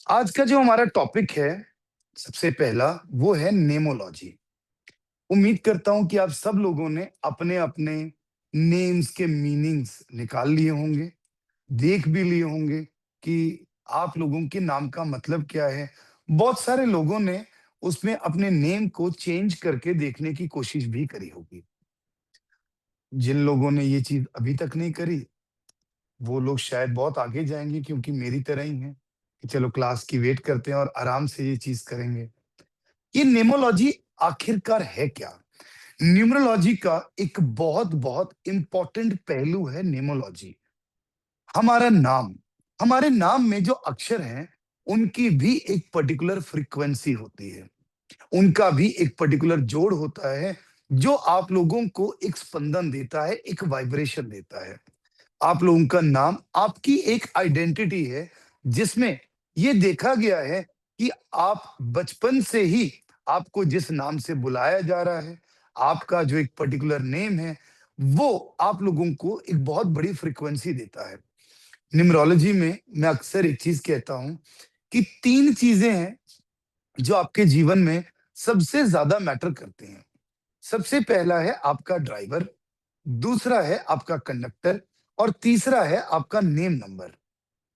आज का जो हमारा टॉपिक है, सबसे पहला वो है नेमोलॉजी। उम्मीद करता हूं कि आप सब लोगों ने अपने-अपने नेम्स के मीनिंग्स निकाल लिए होंगे, देख भी लिए होंगे कि आप लोगों के नाम का मतलब क्या है। बहुत सारे लोगों ने उसमें अपने नेम को चेंज करके देखने की कोशिश भी करी होगी। जिन लोगों ने ये चीज़ अभी तक नहीं करी, वो लोग शायद बहुत आगे जाएँगे क्योंकि मेरी तरह ही हैं, कि चलो क्लास की वेट करते हैं और आराम से ये चीज़ करेंगे। ये नेमोलॉजी आखिरकार है क्या? न्यूमरोलॉजी का एक बहुत-बहुत इम्पोर्टेंट पहलू है नेमोलॉजी। हमारा नाम, हमारे नाम में जो अक्षर हैं, उनकी भी एक पर्टिकुलर फ्रीक्वेंसी होती है। उनका भी एक पर्टिकुलर जोड़ होता है, जो आप लोगों को एक स्पंदन देता है, एक वाइब्रेशन देता है। आप लोगों का नाम आपकी एक आइडेंटिटी है, जिसमें ये देखा गया है कि आप बचपन से ही आपको जिस नाम से बुलाया जा रहा है, आपका जो एक पर्टिकुलर नेम है, वो आप लोगों को एक बहुत बड़ी फ्रीक्वेंसी देता है। न्यूमरोलॉजी में मैं अक्सर एक चीज़ कहता हूँ कि 3 चीज़ें हैं, जो आपके जीवन में सबसे ज़्यादा मैटर करते हैं। सबसे पहला है आपका ड्राइवर, दूसरा है आपका कंडक्टर और तीसरा है आपका नेम नंबर।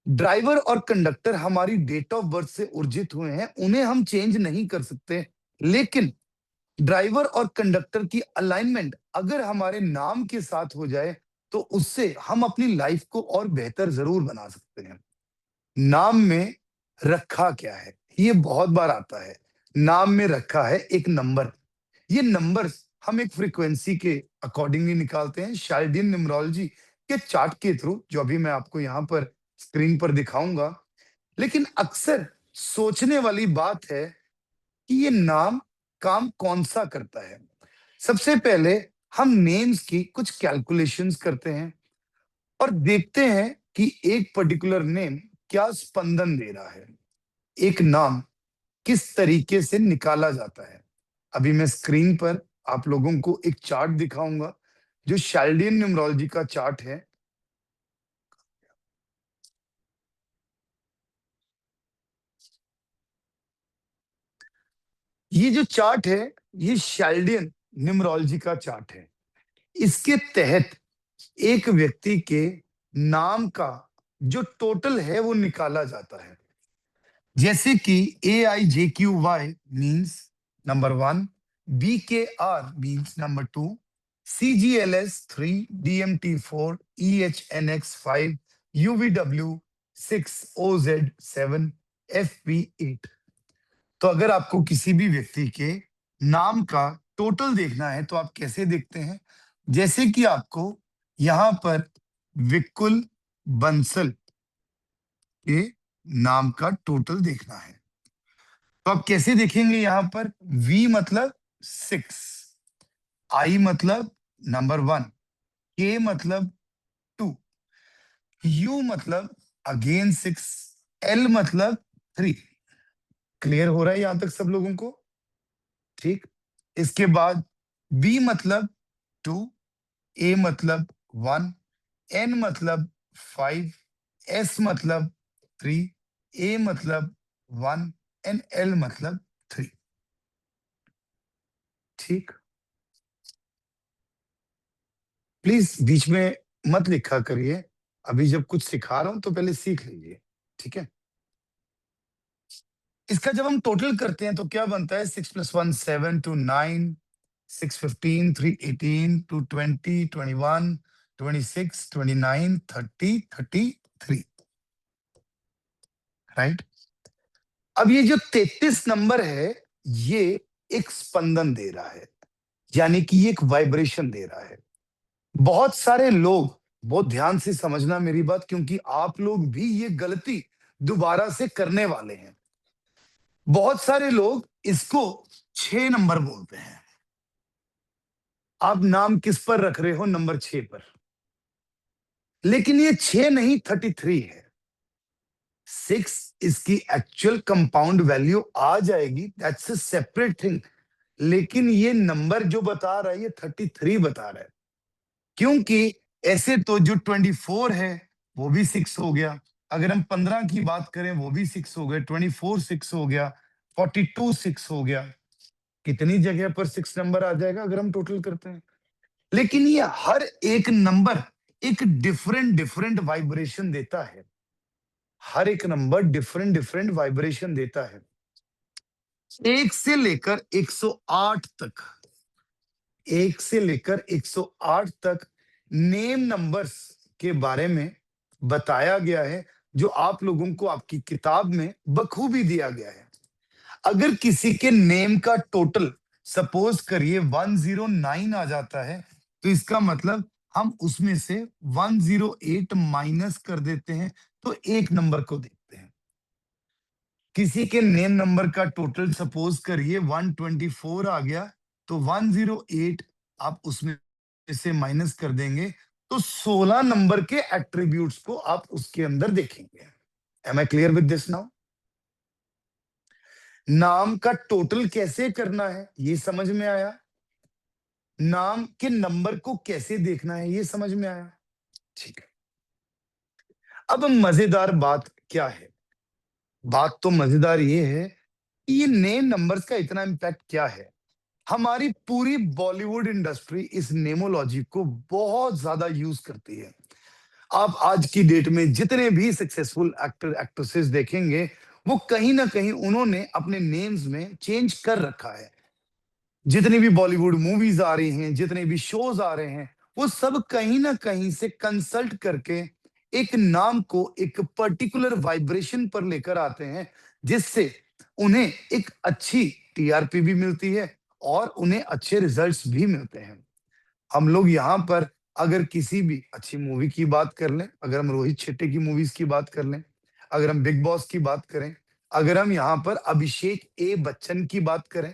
ड्राइवर और कंडक्टर हमारी डेट ऑफ बर्थ से उर्जित हुए हैं, उन्हें हम चेंज नहीं कर सकते। लेकिन ड्राइवर और कंडक्टर की अलाइनमेंट अगर हमारे नाम के साथ हो जाए, तो उससे हम अपनी लाइफ को और बेहतर ज़रूर बना सकते हैं। नाम में रखा क्या है? ये बहुत बार आता है। नाम में रखा है एक नंबर। ये नंबर्स हम एक फ्रीक्वेंसी के अकॉर्डिंगली निकालते हैं शायद न्यूमरोलॉजी के चार्ट के थ्रू, जो अभी मैं आपको यहाँ पर स्क्रीन पर दिखाऊंगा। लेकिन अक्सर सोचने वाली बात है कि ये नाम काम कौन सा करता है। सबसे पहले हम नेम्स की कुछ कैलकुलेशंस करते हैं और देखते हैं कि एक पर्टिकुलर नेम क्या स्पंदन दे रहा है। एक नाम किस तरीके से निकाला जाता है। अभी मैं स्क्रीन पर आप लोगों को एक चार्ट दिखाऊंगा, जो शाल्डियन न्यूमरोलॉजी का चार्ट है। ये जो चार्ट है, ये शाल्डियन न्यूमरोलॉजी का चार्ट है। इसके तहत एक व्यक्ति के नाम का जो टोटल है वो निकाला जाता है। जैसे कि AIJQY means number 1, BKR means number 2, CGLS 3, DMT 4, EHNX 5, UVW 6, OZ 7, FP 8। तो अगर आपको किसी भी व्यक्ति के नाम का टोटल देखना है, तो आप कैसे देखते हैं? जैसे कि आपको यहाँ पर विकुल बंसल के नाम का टोटल देखना है। तो आप कैसे देखेंगे? यहाँ पर V मतलब 6, I मतलब नंबर 1, K मतलब 2, U मतलब अगेन 6, L मतलब 3। क्लियर हो रहा है यहां तक सब लोगों को? ठीक। इसके बाद B मतलब 2, A मतलब 1, N मतलब 5, S मतलब 3, A मतलब 1 एंड L मतलब 3। ठीक। प्लीज बीच में मत लिखा करिए। अभी जब कुछ सिखा रहा हूं तो पहले सीख लीजिए। ठीक है। इसका जब हम टोटल करते हैं तो क्या बनता है? 6 + 1 7 2 9, 6 15 3 18 2 20 21 26 29 30 33। राइट। अब ये जो 33 नंबर है, ये एक स्पंदन दे रहा है, यानी कि ये एक वाइब्रेशन दे रहा है। बहुत सारे लोग, बहुत ध्यान से समझना मेरी बात, क्योंकि आप लोग भी ये गलती दोबारा से करने वाले हैं। बहुत सारे लोग इसको 6 नंबर बोलते हैं। आप नाम किस पर रख रहे हो? नंबर 6 पर। लेकिन ये 6 नहीं, 33 है। 6 इसकी एक्चुअल कंपाउंड वैल्यू आ जाएगी, दैट्स अ सेपरेट थिंग। लेकिन ये नंबर जो बता रहा है, ये 33 बता रहा है। क्योंकि ऐसे तो जो 24 है, वो भी 6 हो गया। अगर हम 15 की बात करें वो भी 6 हो गए, 24 6 हो गया, 42 6 हो गया। कितनी जगह पर 6 नंबर आ जाएगा अगर हम टोटल करते हैं? लेकिन ये हर एक नंबर एक डिफरेंट डिफरेंट वाइब्रेशन देता है। हर एक नंबर डिफरेंट डिफरेंट वाइब्रेशन देता है। 1 से लेकर 108 तक, 1 से लेकर 108 तक नेम नंबर्स के बारे में बताया गया है, जो आप लोगों को आपकी किताब में बखूबी दिया गया है। अगर किसी के नेम का टोटल सपोज करिए 109 आ जाता है, तो इसका मतलब हम उसमें से 108 माइनस कर देते हैं, तो एक नंबर को देखते हैं। किसी के नेम नंबर का टोटल सपोज करिए 124 आ गया, तो 108 आप उसमें से माइनस कर देंगे, तो 16 नंबर के एट्रीब्यूट्स को आप उसके अंदर देखेंगे। Am I clear with this now? नाम का टोटल कैसे करना है ये समझ में आया। नाम के नंबर को कैसे देखना है ये समझ में आया। ठीक है। अब मजेदार बात क्या है? बात तो मजेदार ये है कि ये नेम नंबर्स का इतना इम्पैक्ट क्या है। हमारी पूरी बॉलीवुड इंडस्ट्री इस नेमोलॉजी को बहुत ज्यादा यूज करती है। आप आज की डेट में जितने भी सक्सेसफुल एक्टर एक्ट्रेसेस देखेंगे, वो कहीं ना कहीं उन्होंने अपने नेम्स में चेंज कर रखा है। जितनी भी बॉलीवुड मूवीज आ रही हैं, जितने भी शोज आ रहे हैं, वो सब कहीं ना कहीं से कंसल्ट करके एक नाम को एक पर्टिकुलर वाइब्रेशन पर लेकर आते हैं, जिससे उन्हें एक अच्छी टीआरपी भी मिलती है और उन्हें अच्छे रिजल्ट्स भी मिलते हैं। हम लोग यहाँ पर अगर किसी भी अच्छी मूवी की बात कर लें, अगर हम रोहित शेट्टी की मूवीज की बात कर लें, अगर हम बिग बॉस की बात करें, अगर हम यहाँ पर अभिषेक ए बच्चन की बात करें,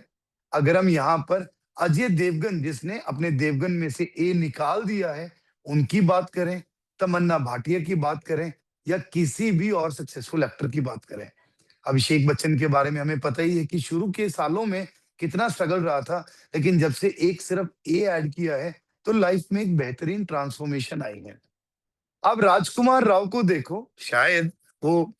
अगर हम यहाँ पर अजय देवगन जिसने अपने देवगन में से ए निकाल दिया है उनकी बात करें, तमन्ना भाटिया की बात करें, या किसी भी और सक्सेसफुल एक्टर की बात करें। अभिषेक बच्चन के बारे में हमें पता ही है कि शुरू के सालों में कितना स्ट्रगल रहा था, लेकिन जब से एक सिर्फ ए ऐड किया है, तो लाइफ में एक बेहतरीन ट्रांसफॉर्मेशन आई है। अब राजकुमार राव को देखो, शायद वो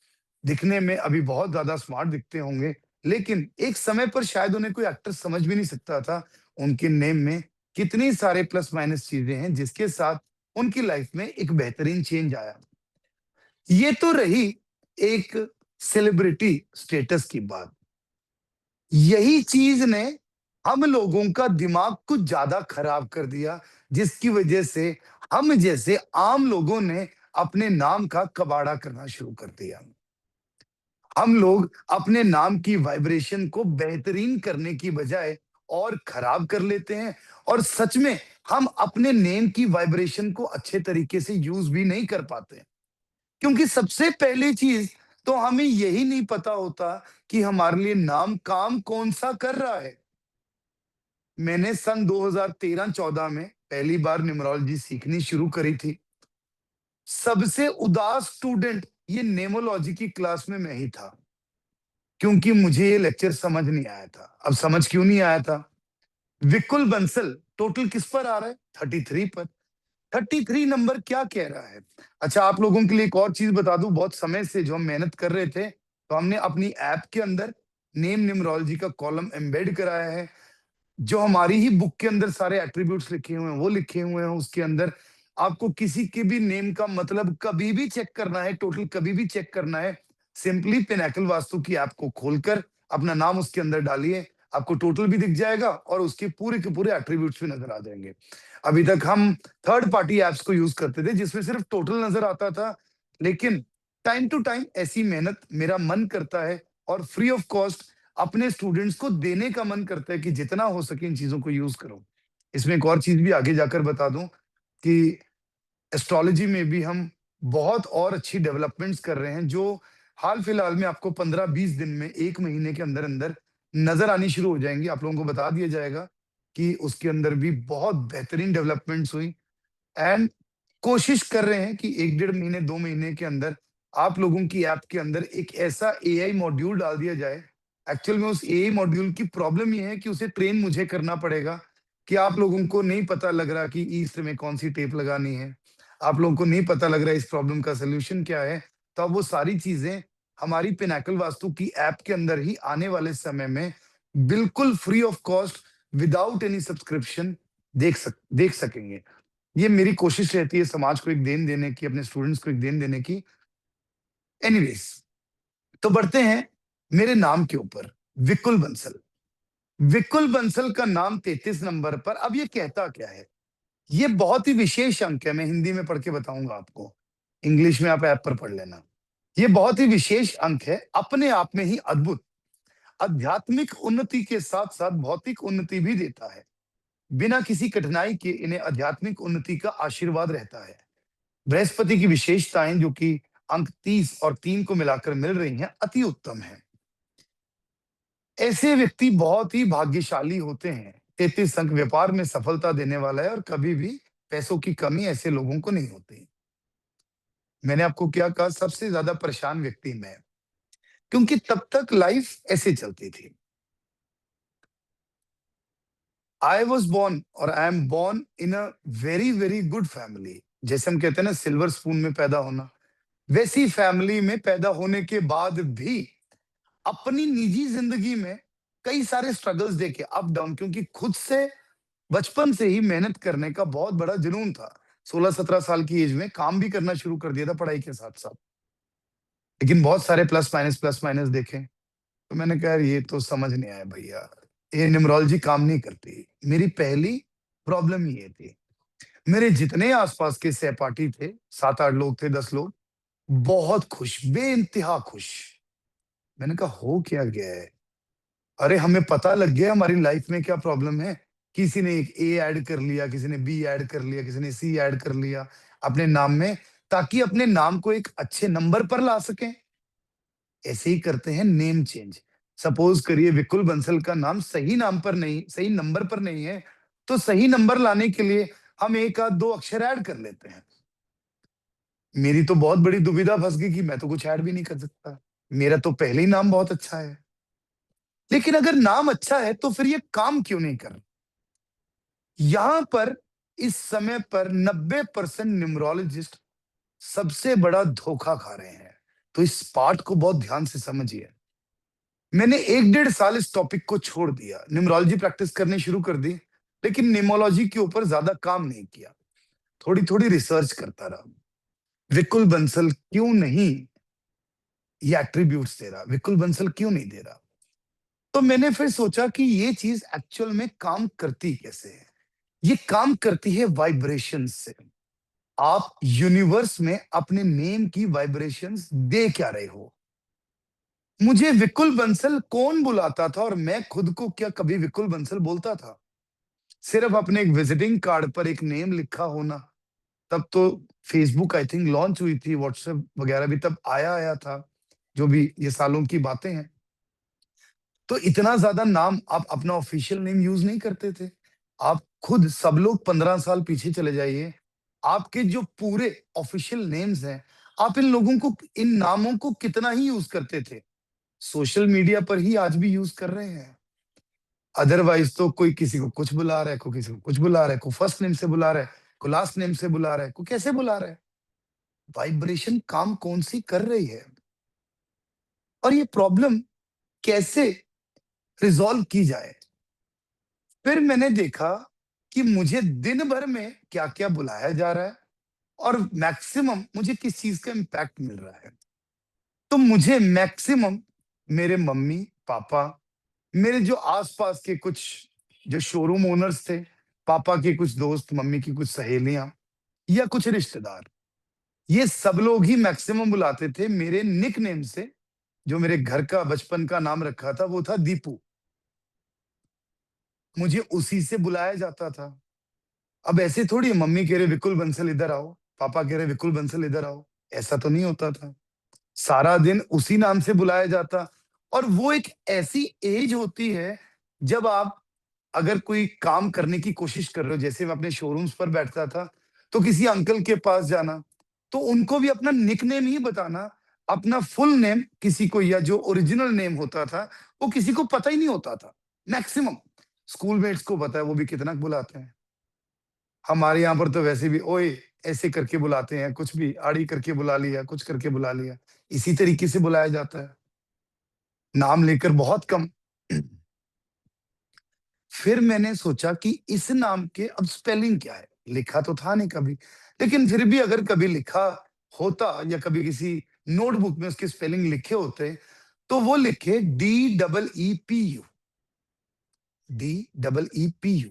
दिखने में अभी बहुत ज्यादा स्मार्ट दिखते होंगे, लेकिन एक समय पर शायद उन्हें कोई एक्टर समझ भी नहीं सकता था। उनके नेम में कितनी सारे प्लस माइनस चीजें हैं जिसके साथ उनकी लाइफ में एक बेहतरीन चेंज आया। ये तो रही एक सेलिब्रिटी स्टेटस की बात। यही चीज ने हम लोगों का दिमाग कुछ ज्यादा खराब कर दिया, जिसकी वजह से हम जैसे आम लोगों ने अपने नाम का कबाड़ा करना शुरू कर दिया। हम लोग अपने नाम की वाइब्रेशन को बेहतरीन करने की बजाय और खराब कर लेते हैं, और सच में हम अपने नेम की वाइब्रेशन को अच्छे तरीके से यूज भी नहीं कर पाते, क्योंकि सबसे पहली चीज तो हमें यही नहीं पता होता कि हमारे लिए नाम काम कौन सा कर रहा है। मैंने सन 2013-14 में पहली बार न्यूमरोलॉजी सीखनी शुरू करी थी। सबसे उदास स्टूडेंट ये नेमोलॉजी की क्लास में मैं ही था, क्योंकि मुझे ये लेक्चर समझ नहीं आया था। अब समझ क्यों नहीं आया था? विकुल बंसल टोटल किस पर आ रहा है? 33 पर। 33 नंबर क्या कह रहा है? अच्छा, आप लोगों के लिए एक और चीज बता दूं, बहुत समय से जो हम मेहनत कर रहे थे, तो हमने अपनी ऐप के अंदर नेम न्यूमरोलॉजी का कॉलम एम्बेड कराया है। जो हमारी ही बुक के अंदर सारे एट्रीब्यूट्स लिखे हुए हैं वो लिखे हुए हैं उसके अंदर। आपको किसी के भी नेम का मतलब कभी भी चेक करना है, टोटल कभी भी चेक करना है, सिंपली पिनाकल वास्तु की ऐप को खोलकर अपना नाम उसके अंदर डालिए, आपको टोटल भी दिख जाएगा और उसके पूरे के पूरे एट्रीब्यूट्स भी नजर आ जाएंगे। अभी तक हम थर्ड पार्टी एप्स को यूज करते थे जिसमें सिर्फ टोटल नजर आता था, लेकिन टाइम टू टाइम ऐसी मेहनत मेरा मन करता है और फ्री ऑफ कॉस्ट अपने स्टूडेंट्स को देने का मन करता है कि जितना हो सके इन चीजों को यूज करो। इसमें एक और चीज भी आगे जाकर बता दूं कि एस्ट्रोलॉजी में भी हम बहुत और अच्छी डेवलपमेंट्स कर रहे हैं, जो हाल फिलहाल में आपको 15-20 दिन में, 1 महीने के अंदर अंदर नजर आनी शुरू हो जाएंगी। आप लोगों को बता दिया जाएगा कि उसके अंदर भी बहुत बेहतरीन डेवलपमेंट्स हुई। एंड कोशिश कर रहे हैं कि 1 डेढ़ महीने 2 महीने के अंदर आप लोगों की ऐप के अंदर एक ऐसा एआई मॉड्यूल डाल दिया जाए। एक्चुअल में उस एआई मॉड्यूल की प्रॉब्लम ये है कि उसे ट्रेन मुझे करना पड़ेगा, कि आप लोगों को नहीं पता लग रहा कि ईस्ट में कौन सी टेप लगानी है, आप लोगों को नहीं पता लग रहा है इस प्रॉब्लम का सोल्यूशन क्या है। तो अब वो सारी चीज़ें हमारी पिनेकल वास्तु की ऐप के अंदर ही आने वाले समय में बिल्कुल free of cost without any subscription देख सकेंगे। ये मेरी कोशिश रहती है समाज को एक देन देने की, अपने स्टूडेंट्स को एक देन देने की। एनीवेज़, तो बढ़ते हैं मेरे नाम के ऊपर, विकुल बंसल। विकुल बंसल का नाम 33 नंबर पर, अब ये कहता क्या है? ये बहुत ही विशेष अंक है, मैं हिंदी में पढ़ के बताऊंगा आपको। इंग्लिश में आप ऐप पर पढ़ लेना। ये बहुत ही विशेष अंक है, अपने आप में ही अद्भुत। आध्यात्मिक उन्नति के साथ-साथ भौतिक उन्नति भी देता है। बिना किसी कठिनाई के इन्हें आध्यात्मिक उन्नति का आशीर्वाद रहता है। बृहस्पति की विशेषताएं जो कि अंक 30 और 3 को मिलाकर मिल रही हैं, अति उत्तम है। ऐसे व्यक्ति बहुत ही भाग्यशाली होते हैं। 33 अंक व्यापार में सफलता देने वाला है और कभी भी पैसों की कमी ऐसे लोगों को नहीं होती। मैंने आपको क्या कहा, सबसे ज्यादा परेशान व्यक्ति मैं, क्योंकि तब तक लाइफ ऐसे चलती थी। आई वॉज बोर्न और I am born in a very very good family. जैसे हम कहते हैं ना, सिल्वर स्पून में पैदा होना, वैसी फैमिली में पैदा होने के बाद भी अपनी निजी जिंदगी में कई सारे स्ट्रगल्स देखे, अप डाउन, क्योंकि खुद से बचपन से ही मेहनत करने का बहुत बड़ा जुनून था। 16-17 साल की एज में काम भी करना शुरू कर दिया था पढ़ाई के साथ-साथ। लेकिन बहुत सारे प्लस माइनस देखे, तो मैंने कहा यार ये तो समझ नहीं आया भैया, ये न्यूमरोलॉजी काम नहीं करती। मेरी पहली प्रॉब्लम ये थी। मेरे जितने आस-पास के सहपाठी थे, 7-8 लोग थे, 10 लोग, बहुत खुश, बेइंतहा खुश। मैंने कहा हो क्या गया है? अरे हमें पता लग गया हमारी लाइफ में क्या प्रॉब्लम है। किसी ने एक ए ऐड कर लिया, किसी ने बी ऐड कर लिया, किसी ने सी ऐड कर लिया अपने नाम में, ताकि अपने नाम को एक अच्छे नंबर पर ला सकें। ऐसे ही करते हैं नेम चेंज। सपोज करिए विकुल बंसल का नाम सही नाम पर नहीं, सही नंबर पर नहीं है, तो सही नंबर लाने के लिए हम 1 आध 2 अक्षर ऐड कर लेते हैं। मेरी तो बहुत बड़ी दुविधा फँस गई कि मैं तो कुछ ऐड भी नहीं कर सकता। मेरा तो पहले ही नाम बहुत अच्छा है। लेकिन अगर नाम अच्छा है तो फिर ये काम क्यों नहीं कर रहा? यहाँ पर इस समय पर 90% न्यूमरोलॉजिस्ट सबसे बड़ा धोखा खा रहे हैं। तो इस पार्ट को बहुत ध्यान से समझिए। मैंने 1 डेढ़ साल इस टॉपिक को छोड़ दिया, न्यूमरोलॉजी प्रैक्टिस करनी शुरू कर दी, लेकिन न्यूमरोलॉजी के ऊपर ज्यादा काम नहीं किया। थोड़ी-थोड़ी रिसर्च करता रहा। विकुल बंसल क्यों नहीं ये एट्रिब्यूट्स दे रहा? विकुल बंसल क्यों नहीं दे रहा? तो मैंने फिर सोचा कि ये चीज एक्चुअल में काम करती कैसे है? ये काम करती है वाइब्रेशंस से। आप यूनिवर्स में अपने नेम की वाइब्रेशंस दे क्या रहे हो? मुझे विकुल बंसल कौन बुलाता था और मैं खुद को क्या कभी विकुल बंसल बोलता था? सिर्फ अपने एक विजिटिंग कार्ड पर एक नेम लिखा होना। तब तो फेसबुक आई थिंक लॉन्च हुई थी, व्हाट्सएप वगैरह भी तब आया आया था। जो भी ये सालों की बातें हैं। तो इतना ज्यादा नाम आप अपना ऑफिशियल नेम यूज नहीं करते थे। आप खुद सब लोग 15 साल पीछे चले जाइए। आपके जो पूरे ऑफिशियल नेम्स हैं, आप इन लोगों को, इन नामों को कितना ही यूज करते थे। सोशल मीडिया पर ही आज भी यूज कर रहे हैं। अदरवाइज तो कोई किसी को कुछ बुला रहा है, कोई किसी को कुछ बुला रहा है, कोई फर्स्ट नेम से बुला रहा है, कोई लास्ट नेम से बुला रहा है, कोई कैसे बुला रहा है। वाइब्रेशन काम कौन सी कर रही है और ये प्रॉब्लम कैसे रिजॉल्व की जाए? फिर मैंने देखा कि मुझे दिन भर में क्या-क्या बुलाया जा रहा है और मैक्सिमम मुझे किस चीज़ का इम्पैक्ट मिल रहा है। तो मुझे मैक्सिमम मेरे मम्मी-पापा, मेरे जो आस-पास के कुछ जो शोरूम ओनर्स थे, पापा के कुछ दोस्त, मम्मी की कुछ सहेलियाँ या कुछ रिश्तेदार, ये सब लोग ही मैक्सिमम बुलाते थे मेरे निकनेम से। जो मेरे घर का बचपन का नाम रखा था वो था दीपू। मुझे उसी से बुलाया जाता था। अब ऐसे थोड़ी है, मम्मी कह रहे विकुल बंसल इधर आओ, पापा कह रहे विकुल बंसल इधर आओ, ऐसा तो नहीं होता था। सारा दिन उसी नाम से बुलाया जाता। और वो एक ऐसी एज होती है जब आप अगर कोई काम करने की कोशिश कर रहे हो, जैसे मैं अपने शोरूम्स पर बैठता था, तो किसी अंकल के पास जाना, तो उनको भी अपना निकनेम ही बताना, अपना फुल नेम किसी को, या जो ओरिजिनल नेम होता था, वो किसी को पता ही नहीं होता था। मैक्सिमम स्कूलमेट्स को पता है, वो भी कितना बुलाते हैं। हमारे यहाँ पर तो वैसे भी ओए ऐसे करके बुलाते हैं, कुछ भी आड़ी करके बुला लिया, कुछ करके बुला लिया। इसी तरीके से बुलाया जाता है, नाम लेकर बहुत कम। फिर मैंने सोचा कि इस नाम के अब स्पेलिंग क्या है? लिखा तो था नहीं कभी, लेकिन फिर भी अगर कभी लिखा होता या कभी किसी नोटबुक में उसके स्पेलिंग लिखे होते, तो वो लिखे DEEPU, DEEPU।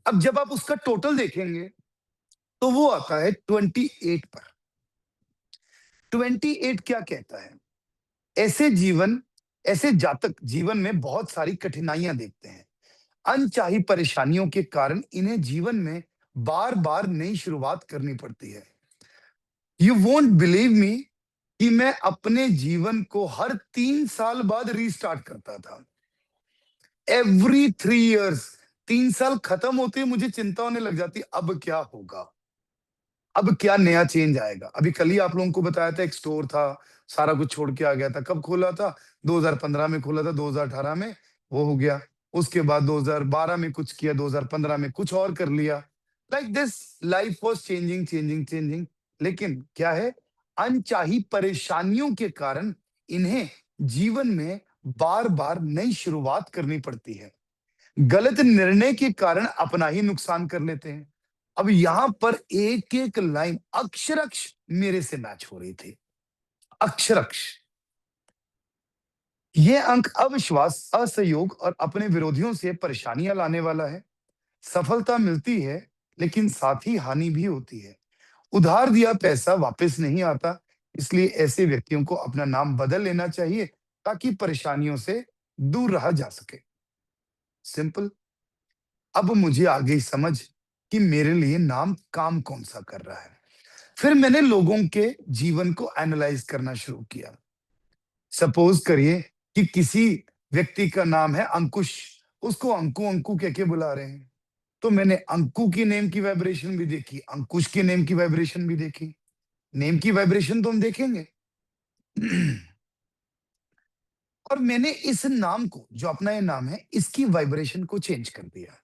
अब जब आप उसका टोटल देखेंगे, तो वो आता है 28 पर। 28 क्या कहता है? ऐसे जीवन, ऐसे जातक जीवन में बहुत सारी कठिनाइयां देखते हैं। अनचाही परेशानियों के कारण इन्हें जीवन में बार बार नई शुरुआत करनी पड़ती है। यू वोंट बिलीव मी कि मैं अपने जीवन को हर 3 साल बाद रीस्टार्ट करता था। Every 3 years. 3 साल खत्म होते ही मुझे चिंता होने लग जाती, अब क्या होगा, अब क्या नया चेंज आएगा। अभी कल ही आप लोगों को बताया था, एक स्टोर था, सारा कुछ छोड़ के आ गया था। कब खोला था? 2015 में खोला था, 2018 में वो हो गया। उसके बाद 2012 में कुछ किया, 2015 में कुछ और कर लिया। Like this life was changing changing changing. लेकिन क्या है, अनचाही परेशानियों के कारण इन्हें जीवन में बार बार नई शुरुआत करनी पड़ती है। गलत निर्णय के कारण अपना ही नुकसान कर लेते हैं। अब यहां पर एक एक लाइन अक्षरक्ष मेरे से मैच हो रही थी, अक्षरक्ष। ये अंक अविश्वास, असहयोग और अपने विरोधियों से परेशानियां लाने वाला है। सफलता मिलती है, लेकिन साथ ही हानि भी होती है। उधार दिया पैसा वापस नहीं आता, इसलिए ऐसे व्यक्तियों को अपना नाम बदल लेना चाहिए, ताकि परेशानियों से दूर रहा जा सके। सिंपल। अब मुझे आ गई समझ कि मेरे लिए नाम काम कौन सा कर रहा है। फिर मैंने लोगों के जीवन को एनालाइज करना शुरू किया। सपोज करिए कि किसी व्यक्ति का नाम है अंकुश, उसको अंकु अंकु कह के बुला रहे हैं। तो मैंने अंकु की नेम की वाइब्रेशन भी देखी, अंकुश की नेम की वाइब्रेशन भी देखी। नेम की वाइब्रेशन तो हम देखेंगे। और मैंने इस नाम को, जो अपना ये नाम है, इसकी वाइब्रेशन को चेंज कर दिया।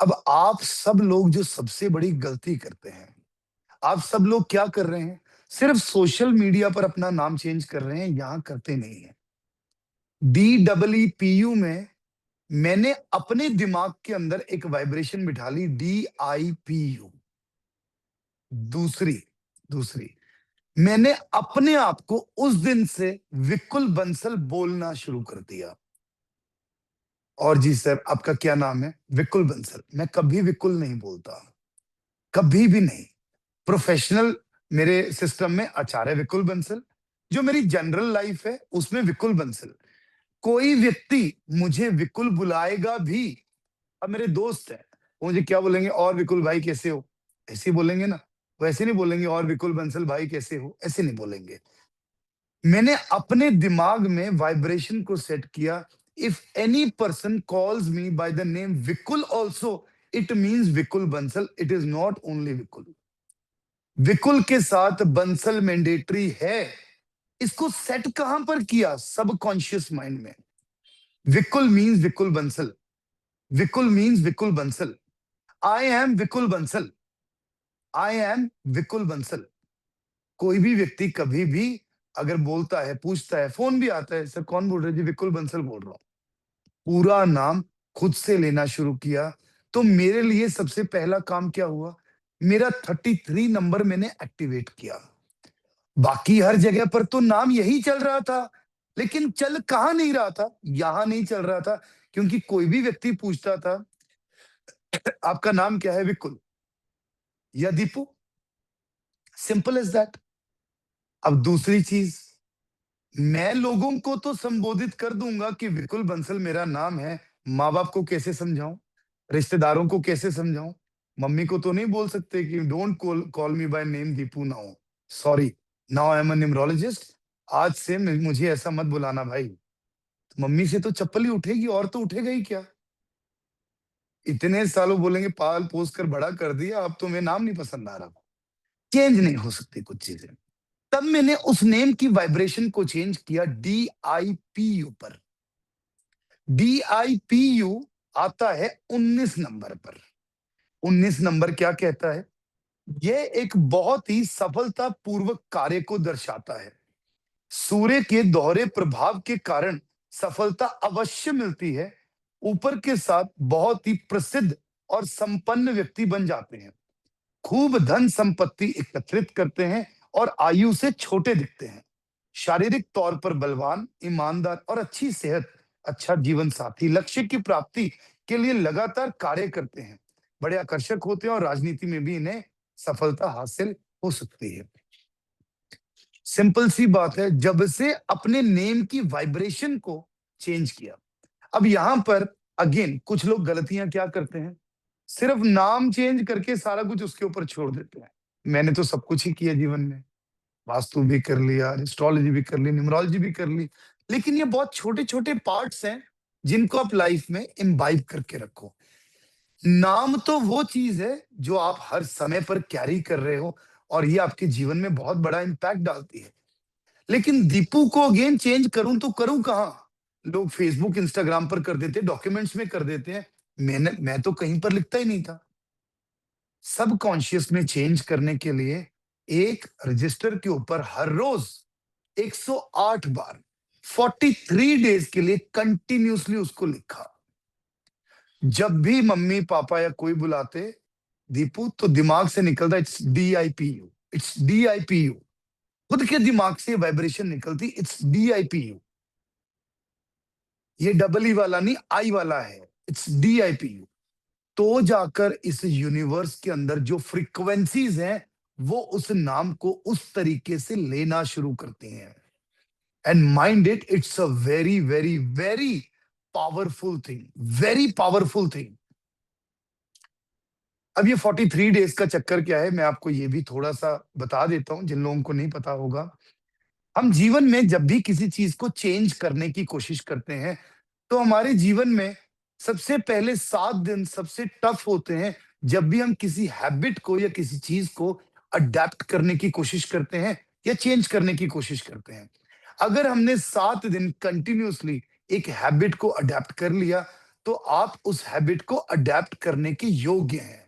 अब आप सब लोग जो सबसे बड़ी गलती करते हैं, आप सब लोग क्या कर रहे हैं? सिर्फ सोशल मीडिया पर अपना नाम चेंज कर रहे हैं, यहां करते नहीं है। DEEPU में मैंने अपने दिमाग के अंदर एक वाइब्रेशन बिठा ली, DIPU। दूसरी दूसरी मैंने अपने आप को उस दिन से विकुल बंसल बोलना शुरू कर दिया। और जी सर, आपका क्या नाम है? विकुल बंसल। मैं कभी विकुल नहीं बोलता, कभी भी नहीं। प्रोफेशनल मेरे सिस्टम में आचार्य विकुल बंसल, जो मेरी जनरल लाइफ है उसमें विकुल बंसल। कोई व्यक्ति मुझे विकुल बुलाएगा भी, अब मेरे दोस्त है, वो मुझे क्या बोलेंगे? और विकुल भाई कैसे हो, ऐसे ही बोलेंगे ना। वैसे नहीं बोलेंगे और विकुल बंसल भाई कैसे हो, ऐसे नहीं बोलेंगे। मैंने अपने दिमाग में वाइब्रेशन को सेट किया, if any person calls me by the name Vikul also, it means Vikul Bansal, it is not only Vikul. Vikul के साथ बंसल मैंडेटरी है। इसको सेट कहां पर किया? सबकॉन्शियस माइंड में। Vikul means Vikul Bansal, Vikul means Vikul Bansal. I am Vikul Bansal, I am Vikul Bansal. कोई भी व्यक्ति कभी भी अगर बोलता है, पूछता है, फोन भी आता है, सर कौन बोल रहे जी? विकुल बंसल बोल रहा हूं। पूरा नाम खुद से लेना शुरू किया। तो मेरे लिए सबसे पहला काम क्या हुआ? मेरा 33 नंबर मैंने एक्टिवेट किया। बाकी हर जगह पर तो नाम यही चल रहा था, लेकिन चल कहाँ नहीं रहा था? यहां नहीं चल रहा था, क्योंकि कोई भी व्यक्ति पूछता था, आपका नाम क्या है? विकुल या दीपू। Simple as that. अब दूसरी चीज, मैं लोगों को तो संबोधित कर दूंगा कि विकुल बंसल मेरा नाम है। माँ बाप को कैसे समझाऊं? रिश्तेदारों को कैसे समझाऊं? मम्मी को तो नहीं बोल सकते कि don't call call me by name Deepu now, sorry, now I am a numerologist, आज से मुझे ऐसा मत बुलाना भाई। मम्मी से तो चप्पल ही उठेगी, और तो उठेगा ही क्या? इतने सालों बोलेंगे, पाल पोस कर बड़ा कर दिया, अब तुम्हें नाम नहीं पसंद आ रहा। चेंज नहीं हो सकती कुछ चीजें। तब मैंने उस नेम की वाइब्रेशन को चेंज किया DIPU पर। DIPU आता है 19 नंबर पर। 19 नंबर क्या कहता है? ये एक बहुत ही सफलतापूर्वक कार्य को दर्शाता है। सूर्य के दोहरे प्रभाव के कारण सफलता अवश्य मिलती है। ऊपर के साथ बहुत ही प्रसिद्ध और संपन्न व्यक्ति बन जाते हैं। खूब धन संपत्ति एकत्रित करते हैं और आयु से छोटे दिखते हैं। शारीरिक तौर पर बलवान, ईमानदार और अच्छी सेहत, अच्छा जीवन साथी, लक्ष्य की प्राप्ति के लिए लगातार कार्य करते हैं। बड़े आकर्षक होते हैं और राजनीति में भी इन्हें सफलता हासिल हो सकती है। सिंपल सी बात है, जब से अपने नेम की वाइब्रेशन को चेंज किया। अब यहां पर अगेन कुछ लोग गलतियां क्या करते हैं, सिर्फ नाम चेंज करके सारा कुछ उसके ऊपर छोड़ देते हैं। मैंने तो सब कुछ ही किया जीवन में, वास्तु भी कर लिया, एस्ट्रोलॉजी भी कर ली, न्यूमरोलॉजी भी कर ली, लेकिन ये बहुत छोटे छोटे पार्ट्स हैं जिनको आप लाइफ में इम्बाइब करके रखो। नाम तो वो चीज है जो आप हर समय पर कैरी कर रहे हो और ये आपके जीवन में बहुत बड़ा इम्पैक्ट डालती है। लेकिन दीपू को अगेन चेंज करूं तो करूं कहां? लोग फेसबुक इंस्टाग्राम पर कर देते हैं, डॉक्यूमेंट्स में कर देते हैं। मैं तो कहीं पर लिखता ही नहीं था। सब कॉन्शियस में चेंज करने के लिए एक रजिस्टर के ऊपर हर रोज 108 बार 43 डेज के लिए कंटिन्यूसली उसको लिखा। जब भी मम्मी पापा या कोई बुलाते दीपू, तो दिमाग से निकलता इट्स DIPU, इट्स DIPU। खुद के दिमाग से वाइब्रेशन निकलती इट्स DIPU। ये डबल ई वाला नहीं, आई वाला है, इट्स DIPU। तो जाकर इस यूनिवर्स के अंदर जो फ्रीक्वेंसीज हैं वो उस नाम को उस तरीके से लेना शुरू करती हैं। And mind it, it's a very very very powerful thing, very powerful thing. अब ये 43 डेज का चक्कर क्या है, मैं आपको ये भी थोड़ा सा बता देता हूं जिन लोगों को नहीं पता होगा। हम जीवन में जब भी किसी चीज को चेंज करने की कोशिश करते हैं, तो हमारे जीवन में सबसे पहले 7 दिन सबसे टफ होते हैं। जब भी हम किसी हैबिट को या किसी चीज को अडेप्ट करने की कोशिश करते हैं या चेंज करने की कोशिश करते हैं। अगर हमने 7 दिन कंटिन्यूअसली एक हैबिट को अडेप्ट कर लिया, तो आप उस हैबिट को अडेप्ट करने के योग्य हैं।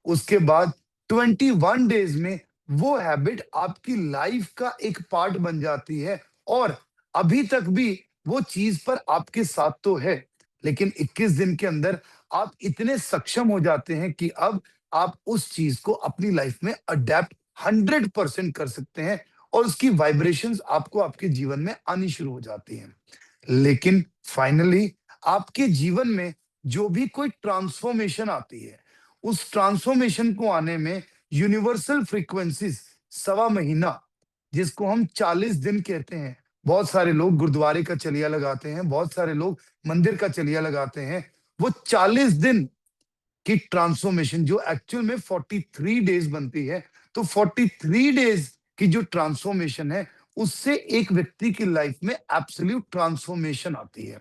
उसके बाद 21 डेज में वो हैबिट आपकी लाइफ का एक पार्ट बन जाती है और अभी तक भी वो चीज पर आपके साथ तो है, लेकिन 21 दिन के अंदर आप इतने सक्षम हो जाते हैं कि अब आप उस चीज को अपनी लाइफ में अडेप्ट 100% कर सकते हैं और उसकी वाइब्रेशंस आपको आपके जीवन में आनी शुरू हो जाती हैं। लेकिन फाइनली आपके जीवन में जो भी कोई ट्रांसफॉर्मेशन आती है, उस ट्रांसफॉर्मेशन को आने में यूनिवर्सल फ्रीक्वेंसीज 1.25 महीना, जिसको हम 40 दिन कहते हैं। बहुत सारे लोग गुरुद्वारे का चलिया लगाते हैं, बहुत सारे लोग मंदिर का चलिया लगाते हैं। वो 40 दिन की ट्रांसफॉर्मेशन जो एक्चुअल में 43 डेज बनती है, तो 43 डेज की जो ट्रांसफॉर्मेशन है, उससे एक व्यक्ति की लाइफ में एब्सोल्यूट ट्रांसफॉर्मेशन आती है।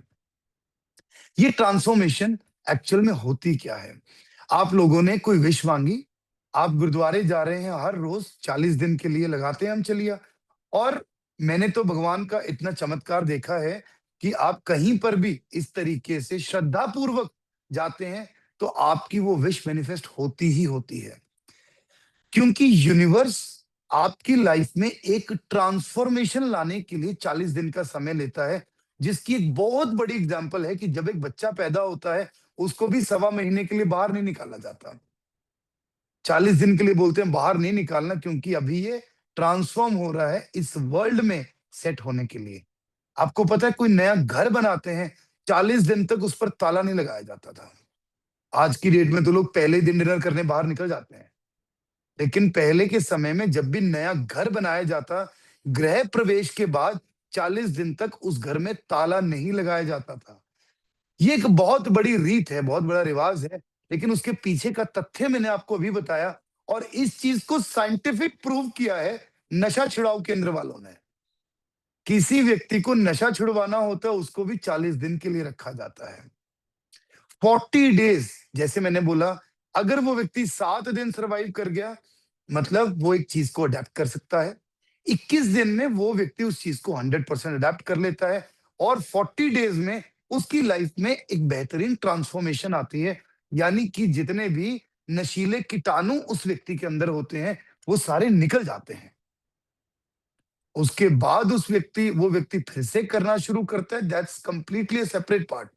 ये ट्रांसफॉर्मेशन एक्चुअल में होती क्या है? आप लोगों ने कोई विश मांगी, आप गुरुद्वारे जा रहे हैं, हर रोज 40 दिन के लिए लगाते हैं हम चलिया। और मैंने तो भगवान का इतना चमत्कार देखा है कि आप कहीं पर भी इस तरीके से श्रद्धा पूर्वक जाते हैं, तो आपकी वो विश मैनिफेस्ट होती ही होती है। क्योंकि यूनिवर्स आपकी लाइफ में एक ट्रांसफॉर्मेशन लाने के लिए 40 दिन का समय लेता है, जिसकी एक बहुत बड़ी एग्जांपल है कि जब एक बच्चा पैदा होता है, उसको भी 1.25 महीने के लिए बाहर नहीं निकाला जाता। 40 दिन के लिए बोलते हैं बाहर नहीं निकालना, क्योंकि अभी ये ट्रांसफॉर्म हो रहा है इस वर्ल्ड में सेट होने के लिए। आपको पता है, कोई नया घर बनाते हैं, 40 दिन तक उस पर ताला नहीं लगाया जाता था। आज की डेट में तो लोग पहले ही दिन डिनर करने बाहर निकल जाते हैं। लेकिन पहले के समय में जब भी नया घर बनाया जाता, गृह प्रवेश के बाद 40 दिन तक उस घर में ताला नहीं लगाया जाता था। ये एक बहुत बड़ी रीत है, बहुत बड़ा रिवाज है, लेकिन उसके पीछे का तथ्य मैंने आपको अभी बताया। और इस चीज को साइंटिफिक प्रूव किया है नशा छुड़ाऊ केंद्र वालों ने। किसी व्यक्ति को नशा छुड़वाना होता है, उसको भी 40 दिन के लिए रखा जाता है। 40 डेज, जैसे मैंने बोला, अगर वो व्यक्ति 7 दिन सरवाइव कर गया, मतलब वो एक चीज को अडेप्ट कर सकता है। 21 दिन में वो व्यक्ति उस चीज को 100% अडेप्ट कर लेता है और 40 डेज में उसकी लाइफ में एक बेहतरीन ट्रांसफॉर्मेशन आती है। यानी कि जितने भी नशीले कीटाणु उस व्यक्ति के अंदर होते हैं, वो सारे निकल जाते हैं। उसके बाद वो व्यक्ति फिर से करना शुरू करता है, that's completely a separate part.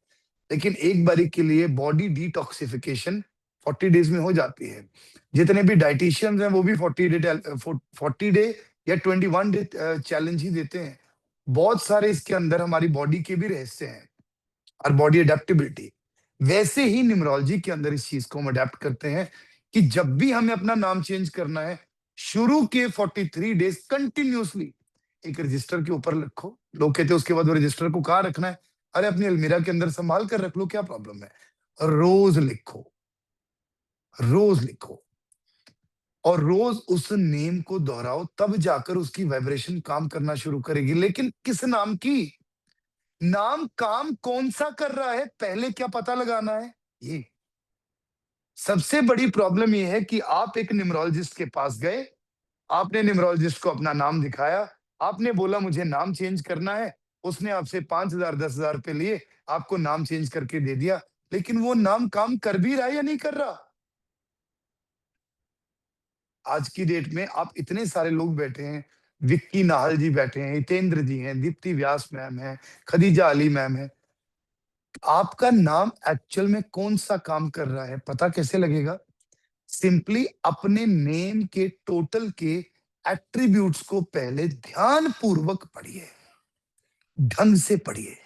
लेकिन एक बारी के लिए बॉडी डिटॉक्सिफिकेशन 40 डेज में हो जाती है। जितने भी डाइटिशियंस हैं वो भी 40 डे या 21 डे चैलेंज ही देते हैं। बहुत सारे इसके अंदर हमारी बॉडी के भी रहस्य हैं और बॉडी अडेप्टेबिलिटी। वैसे ही न्यूमरोलॉजी के अंदर इस चीज को हम अडेप्ट करते हैं कि जब भी हमें अपना नाम चेंज करना है, शुरू के 43 डेज कंटिन्यूसली एक रजिस्टर के ऊपर रखो। लोग कहते हैं उसके बाद वो रजिस्टर को कहाँ रखना है? अरे अपनी अलमीरा के अंदर संभाल कर रख लो, क्या प्रॉब्लम है? रोज लिखो, रोज लिखो, और रोज उस नेम को दोहराओ, तब जाकर उसकी वाइब्रेशन काम करना शुरू करेगी। लेकिन किस नाम की? नाम काम कौन सा कर रहा है, पहले क्या पता लगाना है। ये सबसे बड़ी प्रॉब्लम ये है कि आप एक न्यूमरोलॉजिस्ट के पास गए, आपने न्यूमरोलॉजिस्ट को अपना नाम दिखाया, आपने बोला मुझे नाम चेंज करना है, उसने आपसे 5,000 10,000 रुपए लिए, आपको नाम चेंज करके दे दिया, लेकिन वो नाम काम कर भी रहा है या नहीं कर रहा? आज की डेट में आप इतने सारे लोग बैठे हैं, विक्की नाहल जी बैठे हैं, हितेंद्र जी हैं, दीप्ति व्यास मैम है, खदीजा अली मैम है। आपका नाम एक्चुअल में कौन सा काम कर रहा है पता कैसे लगेगा? सिंपली अपने नेम के टोटल के एट्रीब्यूट्स को पहले ध्यान पूर्वक पढ़िए, ढंग से पढ़िए,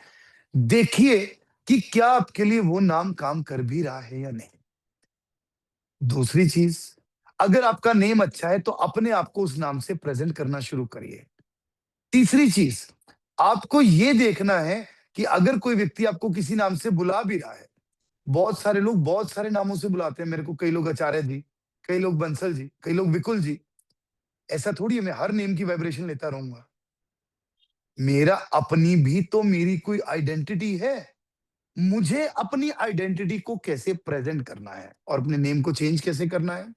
देखिए कि क्या आपके लिए वो नाम काम कर भी रहा है या नहीं। दूसरी चीज, अगर आपका नेम अच्छा है तो अपने आप को उस नाम से प्रेजेंट करना शुरू करिए। तीसरी चीज, आपको ये देखना है कि अगर कोई व्यक्ति आपको किसी नाम से बुला भी रहा है, बहुत सारे लोग बहुत सारे नामों से बुलाते हैं मेरे को, कई लोग आचार्य जी, कई लोग बंसल जी, कई लोग विकुल जी। ऐसा थोड़ी है मैं हर नेम की वाइब्रेशन लेता रहूंगा। मेरा अपनी भी तो मेरी कोई आइडेंटिटी है। मुझे अपनी आइडेंटिटी को कैसे प्रेजेंट करना है और अपने नेम को चेंज कैसे करना है,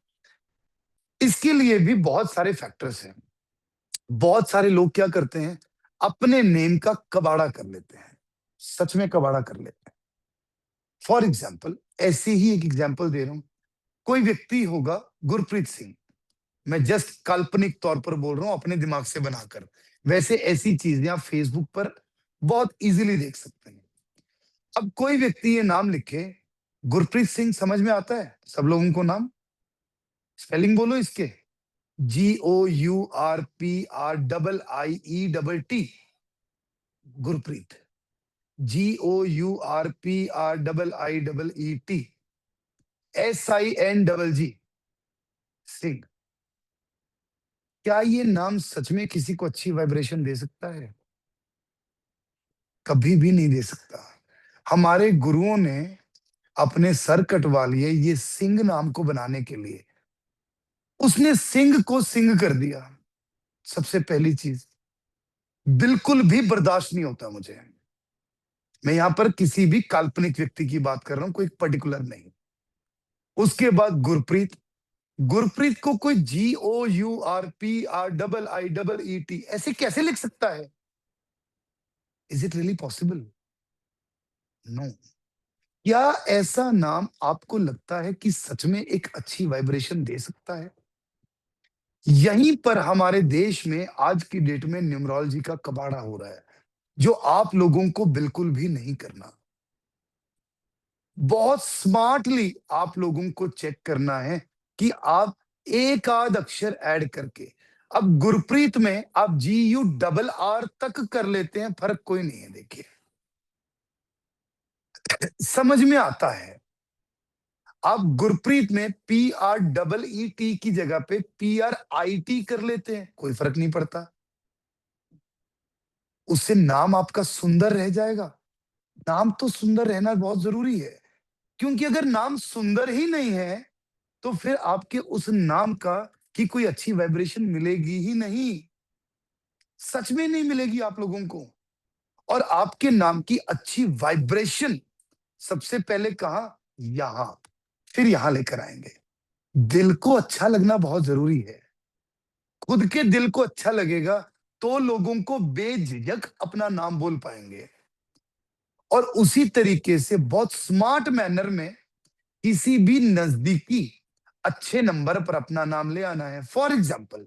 इसके लिए भी बहुत सारे फैक्टर्स हैं। बहुत सारे लोग क्या करते हैं, अपने नेम का कबाड़ा कर लेते हैं, सच में कबाड़ा कर लेते हैं। फॉर एग्जाम्पल, ऐसे ही एक एग्जाम्पल दे रहा हूं, कोई व्यक्ति होगा गुरप्रीत सिंह, मैं जस्ट काल्पनिक तौर पर बोल रहा हूं अपने दिमाग से बनाकर, वैसे ऐसी चीजें आप फेसबुक पर बहुत इजीली देख सकते हैं। अब कोई व्यक्ति ये नाम लिखे, गुरप्रीत सिंह, समझ में आता है सब लोगों को नाम? स्पेलिंग बोलो इसके, GOURPRIIT, Gurpreet, GOURPRIIT, SINGG, Singh. क्या ये नाम सच में किसी को अच्छी वाइब्रेशन दे सकता है? कभी भी नहीं दे सकता। हमारे गुरुओं ने अपने सर कटवा लिए ये सिंह नाम को बनाने के लिए, उसने सिंह को सिंह कर दिया। सबसे पहली चीज, बिल्कुल भी बर्दाश्त नहीं होता मुझे। मैं यहां पर किसी भी काल्पनिक व्यक्ति की बात कर रहा हूं, कोई पर्टिकुलर नहीं। उसके बाद गुरप्रीत, गुरप्रीत को कोई GOURPRIIT ऐसे कैसे लिख सकता है? Is it really possible? No. क्या ऐसा नाम आपको लगता है कि सच में एक अच्छी वाइब्रेशन दे सकता है? यहीं पर हमारे देश में आज की डेट में न्यूमरोलॉजी का कबाड़ा हो रहा है, जो आप लोगों को बिल्कुल भी नहीं करना। बहुत स्मार्टली आप लोगों को चेक करना है कि आप एक आध अक्षर ऐड करके, अब गुरप्रीत में आप GURR तक कर लेते हैं, फर्क कोई नहीं है। देखिए समझ में आता है। आप गुरप्रीत में PREET की जगह पे PRIT कर लेते हैं, कोई फर्क नहीं पड़ता। उससे नाम आपका सुंदर रह जाएगा। नाम तो सुंदर रहना बहुत जरूरी है, क्योंकि अगर नाम सुंदर ही नहीं है तो फिर आपके उस नाम का की कोई अच्छी वाइब्रेशन मिलेगी ही नहीं। सच में नहीं मिलेगी आप लोगों को। और आपके नाम की अच्छी वाइब्रेशन सबसे पहले कहा? यहां, फिर यहां लेकर आएंगे। दिल को अच्छा लगना बहुत जरूरी है। खुद के दिल को अच्छा लगेगा तो लोगों को बेझिझक अपना नाम बोल पाएंगे। और उसी तरीके से बहुत स्मार्ट मैनर में किसी भी नजदीकी अच्छे नंबर पर अपना नाम ले आना है। फॉर एग्जाम्पल,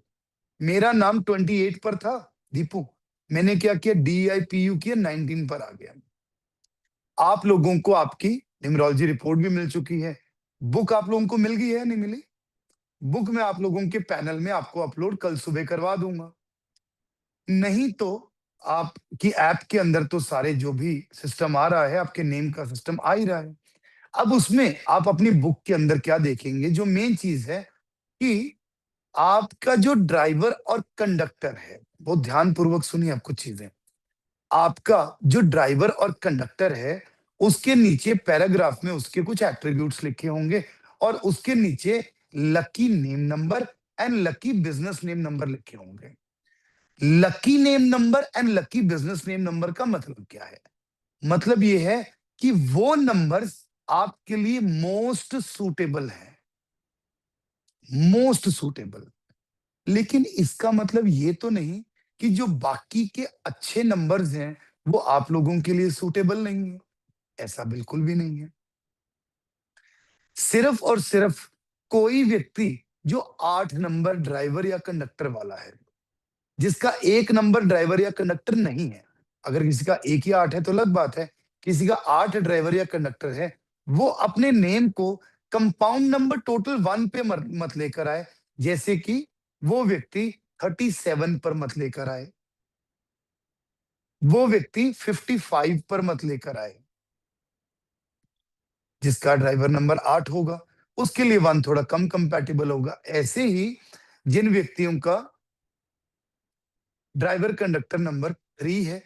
मेरा नाम 28 पर था, दीपू। मैंने क्या किया, DIPU किया, 19 पर आ गया। आप लोगों को आपकी न्यूमरोलॉजी रिपोर्ट भी मिल चुकी है। बुक आप लोगों को मिल गई है, नहीं मिली? बुक मैं आप लोगों के पैनल में आपको अपलोड कल सुबह करवा दूंगा। नहीं तो आपकी ऐप के अंदर तो सारे जो भी सिस्टम आ रहा है, आपके नेम का सिस्टम आ ही रहा है। अब उसमें आप अपनी बुक के अंदर क्या देखेंगे, जो मेन चीज है कि आपका जो ड्राइवर और कंडक्टर है, वो ध्यान पूर्वक सुनिए आप कुछ चीजें। आपका जो ड्राइवर और कंडक्टर है, उसके नीचे पैराग्राफ में उसके कुछ एट्रीब्यूट्स लिखे होंगे, और उसके नीचे lucky name number and lucky business name number लिखे होंगे। Lucky name number and lucky business name number का मतलब क्या है? मतलब ये है कि वो नंबर्स आपके लिए मोस्ट सूटेबल है, मोस्ट सूटेबल। लेकिन इसका मतलब ये तो नहीं कि जो बाकी के अच्छे नंबर्स हैं, वो आप लोगों के लिए सूटेबल नहीं है। ऐसा बिल्कुल भी नहीं है। सिर्फ और सिर्फ कोई व्यक्ति जो 8 नंबर ड्राइवर या कंडक्टर वाला है, जिसका 1 नंबर ड्राइवर या कंडक्टर नहीं है, अगर किसी का 1 या 8 है तो अलग बात है, किसी का 8 ड्राइवर या कंडक्टर है, वो अपने नेम को कंपाउंड नंबर टोटल 1 पे मत लेकर आए। जैसे कि वो व्यक्ति 37 पर मत लेकर आए, वो व्यक्ति 55 पर मत लेकर आए। जिसका ड्राइवर नंबर 8 होगा, उसके लिए 1 थोड़ा कम कंपैटिबल होगा। ऐसे ही जिन व्यक्तियों का ड्राइवर कंडक्टर नंबर 3 है,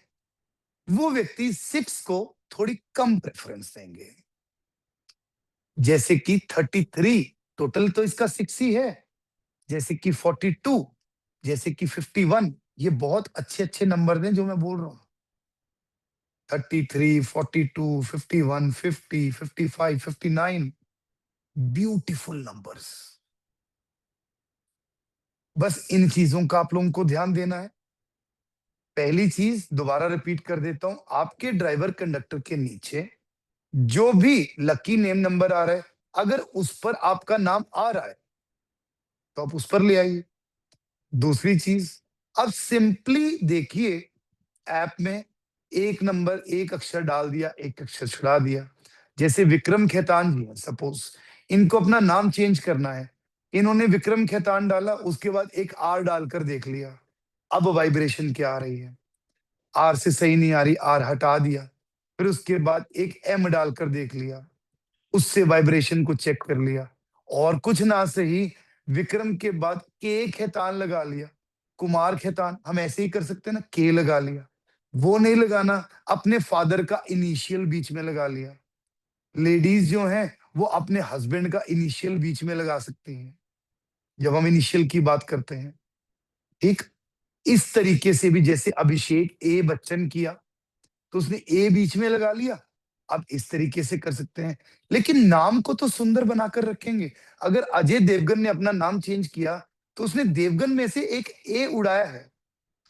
वो व्यक्ति 6 को थोड़ी कम प्रेफरेंस देंगे। जैसे कि 33, टोटल तो इसका 6 ही है। जैसे कि 42, जैसे कि 51, ये बहुत अच्छे-अच्छे नंबर हैं जो मैं बोल रहा हूँ। 33, 42, 51, 50, 55, 59, ब्यूटीफुल नंबर्स। बस इन चीजों का आप लोगों को ध्यान देना है। पहली चीज दोबारा रिपीट कर देता हूं, आपके ड्राइवर कंडक्टर के नीचे जो भी लकी नेम नंबर आ रहा है, अगर उस पर आपका नाम आ रहा है तो आप उस पर ले आइए। दूसरी चीज, अब सिंपली देखिए, ऐप में एक नंबर, एक अक्षर डाल दिया, एक अक्षर छुड़ा दिया। जैसे विक्रम खेतान जी हैं सपोज, इनको अपना नाम चेंज करना है। इन्होंने विक्रम खेतान डाला, उसके बाद एक आर डालकर देख लिया। अब वाइब्रेशन क्या आ रही है? आर से सही नहीं आ रही, आर हटा दिया। फिर उसके बाद एक एम डालकर देख लिया, उससे वाइब्रेशन को चेक कर लिया। और कुछ ना सही, विक्रम के बाद के खेतान लगा लिया। कुमार खेतान हम ऐसे ही कर सकते हैं ना, के लगा लिया। वो नहीं लगाना, अपने फादर का इनिशियल बीच में लगा लिया। लेडीज जो हैं, वो अपने हस्बैंड का इनिशियल बीच में लगा सकती हैं, जब हम इनिशियल की बात करते हैं। ठीक इस तरीके से भी, जैसे अभिषेक ए बच्चन किया, तो उसने ए बीच में लगा लिया। आप इस तरीके से कर सकते हैं, लेकिन नाम को तो सुंदर बनाकर रखेंगे। अगर अजय देवगन ने अपना नाम चेंज किया, तो उसने देवगन में से एक ए उड़ाया है,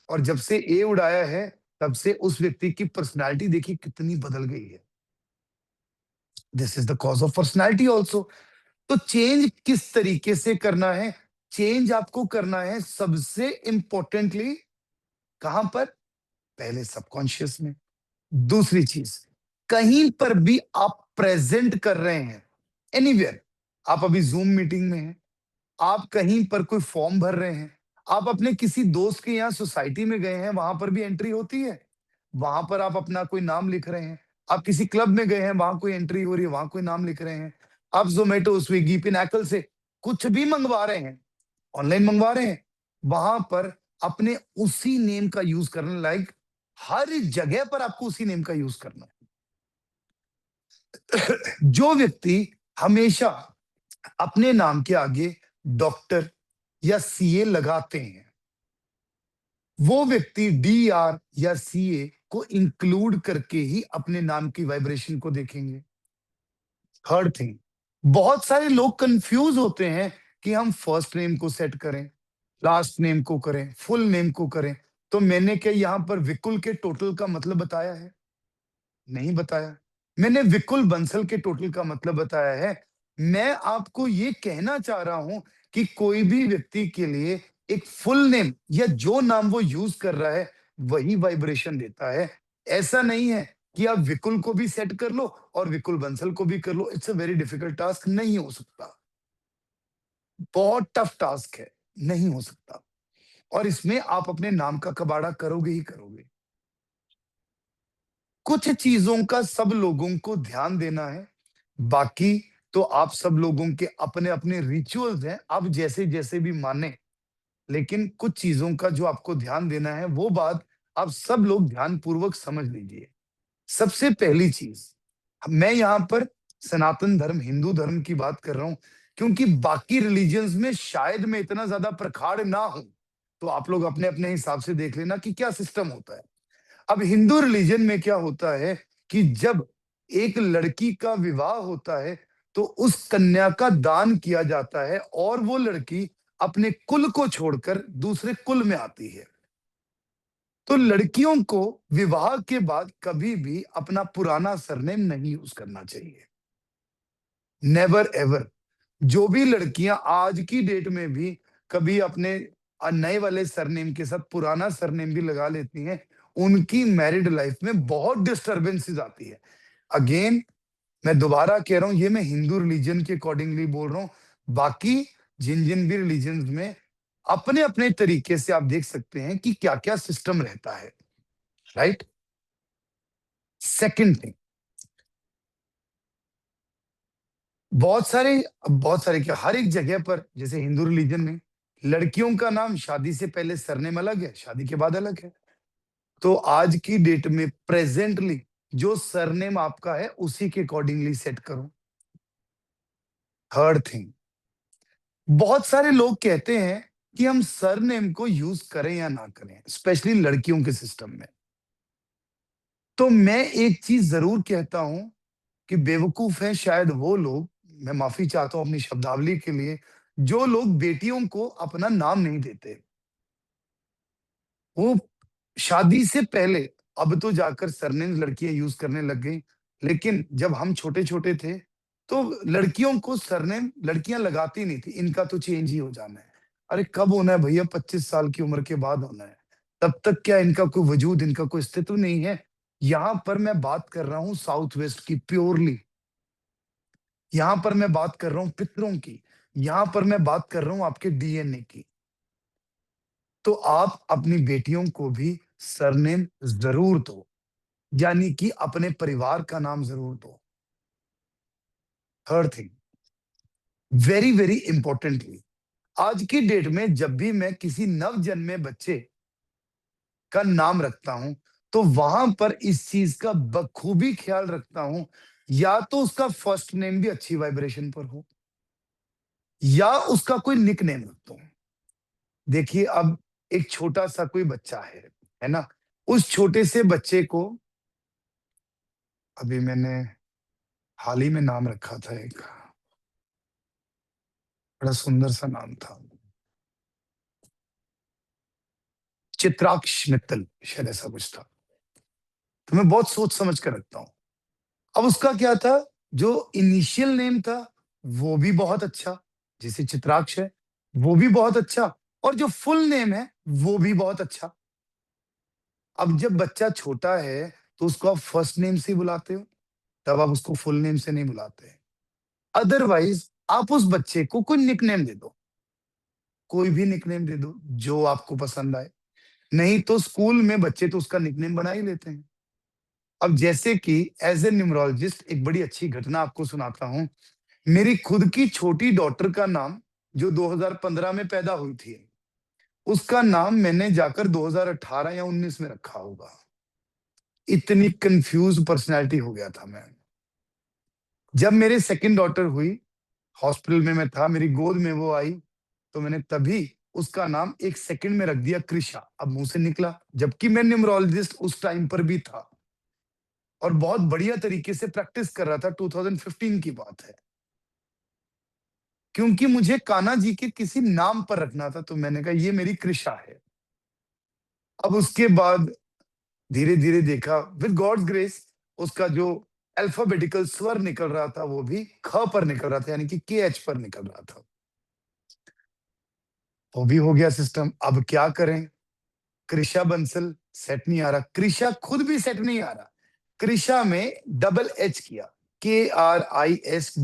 और जब से ए उड़ाया है, तब से उस व्यक्ति की पर्सनालिटी देखिए कितनी बदल गई है। This is the cause of personality also. तो चेंज किस तरीके से करना है? चेंज आपको करना है सबसे इंपॉर्टेंटली कहां पर? पहले सबकॉन्शियस में। दूसरी चीज, कहीं पर भी आप प्रेजेंट कर रहे हैं, एनीवेयर, आप अभी जूम मीटिंग में हैं, आप कहीं पर कोई फॉर्म भर रहे हैं, आप अपने किसी दोस्त के यहाँ सोसाइटी में गए हैं, वहां पर भी एंट्री होती है। वहां पर आप अपना कोई नाम लिख रहे हैं। आप किसी क्लब में गए हैं, वहां कोई एंट्री हो रही है, वहां कोई नाम लिख रहे हैं। आप जोमेटो, स्विगी, पिनैकल से कुछ भी मंगवा रहे हैं, ऑनलाइन मंगवा रहे हैं, वहां पर अपने उसी नेम का यूज करना। लाइक हर जगह पर आपको उसी नेम का यूज करना है। जो व्यक्ति हमेशा अपने नाम के आगे डॉक्टर या सीए लगाते हैं, वो व्यक्ति डीआर या सीए को इंक्लूड करके ही अपने नाम की वाइब्रेशन को देखेंगे। थर्ड थिंग, बहुत सारे लोग कंफ्यूज होते हैं कि हम फर्स्ट नेम को सेट करें, लास्ट नेम को करें, फुल नेम को करें। तो मैंने क्या यहां पर विकुल के टोटल का मतलब बताया है? नहीं बताया। मैंने विकुल बंसल के टोटल का मतलब बताया है। मैं आपको ये कहना चाह रहा हूं कि कोई भी व्यक्ति के लिए एक फुल नेम या जो नाम वो यूज कर रहा है वही वाइब्रेशन देता है। ऐसा नहीं है कि आप विकुल को भी सेट कर लो और विकुल बंसल को भी कर लो। It's a very difficult task, नहीं हो सकता। बहुत टफ टास्क है, नहीं हो सकता। और इसमें आप अपने नाम का कबाड़ा करोगे ही करोगे। कुछ चीजों का सब लोगों को ध्यान देना है, बाकी तो आप सब लोगों के अपने-अपने रिचुअल्स हैं, आप जैसे-जैसे भी माने। लेकिन कुछ चीज़ों का जो आपको ध्यान देना है, वो बात आप सब लोग ध्यानपूर्वक समझ लीजिए। सबसे पहली चीज़, मैं यहाँ पर सनातन धर्म, हिंदू धर्म की बात कर रहा हूँ, क्योंकि बाकी रिलिजन्स में शायद मैं इतना ज़्यादा प्रखार ना हूँ। तो आप लोग अपने-अपने हिसाब से देख लेना कि क्या सिस्टम होता है। अब हिंदू रिलीजन में क्या होता है कि जब एक लड़की का विवाह होता है तो उस कन्या का दान किया जाता है और वो लड़की अपने कुल को छोड़कर दूसरे कुल में आती है। तो लड़कियों को विवाह के बाद कभी भी अपना पुराना सरनेम नहीं यूज करना चाहिए। Never ever. जो भी लड़कियां आज की डेट में भी कभी अपने नए वाले सरनेम के साथ पुराना सरनेम भी लगा लेती हैं, उनकी मैरिड लाइफ में बहुत डिस्टरबेंसेस आती है। अगेन, मैं दोबारा कह रहा हूं, ये मैं हिंदू रिलीजन के अकॉर्डिंगली बोल रहा हूं। बाकी जिन जिन भी रिलीजन में अपने अपने तरीके से आप देख सकते हैं कि क्या क्या सिस्टम रहता है। राइट। सेकंड थिंग, बहुत सारे क्या, हर एक जगह पर जैसे हिंदू रिलीजन में लड़कियों का नाम शादी से पहले सरनेम अलग है, शादी के बाद अलग है। तो आज की डेट में प्रेजेंटली जो सरनेम आपका है उसी के अकॉर्डिंगली सेट करो। थर्ड थिंग, बहुत सारे लोग कहते हैं कि हम सरनेम को यूज करें या ना करें, स्पेशली लड़कियों के सिस्टम में। तो मैं एक चीज जरूर कहता हूं कि बेवकूफ है शायद वो लोग, मैं माफी चाहता हूं अपनी शब्दावली के लिए, जो लोग बेटियों को अपना नाम नहीं देते। वो शादी से पहले, अब तो जाकर सरनेम लड़कियां यूज करने लग गई, लेकिन जब हम छोटे छोटे थे तो लड़कियों को सरनेम लड़कियां लगाती नहीं थी, इनका तो चेंज ही हो जाना है। अरे कब होना है भैया, 25 साल की उम्र के बाद होना है। तब तक क्या इनका कोई वजूद, इनका कोई अस्तित्व नहीं है। यहां पर मैं बात कर रहा हूं साउथ वेस्ट की प्योरली। यहां पर मैं बात कर रहा हूं पितरों की। यहां पर मैं बात कर रहा हूं आपके डीएनए की। तो आप अपनी बेटियों को भी सरनेम जरूर दो, यानी कि अपने परिवार का नाम जरूर दो। Third thing, very very importantly, आज की डेट में जब भी मैं किसी नवजन्मे बच्चे का नाम रखता हूं तो वहां पर इस चीज का बखूबी ख्याल रखता हूं, या तो उसका फर्स्ट नेम भी अच्छी वाइब्रेशन पर हो या उसका कोई निक नेम रखता हूं। देखिए, अब एक छोटा सा कोई बच्चा है ना, उस छोटे से बच्चे को अभी मैंने हाल ही में नाम रखा था एक, बड़ा सुंदर सा नाम था, चित्राक्ष मित्तल, शायद ऐसा कुछ था। तो मैं बहुत सोच समझ कर रखता हूँ। अब उसका क्या था, जो इनिशियल नेम था वो भी बहुत अच्छा, जैसे चित्राक्ष है, वो भी बहुत अच्छा, और जो फुल नेम है वो भी बहुत अच्छा। अब जब बच्चा छोटा है तो उसको आप फर्स्ट नेम से ही बुलाते हो, तब आप उसको फुल नेम से नहीं बुलाते। अदरवाइज आप उस बच्चे को कोई निकनेम दे दो, कोई भी निकनेम दे दो जो आपको पसंद आए। नहीं तो स्कूल में बच्चे तो उसका निकनेम बना ही लेते हैं। अब जैसे कि एज ए न्यूमरोलॉजिस्ट एक बड़ी अच्छी घटना आपको सुनाता हूँ। मेरी खुद की छोटी डॉटर का नाम, जो 2015 में पैदा हुई थी, उसका नाम मैंने जाकर 2018 या 19 में रखा होगा। इतनी कंफ्यूज पर्सनैलिटी हो गया था मैं। जब मेरे सेकंड डॉटर हुई, हॉस्पिटल में मैं था, मेरी गोद में वो आई, तो मैंने तभी उसका नाम एक सेकंड में रख दिया कृषा। अब मुंह से निकला, जबकि मैं न्यूमरोलॉजिस्ट उस टाइम पर भी था और बहुत बढ़िया तरीके से प्रैक्टिस कर रहा था। 2015 की बात है, क्योंकि मुझे कान्हा जी के किसी नाम पर रखना था, तो मैंने कहा ये मेरी कृषा है। अब उसके बाद धीरे धीरे देखा, विद गॉड्स ग्रेस, उसका जो अल्फाबेटिकल स्वर निकल रहा था, वो भी ख पर निकल रहा था, यानी कि KH पर निकल रहा था। वो भी हो गया सिस्टम। अब क्या करें? कृषा बंसल सेट नहीं आ रहा, कृषा खुद भी सेट नहीं आ रहा। कृषा में डबल एच किया, KRIS,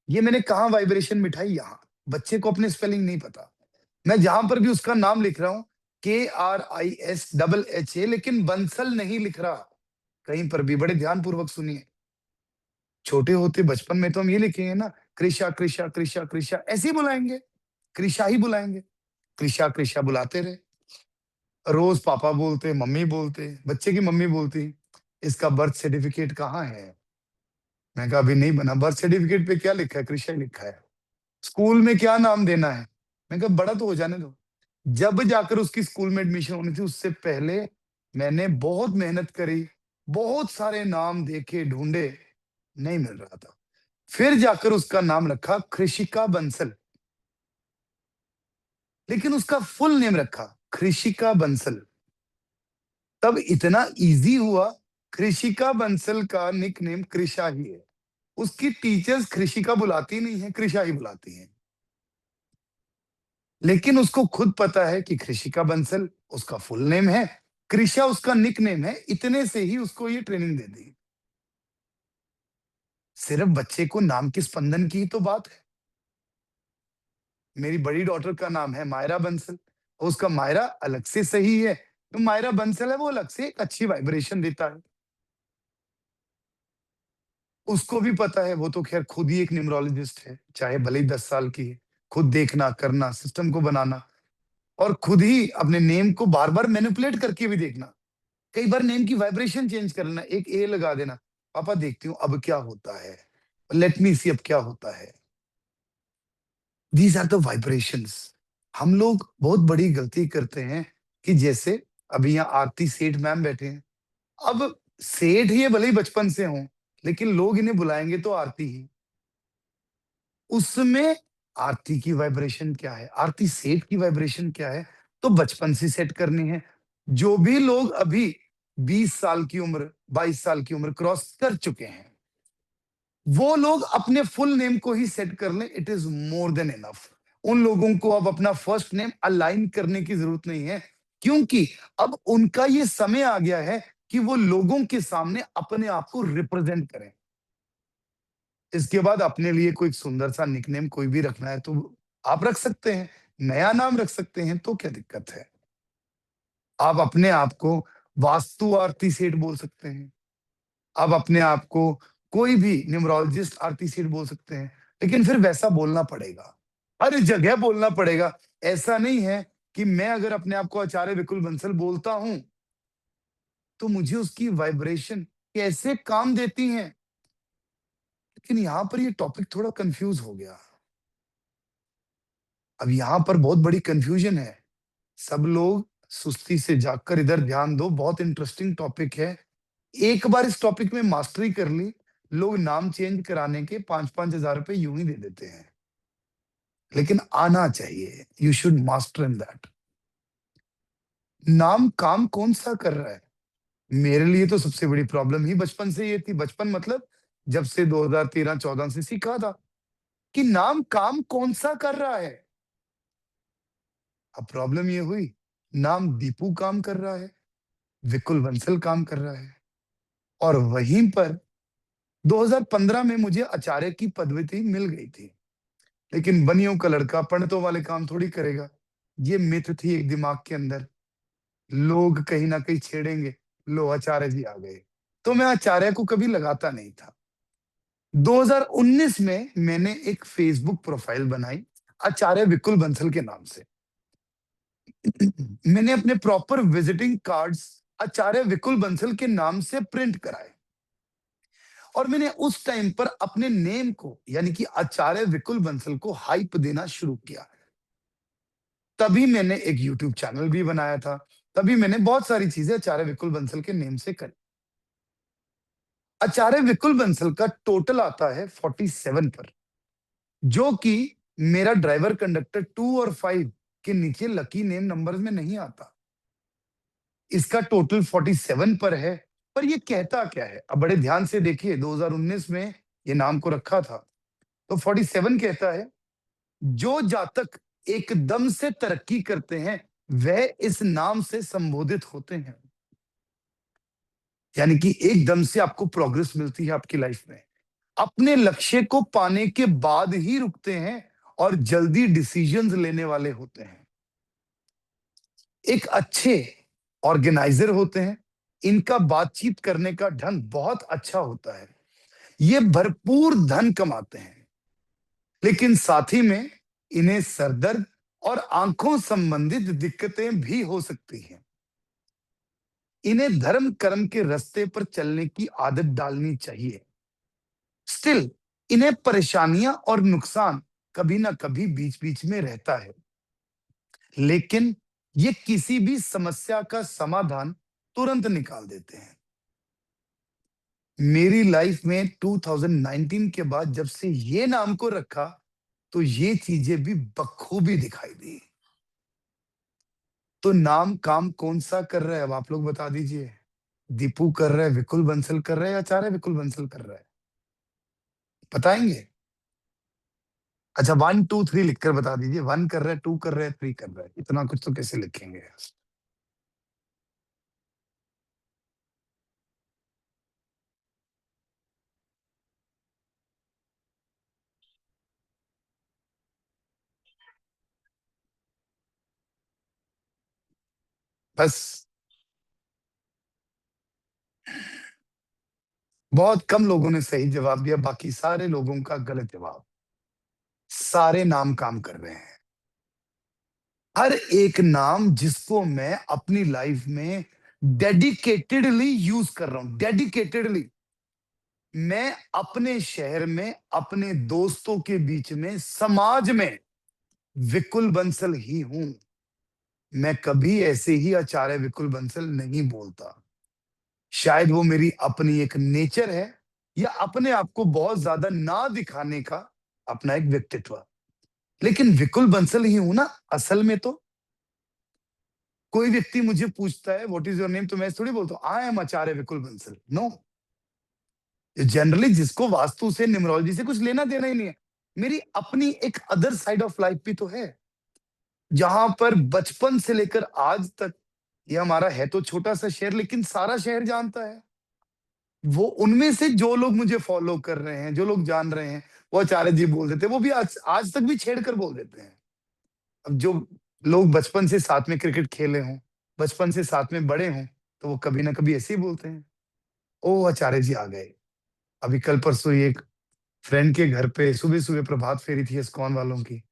ये मैंने कहा वाइब्रेशन मिठाई? यहाँ बच्चे को अपने स्पेलिंग नहीं पता। मैं जहां पर भी उसका नाम लिख रहा हूं KRIS, लेकिन बंसल नहीं लिख रहा कहीं पर भी। बड़े ध्यानपूर्वक सुनिए। छोटे होते बचपन में तो हम ये लिखेंगे ना, कृषा कृषा कृषा कृषा, ऐसे ही बुलाएंगे, कृषा ही बुलाएंगे। कृषा कृषा बुलाते रहे, रोज पापा बोलते, मम्मी बोलते, बच्चे की मम्मी बोलती, इसका बर्थ सर्टिफिकेट कहाँ है? मैं कहा अभी नहीं बना। बर्थ सर्टिफिकेट पे क्या लिखा है? कृषा ही लिखा है। स्कूल में क्या नाम देना है? मैं कहा बड़ा तो हो जाने दो। जब जाकर उसकी स्कूल में एडमिशन होनी थी, उससे पहले मैंने बहुत मेहनत करी, बहुत सारे नाम देखे, ढूंढे, नहीं मिल रहा था। फिर जाकर उसका नाम रखा कृषिका बंसल, लेकिन उसका फुल नेम रखा कृषिका बंसल। तब इतना इजी हुआ, कृषिका बंसल का निक नेम कृषा ही है। उसकी टीचर्स कृषिका बुलाती नहीं है, कृषा ही बुलाती हैं। लेकिन उसको खुद पता है कि कृषिका बंसल उसका फुल नेम है, कृषा उसका निक नेम है, इतने से ही उसको ये ट्रेनिंग दे दी। सिर्फ बच्चे को नाम के स्पंदन की ही तो बात है। मेरी बड़ी डॉटर का नाम है मायरा बंसल, उसका मायरा अलग से सही है, तो मायरा बंसल है, वो अलग से एक अच्छी वाइब्रेशन देता है। उसको भी पता है, वो तो खैर खुद ही एक न्यूमरोलॉजिस्ट है, चाहे भले ही 10 साल की है। खुद देखना, करना, सिस्टम को बनाना, और खुद ही अपने नेम को बार बार मैनिपुलेट करके भी देखना। कई बार नेम की वाइब्रेशन चेंज कर लेना, एक ए लगा देना, पापा देखती हूँ अब क्या होता है, लेट मी सी अब क्या होता है। These are the vibrations. हम लोग बहुत बड़ी गलती करते हैं कि जैसे अभी यहाँ आरती सेठ मैम बैठे हैं। अब सेठ ये भले ही बचपन से हों, लेकिन लोग इन्हें बुलाएंगे तो आरती ही। उसमें आरती की वाइब्रेशन क्या है, आरती सेठ की वाइब्रेशन क्या है, तो बचपन से सेट करनी है। जो भी लोग अभी 20 साल की उम्र, 22 साल की उम्र क्रॉस कर चुके हैं, वो लोग अपने फुल नेम को ही सेट कर लें, it is more than enough. उन लोगों को अब अपना फर्स्ट नेम अलाइन करने की जरूरत नहीं है, क्योंकि अब उनका ये समय आ गया है कि वो लोगों के सामने अपने आप को रिप्रेजेंट करें। इसके बाद अपने लिए कोई सुंदर सा निकनेम कोई भी रखना है तो आप रख सकते हैं, नया नाम रख सकते हैं, तो क्या दिक्कत है? आप अपने आप को वास्तु आरती सेठ बोल सकते हैं, आप अपने आप को कोई भी न्यूमरोलॉजिस्ट आरती सेठ बोल सकते हैं, लेकिन फिर वैसा बोलना पड़ेगा, हर जगह बोलना पड़ेगा। ऐसा नहीं है कि मैं अगर अपने आप को आचार्य विकुल बंसल बोलता हूं, तो मुझे उसकी वाइब्रेशन कैसे काम देती हैं। लेकिन यहां पर ये टॉपिक थोड़ा कंफ्यूज हो गया। अब यहाँ पर बहुत बड़ी कंफ्यूजन है। सब लोग सुस्ती से जागकर इधर ध्यान दो, बहुत इंटरेस्टिंग टॉपिक है। एक बार इस टॉपिक में मास्टरी कर ली, लोग नाम चेंज कराने के 5-5 हज़ार रुपए यूं ही दे देते हैं। लेकिन आना चाहिए, you should master in that. नाम काम कौन सा कर रहा है? मेरे लिए तो सबसे बड़ी प्रॉब्लम ही बचपन से ये थी, बचपन मतलब जब से 2013-14 से सीखा था कि नाम काम कौन सा कर रहा है। अब प्रॉब्लम ये हुई, नाम दीपू काम कर रहा है, विकुल बंसल काम कर रहा है, और वहीं पर 2015 में मुझे आचार्य की पदवी मिल गई थी। लेकिन बनियों का लड़का पंडितों वाले काम थोड़ी करेगा। ये मिथ थी एक दिमाग के अंदर, लोग कहीं ना कहीं छेड़ेंगे, लो आचार्य जी आ गए। तो मैं आचार्य को कभी लगाता नहीं था। 2019 में मैंने एक फेसबुक प्रोफाइल बनाई आचार्य विकुल बंसल के नाम से। मैंने अपने प्रॉपर विजिटिंग कार्ड्स आचार्य विकुल बंसल के नाम से प्रिंट कराए, और मैंने उस टाइम पर अपने नेम को यानी कि आचार्य विकुल बंसल को हाइप देना शुरू किया। तभी मैंने एक यूट्यूब चैनल भी बनाया था, तभी मैंने बहुत सारी चीजें आचार्य विकुल बंसल के नेम से करी। आचार्य विकुल बंसल का टोटल आता है 47 पर, जो कि मेरा ड्राइवर कंडक्टर 2 और 5 के नीचे लकी नेम नंबर्स में नहीं आता। इसका टोटल 47 पर है, पर ये कहता क्या है? अब बड़े ध्यान से देखिए, 2019 में ये नाम को रखा था। तो 47 कहता है, जो जातक एकदम से तरक्की करते हैं, वह इस नाम से संबोधित होते हैं। यानी कि एकदम से आपको प्रोग्रेस मिलती है आपकी लाइफ में। अपने लक्ष्य को पाने के बाद ही रुकते हैं और जल्दी डिसीजंस लेने वाले होते हैं। एक अच्छे ऑर्गेनाइजर होते हैं। इनका बातचीत करने का ढंग बहुत अच्छा होता है। ये भरपूर धन कमाते हैं, लेकिन साथ ही में इन्हें सरदर्द और आंखों संबंधित दिक्कतें भी हो सकती हैं। इन्हें धर्म कर्म के रास्ते पर चलने की आदत डालनी चाहिए। स्टिल इन्हें परेशानियां और नुकसान कभी ना कभी बीच बीच में रहता है, लेकिन ये किसी भी समस्या का समाधान तुरंत निकाल देते हैं। मेरी लाइफ में 2019 के बाद जब से ये नाम को रखा, तो ये चीजें भी बखूबी दिखाई दी। तो नाम काम कौन सा कर रहा है, अब आप लोग बता दीजिए। दीपू कर रहा है, विकुल बंसल कर रहा है, या आचार्य विकुल बंसल कर रहा है? बताएंगे? अच्छा, 1 2 3 लिखकर बता दीजिए। 1 कर रहा है, 2 कर रहा है, 3 कर रहा है। इतना कुछ तो कैसे लिखेंगे? बस बहुत कम लोगों ने सही जवाब दिया, बाकी सारे लोगों का गलत जवाब। सारे नाम काम कर रहे हैं। हर एक नाम जिसको मैं अपनी लाइफ में डेडिकेटेडली यूज कर रहा हूं, डेडिकेटेडली। मैं अपने शहर में, अपने दोस्तों के बीच में, समाज में विकुल बंसल ही हूं। मैं कभी ऐसे ही आचार्य विकुल बंसल नहीं बोलता। शायद वो मेरी अपनी एक नेचर है, या अपने आप को बहुत ज्यादा ना दिखाने का अपना एक व्यक्तित्व। लेकिन विकुल बंसल ही हूं ना असल में। तो कोई व्यक्ति मुझे पूछता है व्हाट इज योर नेम, तो मैं थोड़ी बोलता हूँ I am Acharya Vikul Bansal. No. Generally जिसको वास्तु से, न्यूमरोलॉजी से कुछ लेना देना ही नहीं है, मेरी अपनी एक अदर साइड ऑफ लाइफ भी तो है, जहां पर बचपन से लेकर आज तक, ये हमारा है तो छोटा सा शहर, लेकिन सारा शहर जानता है। वो उनमें से जो लोग मुझे फॉलो कर रहे हैं, जो लोग जान रहे हैं, वो आचार्य जी बोल देते हैं। वो भी आज आज तक भी छेड़ कर बोल देते हैं। अब जो लोग बचपन से साथ में क्रिकेट खेले हों, बचपन से साथ में बड़े हों, तो वो कभी ना कभी ऐसे ही बोलते हैं, ओ आचार्य जी आ गए। अभी कल परसों ही एक फ्रेंड के घर पे सुबह सुबह प्रभात फेरी थी इस्कॉन वालों की।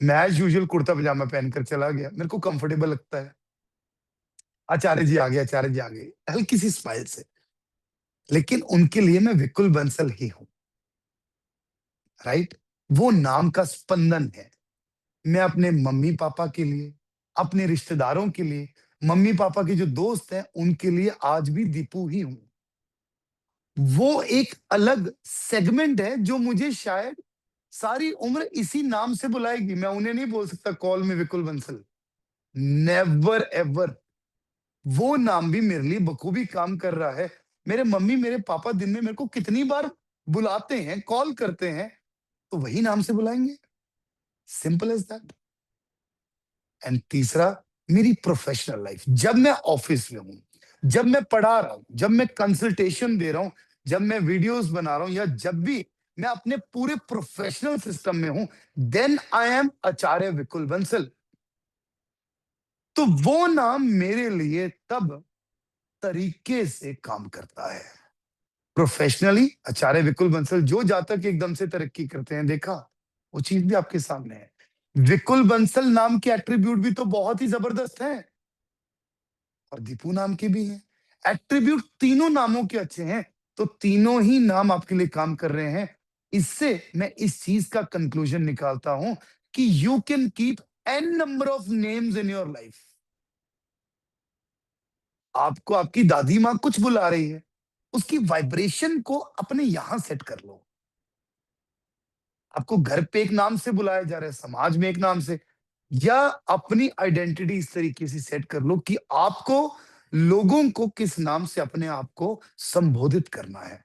मैं एज यूजुअल कुर्ता पजामा पहनकर चला गया, मेरे को कंफर्टेबल लगता है। आचार्य जी आ गए, आचार्य जी आ गए, हल्की सी स्माइल से। लेकिन उनके लिए मैं विकुल बंसल ही हूँ। राइट? वो नाम का स्पंदन है। मैं अपने मम्मी पापा के लिए, अपने रिश्तेदारों के लिए, मम्मी पापा के जो दोस्त हैं उनके लिए आज भी दीपू ही हूं। वो एक अलग सेगमेंट है जो मुझे शायद सारी उम्र इसी नाम से बुलाएगी। मैं उन्हें नहीं बोल सकता कॉल में विकुल बंसल। Never ever. वो नाम भी मेरे लिए बखूबी काम कर रहा है। मेरे मम्मी मेरे पापा दिन में मेरे को कितनी बार बुलाते हैं, कॉल करते हैं, तो वही नाम से बुलाएंगे। Simple as that. एंड तीसरा, मेरी प्रोफेशनल लाइफ, जब मैं ऑफिस में हूं, जब मैं पढ़ा रहा हूं, जब मैं कंसल्टेशन दे रहा हूं, जब मैं वीडियोस बना रहा हूं, या जब भी मैं अपने पूरे प्रोफेशनल सिस्टम में हूं, then I am Acharya Vikul Bansal. तो वो नाम मेरे लिए तब तरीके से काम करता है। प्रोफेशनली आचार्य विकुल बंसल, जो जातक एकदम से तरक्की करते हैं, देखा, वो चीज भी आपके सामने है। विकुल बंसल नाम के एट्रीब्यूट भी तो बहुत ही जबरदस्त हैं, और दीपू नाम के भी हैं। एट्रीब्यूट तीनों नामों के अच्छे हैं, तो तीनों ही नाम आपके लिए काम कर रहे हैं। इससे मैं इस चीज का कंक्लूजन निकालता हूं कि you can keep an number of names in your life. आपको आपकी दादी माँ कुछ बुला रही है, उसकी वाइब्रेशन को अपने यहां सेट कर लो। आपको घर पे एक नाम से बुलाया जा रहा है, समाज में एक नाम से, या अपनी आइडेंटिटी इस तरीके से सेट कर लो कि आपको लोगों को किस नाम से अपने आप को संबोधित करना है।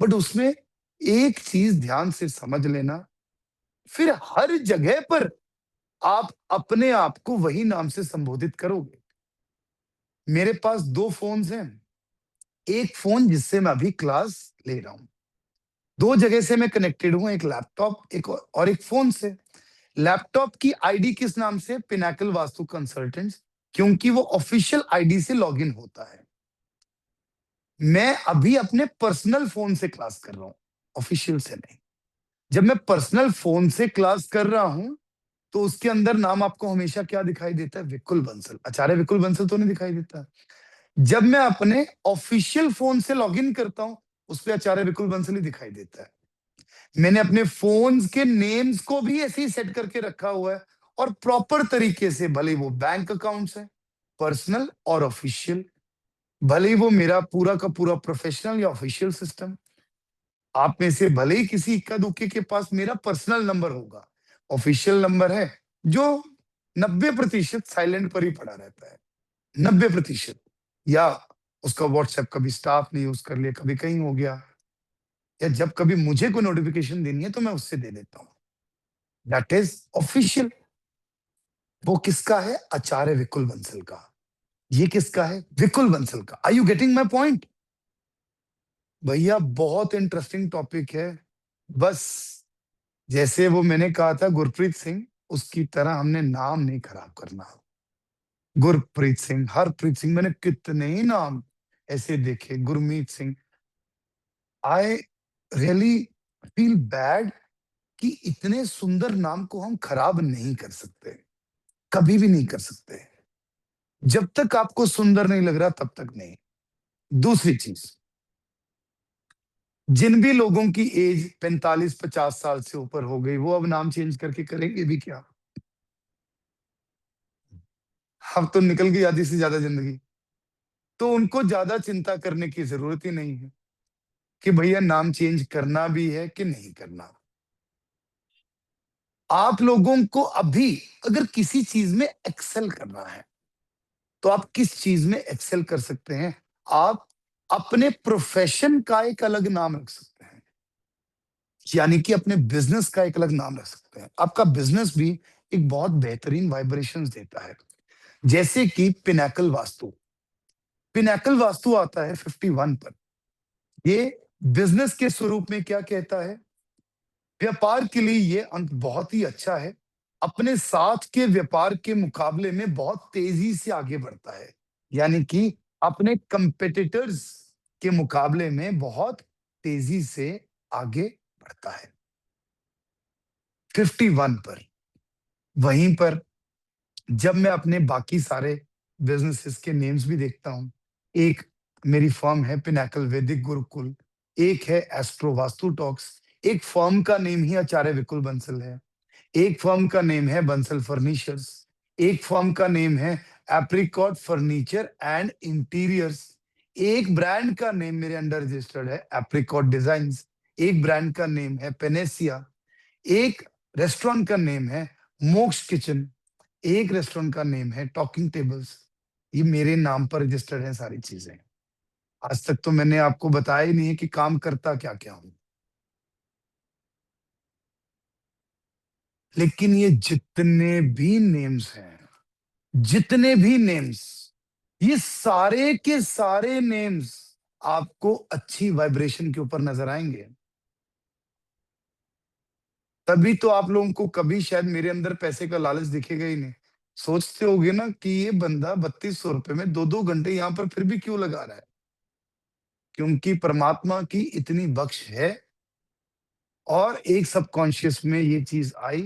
बट उसमें एक चीज ध्यान से समझ लेना, फिर हर जगह पर आप अपने आप को वही नाम से संबोधित करोगे। मेरे पास 2 फ़ोन्स हैं। एक फ़ोन जिससे मैं अभी क्लास ले रहा हूँ। 2 जगह से मैं कनेक्टेड हूँ, एक लैपटॉप एक और एक फ़ोन से। लैपटॉप की आईडी किस नाम से? पिनाकल वास्तु कंसल्टेंट्स, क्योंकि वो ऑफिशियल आईडी से लॉगिन होता है। मैं अभी अपने पर्सनल फ़ोन से क्लास कर रहा हूँ, ऑफिशियल से नहीं। जब मैं पर्सनल फ़ोन से क्लास कर रहा हूँ, तो उसके अंदर नाम आपको हमेशा क्या दिखाई देता है? विकुल बंसल। आचार्य विकुल बंसल तो नहीं दिखाई देता। जब मैं अपने ऑफिशियल फ़ोन से लॉगिन करता हूँ, उसपे आचार्य विकुल बंसल ही दिखाई देता है। मैंने अपने फ़ोन्स के नेम्स को भी ऐसे ही सेट करके रखा हुआ है और प्रॉपर तरीके से, भले ही वो बैंक अकाउंट्स हैं, पर्सनल और ऑफिशियल, भले ही वो मेरा पूरा का पूरा प्रोफेशनल या ऑफिशियल सिस्टम। आप में से भले ही किसी इक्का-दुक्के के पास मेरा पर्सनल नंबर होगा, ऑफिशियल नंबर है, जो 90% साइलेंट पर ही पड़ा रहता है। 90%, या उसका व्हाट्सएप कभी स्टाफ ने यूज़ कर लिया, कभी कहीं हो गया, या जब कभी मुझे कोई नोटिफ़िकेशन देनी है तो मैं उससे दे देता हूँ। That is official. वो किसका है? आचार्य विकुल बंसल का। ये किसका है? विकुल बंसल का। Are you getting my point? भैया बहुत इंटरेस्टिंग टॉपिक है। बस जैसे वो मैंने कहा था गुरप्रीत सिंह, उसकी तरह हमने नाम नहीं खराब करना। गुरप्रीत सिंह, हरप्रीत सिंह, मैंने कितने ही नाम ऐसे देखे, Gurmeet Singh. I really feel bad कि इतने सुंदर नाम को हम खराब नहीं कर सकते, कभी भी नहीं कर सकते। जब तक आपको सुंदर नहीं लग रहा तब तक नहीं। दूसरी चीज, जिन भी लोगों की एज 45-50 साल से ऊपर हो गई, वो अब नाम चेंज करके करेंगे भी क्या? अब तो निकल गई आधी से ज्यादा जिंदगी, तो उनको ज्यादा चिंता करने की जरूरत ही नहीं है कि भैया नाम चेंज करना भी है कि नहीं करना। आप लोगों को अभी अगर किसी चीज में एक्सेल करना है, तो आप किस चीज में एक्सेल कर सकते हैं? आप अपने प्रोफेशन का एक अलग नाम रख सकते हैं, यानी कि अपने बिजनेस का एक अलग नाम रख सकते हैं। आपका बिजनेस भी एक बहुत बेहतरीन वाइब्रेशंस देता है, जैसे कि पिनाकल वास्तु। पिनाकल वास्तु आता है 51 पर। ये बिजनेस के स्वरूप में क्या कहता है? व्यापार के लिए ये अंक बहुत ही अच्छा है। अपने साथ के व्यापार के मुकाबले में बहुत तेजी से आगे बढ़ता है, यानी कि अपने कंपेटिटर्स के मुकाबले में बहुत तेजी से आगे बढ़ता है। 51 पर। वहीं पर जब मैं अपने बाकी सारे बिज़नेसेस के नेम्स भी देखता हूँ, एक मेरी फ़र्म है पिनाकल वैदिक गुरुकुल, एक है एस्ट्रो वास्तु टॉक्स, एक फ़र्म का नेम ही आचार्य विकुल बंसल है, एक फ़र्म का नेम है बंसल फर्नीचर्स, एक फ़र्म का नेम है एप्रिकॉट फर्नीचर एंड इंटीरियर्स, एक ब्रांड का नेम मेरे अंडर रजिस्टर्ड है एप्रिकॉट डिज़ाइन्स, एक ब्रांड का नेम है पेनेसिया, एक रेस्टोरेंट का नेम है मोक्ष किचन, एक रेस्टोरेंट का नेम है टॉकिंग टेबल्स। ये मेरे नाम पर रजिस्टर्ड है सारी चीजें। आज तक तो मैंने आपको बताया ही नहीं है कि काम करता क्या क्या हूं। लेकिन ये जितने भी नेम्स हैं, जितने भी नेम्स, ये सारे के सारे नेम्स आपको अच्छी वाइब्रेशन के ऊपर नजर आएंगे। तभी तो आप लोगों को कभी शायद मेरे अंदर पैसे का लालच दिखेगा ही नहीं। सोचते होगे ना कि ये बंदा 3200 रुपए में 2-2 घंटे यहाँ पर फिर भी क्यों लगा रहा है? क्योंकि परमात्मा की इतनी बख्श है, और एक सबकॉन्शियस में ये चीज आई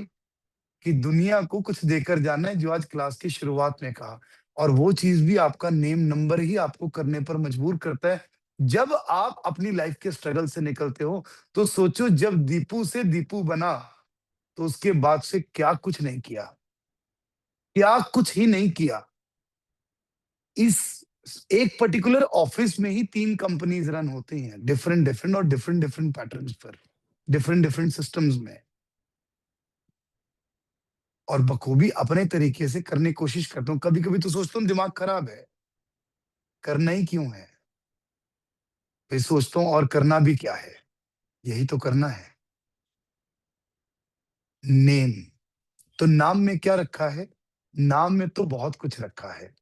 कि दुनिया को कुछ देकर जाना है, जो आज क्लास की शुरुआत में कहा। और वो चीज भी आपका नेम नंबर ही आपको करने पर मजबूर करता है। जब आप अपनी लाइफ के स्ट्रगल से निकलते हो, तो सोचो जब दीपू से दीपू बना, तो उसके बाद से क्या कुछ नहीं किया, क्या कुछ ही नहीं किया। इस एक पर्टिकुलर ऑफिस में ही 3 कंपनीज रन होती हैं, डिफरेंट डिफरेंट और डिफरेंट डिफरेंट पैटर्न्स पर, डिफरेंट डिफरेंट सिस्टम्स में, और बखूबी अपने तरीके से करने की कोशिश करता हूँ। कभी कभी तो सोचता हूँ दिमाग खराब है, करना ही क्यों है? फिर सोचता हूँ और करना भी क्या है? यही तो करना है, नेम। तो नाम में क्या रखा है? नाम में तो बहुत कुछ रखा है।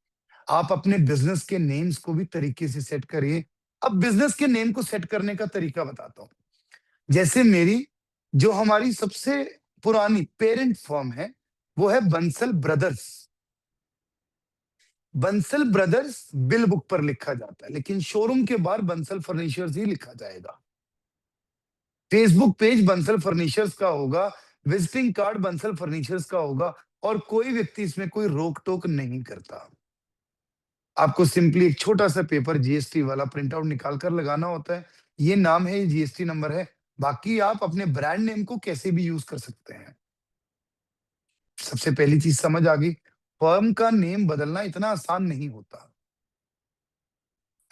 आप अपने बिज़नेस के नेम्स को भी तरीके से सेट करिए। अब बिज़नेस के नेम को सेट करने का तरीका बताता हूँ। जैसे मेरी जो हमारी सबसे पुरानी पेरेंट फर्म है, वो है Bansal brothers. Bansal brothers bill book पर लिखा जाता है, लेकिन शोरूम के बाहर बंसल फर्नीचर्स ही लिखा जाएगा। फेसबुक पेज बंसल फर्नीचर्स का होगा, विजिटिंग कार्ड बंसल फर्नीचर्स का होगा और कोई व्यक्ति इसमें कोई रोक-टोक नहीं करता। आपको सिंपली एक छोटा-सा पेपर जीएसटी वाला प्रिंट आउट निकाल कर लगाना होता है। ये नाम है, ये जीएसटी नंबर है। बाकी आप अपने ब्रांड नेम को कैसे भी यूज़ कर सकते हैं। सबसे पहली चीज़ समझ आ गई, फर्म का नेम बदलना इतना आसान नहीं होता,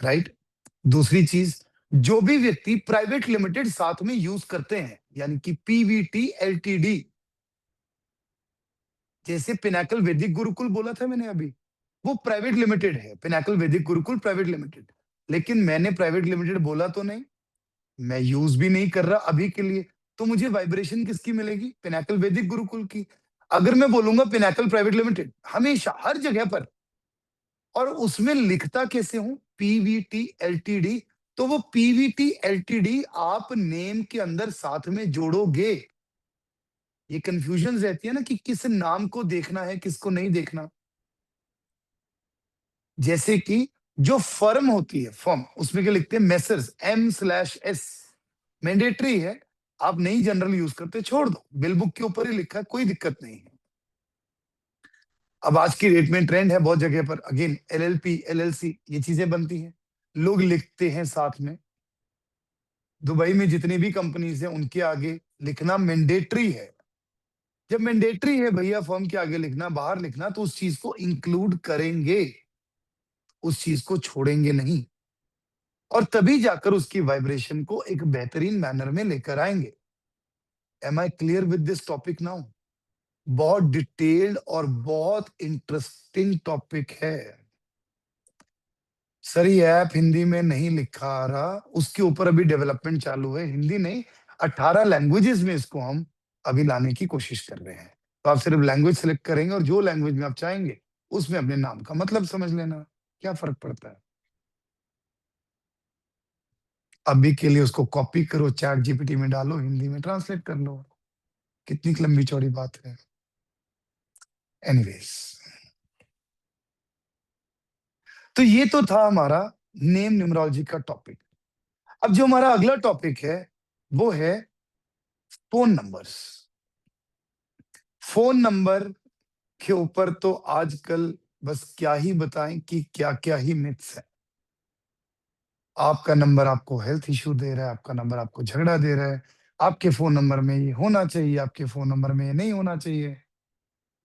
राइट? दूसरी चीज़, जो भी व्यक्ति प्राइवेट लिमिटेड साथ में यूज़ करते हैं, यानी कि पीवीटी एलटीडी, जैसे पिनाकल वैदिक गुरुकुल बोला था मैंने अभी, वो प्राइवेट लिमिटेड है, पिनाकल वैदिक गुरुकुल प्राइवेट लिमिटेड। लेकिन मैंने प्राइवेट लिमिटेड बोला तो नहीं, मैं यूज़ भी नहीं कर रहा अभी के लिए, तो मुझे वाइब्रेशन किसकी मिलेगी? पिनाकल वैदिक गुरुकुल की। अगर मैं बोलूँगा पिनाकल प्राइवेट लिमिटेड, हमेशा हर जगह पर, और उसमें लिखता कैसे हूँ? पीवीटी एलटीडी, तो वो पीवीटी एलटीडी आप नेम के अंदर साथ में जोड़ोगे। ये कन्फ्यूजन रहती है ना कि किस नाम को देखना है, किसको नहीं देखना। जैसे कि जो फर्म होती है, फर्म, उसमें क्या लिखते हैं? मेसर्स, M/S, मैंडेटरी है। आप नहीं जनरल यूज करते, छोड़ दो, बिल बुक के ऊपर ही लिखा है, कोई दिक्कत नहीं है। अब आज की डेट में ट्रेंड है बहुत जगह पर, अगेन एलएलपी एलएलसी ये चीजें बनती हैं, लोग लिखते हैं साथ में। दुबई में जितनी भी कंपनीज हैं उनके आगे लिखना मैंडेटरी है। जब मैंडेटरी है भैया फर्म के आगे लिखना, बाहर लिखना, तो उस चीज को इंक्लूड करेंगे, उस चीज को छोड़ेंगे नहीं, और तभी जाकर उसकी वाइब्रेशन को एक बेहतरीन मैनर में लेकर आएंगे। Am I clear with this topic now? बहुत डिटेल्ड और बहुत इंटरेस्टिंग टॉपिक है। सर ये ऐप हिंदी में नहीं लिखा आ रहा, उसके ऊपर अभी डेवलपमेंट चालू है। हिंदी नहीं, 18 लैंग्वेजेस में इसको हम अभी लाने की कोशिश कर रहे हैं। तो आप सिर्फ लैंग्वेज सेलेक्ट करेंगे और जो लैंग्वेज में आप चाहेंगे उसमें अपने नाम का मतलब समझ लेना, क्या फर्क पड़ता है। अभी के लिए उसको कॉपी करो, चैट जीपीटी में डालो, हिंदी में ट्रांसलेट कर लो, कितनी लंबी चौड़ी बात है। एनीवेज, तो ये तो था हमारा नेम न्यूमरोलॉजी का टॉपिक। अब जो हमारा अगला टॉपिक है वो है फोन नंबर्स। फोन नंबर के ऊपर तो आजकल बस क्या ही बताएं कि क्या-क्या ही मिथ्स है। आपका नंबर आपको हेल्थ इश्यू दे रहा है, आपका नंबर आपको झगड़ा दे रहा है, आपके फ़ोन नंबर में ये होना चाहिए, आपके फ़ोन नंबर में ये नहीं होना चाहिए,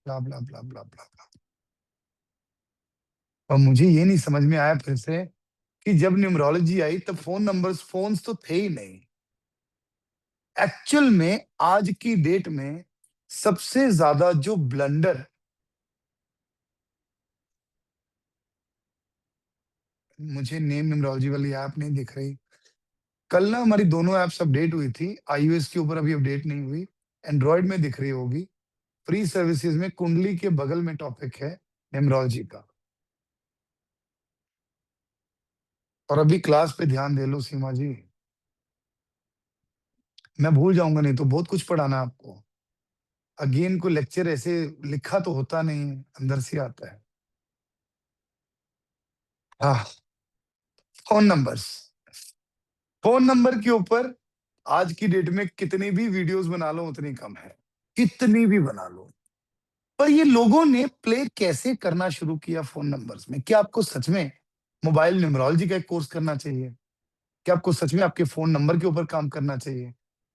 ब्ला, ब्ला, ब्ला, ब्ला, ब्ला, ब्ला। और मुझे ये नहीं समझ में आया फिर से कि जब न्यूमरोलॉजी आई तब फ़ोन्स तो थे ही नहीं। एक्चुअल में आज की डेट में सबसे ज़्यादा जो ब्लंडर, मुझे नेम न्यूमरोलॉजी वाली ऐप नहीं दिख रही। कल ना हमारी दोनों ऐप्स अपडेट हुई थी, आईओएस के ऊपर अभी अपडेट नहीं हुई, एंड्रॉयड में दिख रही होगी। फ्री सर्विसेज में कुंडली के बगल में टॉपिक है न्यूमरोलॉजी का। और अभी क्लास पे ध्यान दे लो सीमा जी, मैं भूल जाऊंगा, नहीं तो बहुत कुछ पढ़ाना है आपको। अगेन को लेक्चर ऐसे लिखा तो होता नहीं है, अंदर से आता है। हाँ, फोन नंबर्स। फोन नंबर के ऊपर आज की डेट में कितनी भी वीडियोस बना लो उतनी कम है, कितनी भी बना लो। पर ये लोगों ने प्ले कैसे करना शुरू किया फोन नंबर्स में? क्या आपको सच में मोबाइल न्यूमरोलॉजी का एक कोर्स करना चाहिए? क्या आपको सच में आपके फ़ोन नंबर के ऊपर काम करना चाहिए?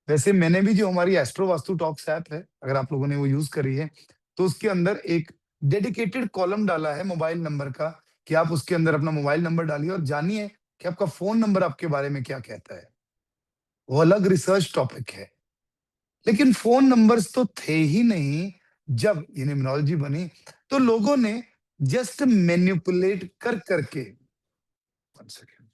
वैसे मैंने भी जो हमारी एस्ट्रो वास्तु टॉक्स ऐप है, अगर आप लोगों ने वो यूज़ करी है, तो उसके अंदर एक डेडिकेटेड कॉलम डाला है मोबाइल नंबर का, कि आप उसके अंदर अपना मोबाइल नंबर डालिए और जानिए कि आपका फ़ोन नंबर आपके बारे में क्या कहता है। वो अलग रिसर्च टॉपिक है। लेकिन फ़ोन नंबर्स तो थे ही नहीं जब ये न्यूमरोलॉजी बनी, तो लोगों ने जस्ट मैनिपुलेट कर करके वन सेकेंड।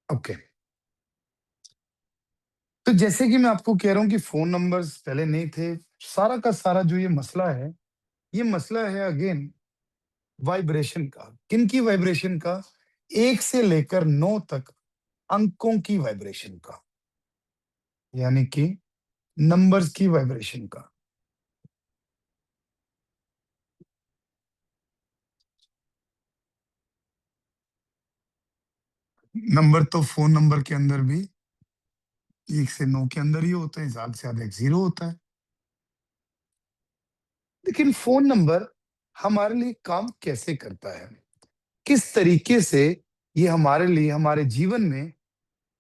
ओके, तो जैसे कि मैं आपको कह रहा हूँ कि फोन नंबर्स पहले नहीं थे। सारा का सारा जो ये मसला है, ये मसला है अगेन वाइब्रेशन का। किन की वाइब्रेशन का? 1 से लेकर 9 तक अंकों की वाइब्रेशन का, यानी कि नंबर्स की वाइब्रेशन का। नंबर तो फ़ोन नंबर के अंदर भी 1 से 9 के अंदर ही होते हैं, ज़्यादा से ज़्यादा एक 0 होता है। लेकिन फ़ोन नंबर हमारे लिए काम कैसे करता है? किस तरीके से ये हमारे लिए हमारे जीवन में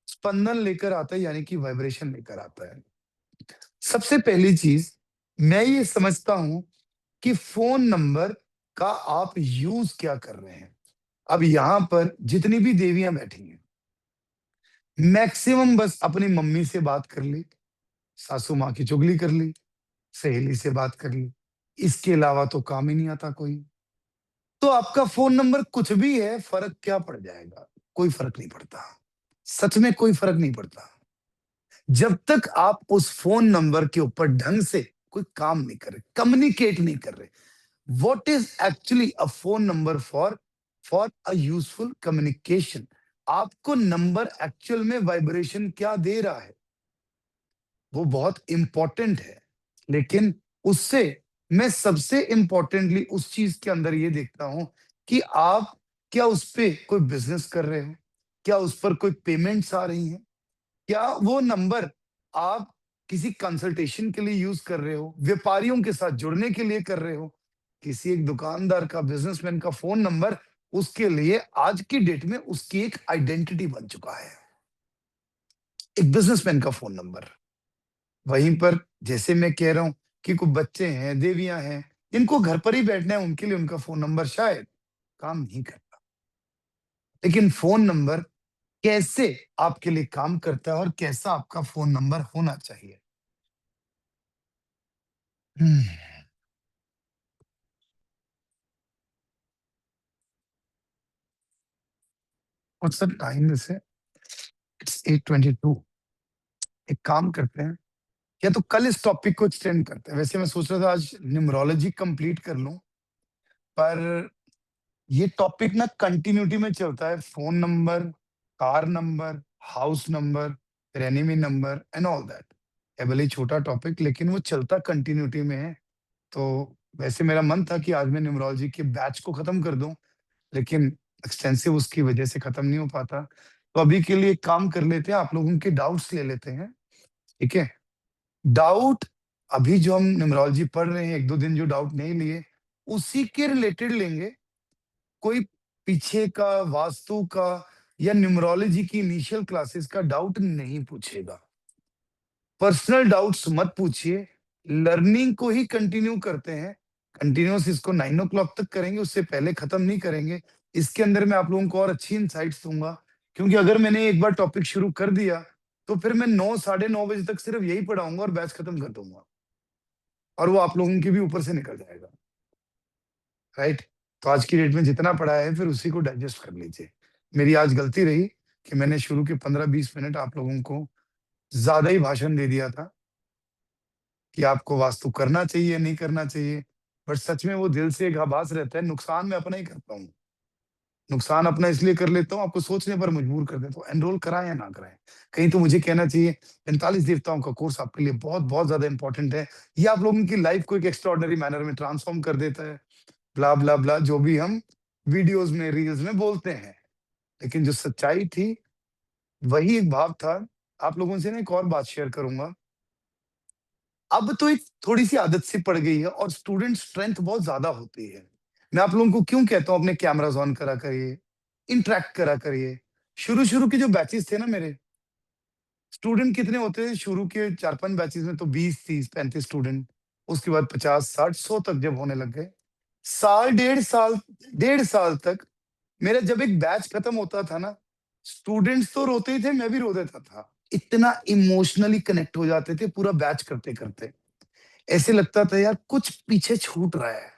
स्पंदन लेकर आता है, यानी कि वाइब्रेशन लेकर आता है? सबसे पहली चीज़, मैं ये समझता हूँ कि फ़ोन नंबर का आप यूज़ क्या कर रहे हैं? अब यहाँ पर जितनी भी देवियाँ बैठी हैं, मैक्सिमम बस अपनी मम्मी से बात कर ली, सासू माँ की चुगली कर ली, सहेली से बात कर ली। इसके अलावा तो काम ही नहीं आता कोई। तो आपका फ़ोन नंबर कुछ भी है, फ़र्क क्या पड़ जाएगा? कोई फ़र्क नहीं पड़ता। सच में कोई फ़र्क नहीं पड़ता। जब तक आप उस फ़ोन नंबर के ऊपर ढंग से कोई काम नहीं कर रहे, कम्युनिकेट नहीं कर रहे। What is actually a phone number for? For a useful communication. आपको नंबर एक्चुअल में वाइब्रेशन क्या दे रहा है, वो बहुत इम्पोर्टेंट है। लेकिन उससे मैं सबसे इम्पोर्टेंटली उस चीज़ के अंदर ये देखता हूँ कि आप क्या उस पे कोई बिज़नेस कर रहे हो? क्या उस पर कोई पेमेंट्स आ रही हैं? क्या वो नंबर आप किसी कंसल्टेशन के लिए यूज़ कर रहे हो? व्यापारियों के साथ जुड़ने के लिए कर रहे हो? किसी एक दुकानदार का, बिज़नेसमैन का फ़ोन नंबर उसके लिए आज की डेट में उसकी एक आइडेंटिटी बन चुका है। एक बिज़नेसमैन का फ़ोन नंबर। वहीं पर जैसे मैं कह रहा हूँ कि कुछ बच्चे हैं, देवियाँ हैं, इनको घर पर ही बैठना है, उनके लिए उनका फ़ोन नंबर शायद काम नहीं करता। लेकिन फ़ोन नंबर कैसे आपके लिए काम करता है और कैसा आपका फ़ोन नंबर होना चाहिए? Hmm. व्हाट्स द टाइम वैसे? इट्स 8:22। एक काम करते हैं, या तो कल इस टॉपिक को एक्सटेंड करते हैं। वैसे मैं सोच रहा था आज न्यूमरोलॉजी कंप्लीट कर लूँ, पर ये टॉपिक ना कंटिन्यूटी में चलता है। Phone number, car number, house number, फिर enemy number and all that. है भले ही छोटा टॉपिक, लेकिन वो चलता कंटिन्यूटी में है। तो वैसे मेरा मन था कि आज मैं न्यूमरोलॉजी के बैच को खत्म कर दूँ, लेकिन एक्सटेंसिव उसकी वजह से खत्म नहीं हो पाता। तो अभी के लिए एक काम कर लेते हैं, आप लोगों के डाउट्स ले लेते हैं, ठीक है? डाउट अभी जो हम न्यूमरोलॉजी पढ़ रहे हैं, 1-2 दिन जो डाउट नहीं लिए, उसी के रिलेटेड लेंगे। कोई पीछे का, वास्तु का या न्यूमरोलॉजी की इनिशियल क्लासेस का डाउट नहीं पूछेगा। पर्सनल डाउट्स मत पूछिए। लर्निंग को ही कंटिन्यू करते हैं। कंटिन्यूअस इसको 9 ओ क्लॉक तक करेंगे, उससे पहले खत्म नहीं करेंगे। इसके अंदर मैं आप लोगों को और अच्छी इनसाइट्स दूँगा, क्योंकि अगर मैंने एक बार टॉपिक शुरू कर दिया, तो फिर मैं 9 साढ़े 9 बजे तक सिर्फ यही पढ़ाऊँगा और बैच खत्म कर दूँगा, और वो आप लोगों के भी ऊपर से निकल जाएगा, राइट? तो आज की डेट में जितना पढ़ा है, फिर उसी को डाइजेस्ट कर लीजिए। मेरी आज गलती रही कि मैंने शुरू के 15-20 मिनट आप लोगों को ज़्यादा ही भाषण दे दिया था कि आपको वास्तु करना चाहिए, नहीं करना चाहिए। बट सच में वो दिल से एक आभास रहता है, नुकसान मैं अपना ही करता हूँ। नुकसान अपना इसलिए कर लेता हूँ, आपको सोचने पर मजबूर कर देता हूँ, एनरोल कराएं या ना कराएं। कहीं तो मुझे कहना चाहिए 45 देवताओं का कोर्स आपके लिए बहुत बहुत ज्यादा इंपॉर्टेंट है, ये आप लोगों की लाइफ को एक एक्स्ट्रॉर्डनरी मैनर में ट्रांसफॉर्म कर देता है, ब्ला ब्ला ब्ला, जो भी हम वीडियोस में रील्स में बोलते हैं। लेकिन जो सच्चाई थी वही एक भाव था। आप लोगों से ना एक और बात शेयर करूंगा। अब तो एक थोड़ी सी आदत सी पड़ गई है और स्टूडेंट स्ट्रेंथ बहुत ज्यादा होती है। मैं आप लोगों को क्यों कहता हूँ अपने कैमरास ऑन करा करिए, इंटरेक्ट करा करिए। शुरू शुरू के जो बैचेस थे ना मेरे, स्टूडेंट कितने होते थे शुरू के 4-5 बैचेस में, तो 20, 30, 35 स्टूडेंट। उसके बाद 50, 60, 100 तक जब होने लग गए, साल 1.5 साल, 1.5 साल तक मेरा जब एक बैच खत्म होता था ना, स्टूडेंट्स तो रोते ही थे, मैं भी रो देता था। इतना इमोशनली कनेक्ट हो जाते थे पूरा बैच करते करते। ऐसे लगता था यार कुछ पीछे छूट रहा है।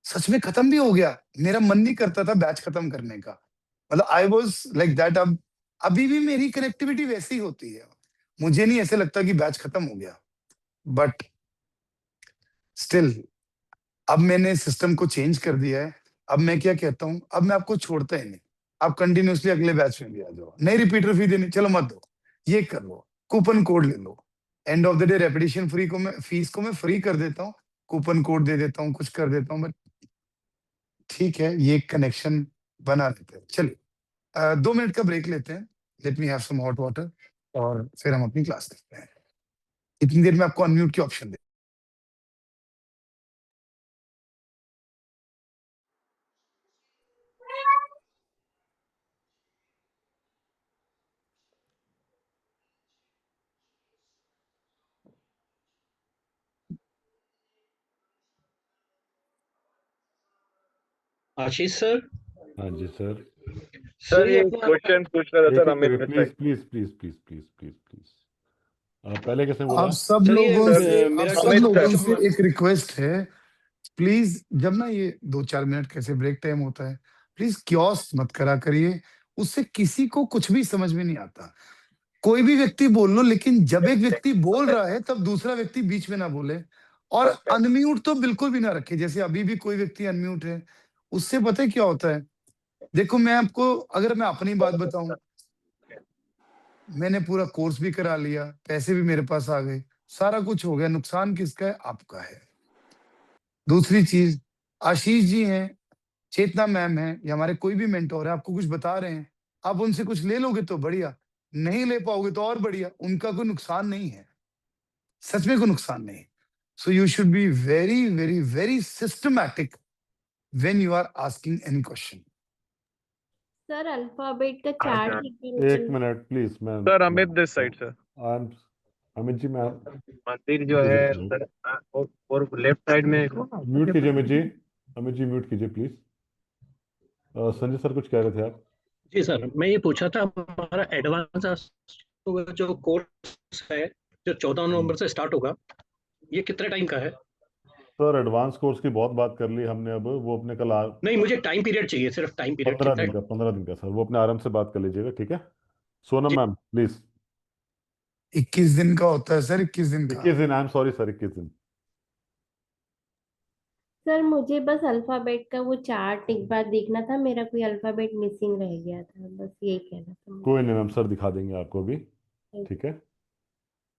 सच में खत्म भी हो गया, मेरा मन नहीं करता था बैच खत्म करने का। मतलब आई वॉज लाइक दैट। अब अभी भी मेरी कनेक्टिविटी वैसी होती है, मुझे नहीं ऐसे लगता कि बैच खत्म हो गया। बट स्टिल अब मैंने सिस्टम को चेंज कर दिया है। अब मैं क्या कहता हूँ, अब मैं आपको छोड़ता ही नहीं। आप कंटिन्यूअसली अगले बैच में भी आ जाओ, नहीं रिपीटर फी देनी, चलो मत दो, ये कर लो, कूपन कोड ले लो। End of the day repetition free को मैं, फीस को मैं फ्री कर देता हूँ, कूपन कोड दे देता हूँ, कुछ कर देता हूँ। बट ठीक है, ये कनेक्शन बना लेते हैं। चलिए 2 मिनट का ब्रेक लेते हैं, let me have some hot water, और फिर हम अपनी क्लास देखते हैं। इतनी देर में आपको अनम्यूट की ऑप्शन दे। आशीष सर। हाँ जी सर। सर सर ये ये अपना क्वेश्चन पूछ रहा था एक सर एक Amit minute, Mishra. Please please please please please please please पहले किसने बोला? आप सब सर ये लोगों सर से, आप मेरा सब अमित टॉपिक लोगों सर। से जो एक रिक्वेस्ट है, प्लीज जब ना ये 2-4 मिनट कैसे ब्रेक टाइम होता है, प्लीज क्योस मत करा करिए। उससे किसी को कुछ भी समझ में नहीं आता। कोई भी व्यक्ति बोल लो, लेकिन जब एक व्यक्ति बोल रहा है तब दूसरा व्यक्ति बीच में ना बोले। और अनम्यूट तो बिल्कुल भी ना रखे, जैसे अभी भी कोई व्यक्ति अनम्यूट है। उससे पता है क्या होता है? देखो मैं आपको, अगर मैं अपनी बात बताऊं, मैंने पूरा कोर्स भी करा लिया, पैसे भी मेरे पास आ गए, सारा कुछ हो गया, नुकसान किसका है? आपका है। दूसरी चीज, आशीष जी हैं, चेतना मैम है, या हमारे कोई भी मेंटोर है, आपको कुछ बता रहे हैं, आप उनसे कुछ ले लोगे तो बढ़िया, नहीं ले पाओगे तो और बढ़िया, उनका कोई नुकसान नहीं है, सच में कोई नुकसान नहीं। So you should be very very very systematic when you are asking any question. Sir alphabet का हाँ चार्ट सर। एक मिनट प्लीज, मैं sir Amit this side sir. I am Amit ji, मैं मंदिर जो प्लीज है एक मिनट सर, और लेफ्ट साइड में म्यूट कीजिए। अमित जी, अमित जी म्यूट कीजिए प्लीज। संजय सर कुछ कह रहे थे आप? जी सर, मैं ये पूछा था हमारा एडवांस जो कोर्स है जो 14 नवंबर से स्टार्ट होगा, ये कितने टाइम का है? सर एडवांस कोर्स की बहुत बात कर ली हमने, अब वो अपने कल नहीं, मुझे टाइम पीरियड चाहिए, सिर्फ टाइम पीरियड 15 कितना दिन है? का, 15 दिन का सर, वो अपने आराम से बात कर लीजिएगा, ठीक है? सोनम जी मैम प्लीज। 21 दिन का होता है सर, 21 दिन का। 21 दिन, आई एम सॉरी सर, 21 दिन। सर मुझे बस अल्फाबेट का वो चार्ट एक बार देखना था, मेरा कोई अल्फाबेट मिसिंग रह गया था, बस यही कहना था मुझे। कोई नहीं मैम, सर दिखा देंगे आपको अभी, ठीक है?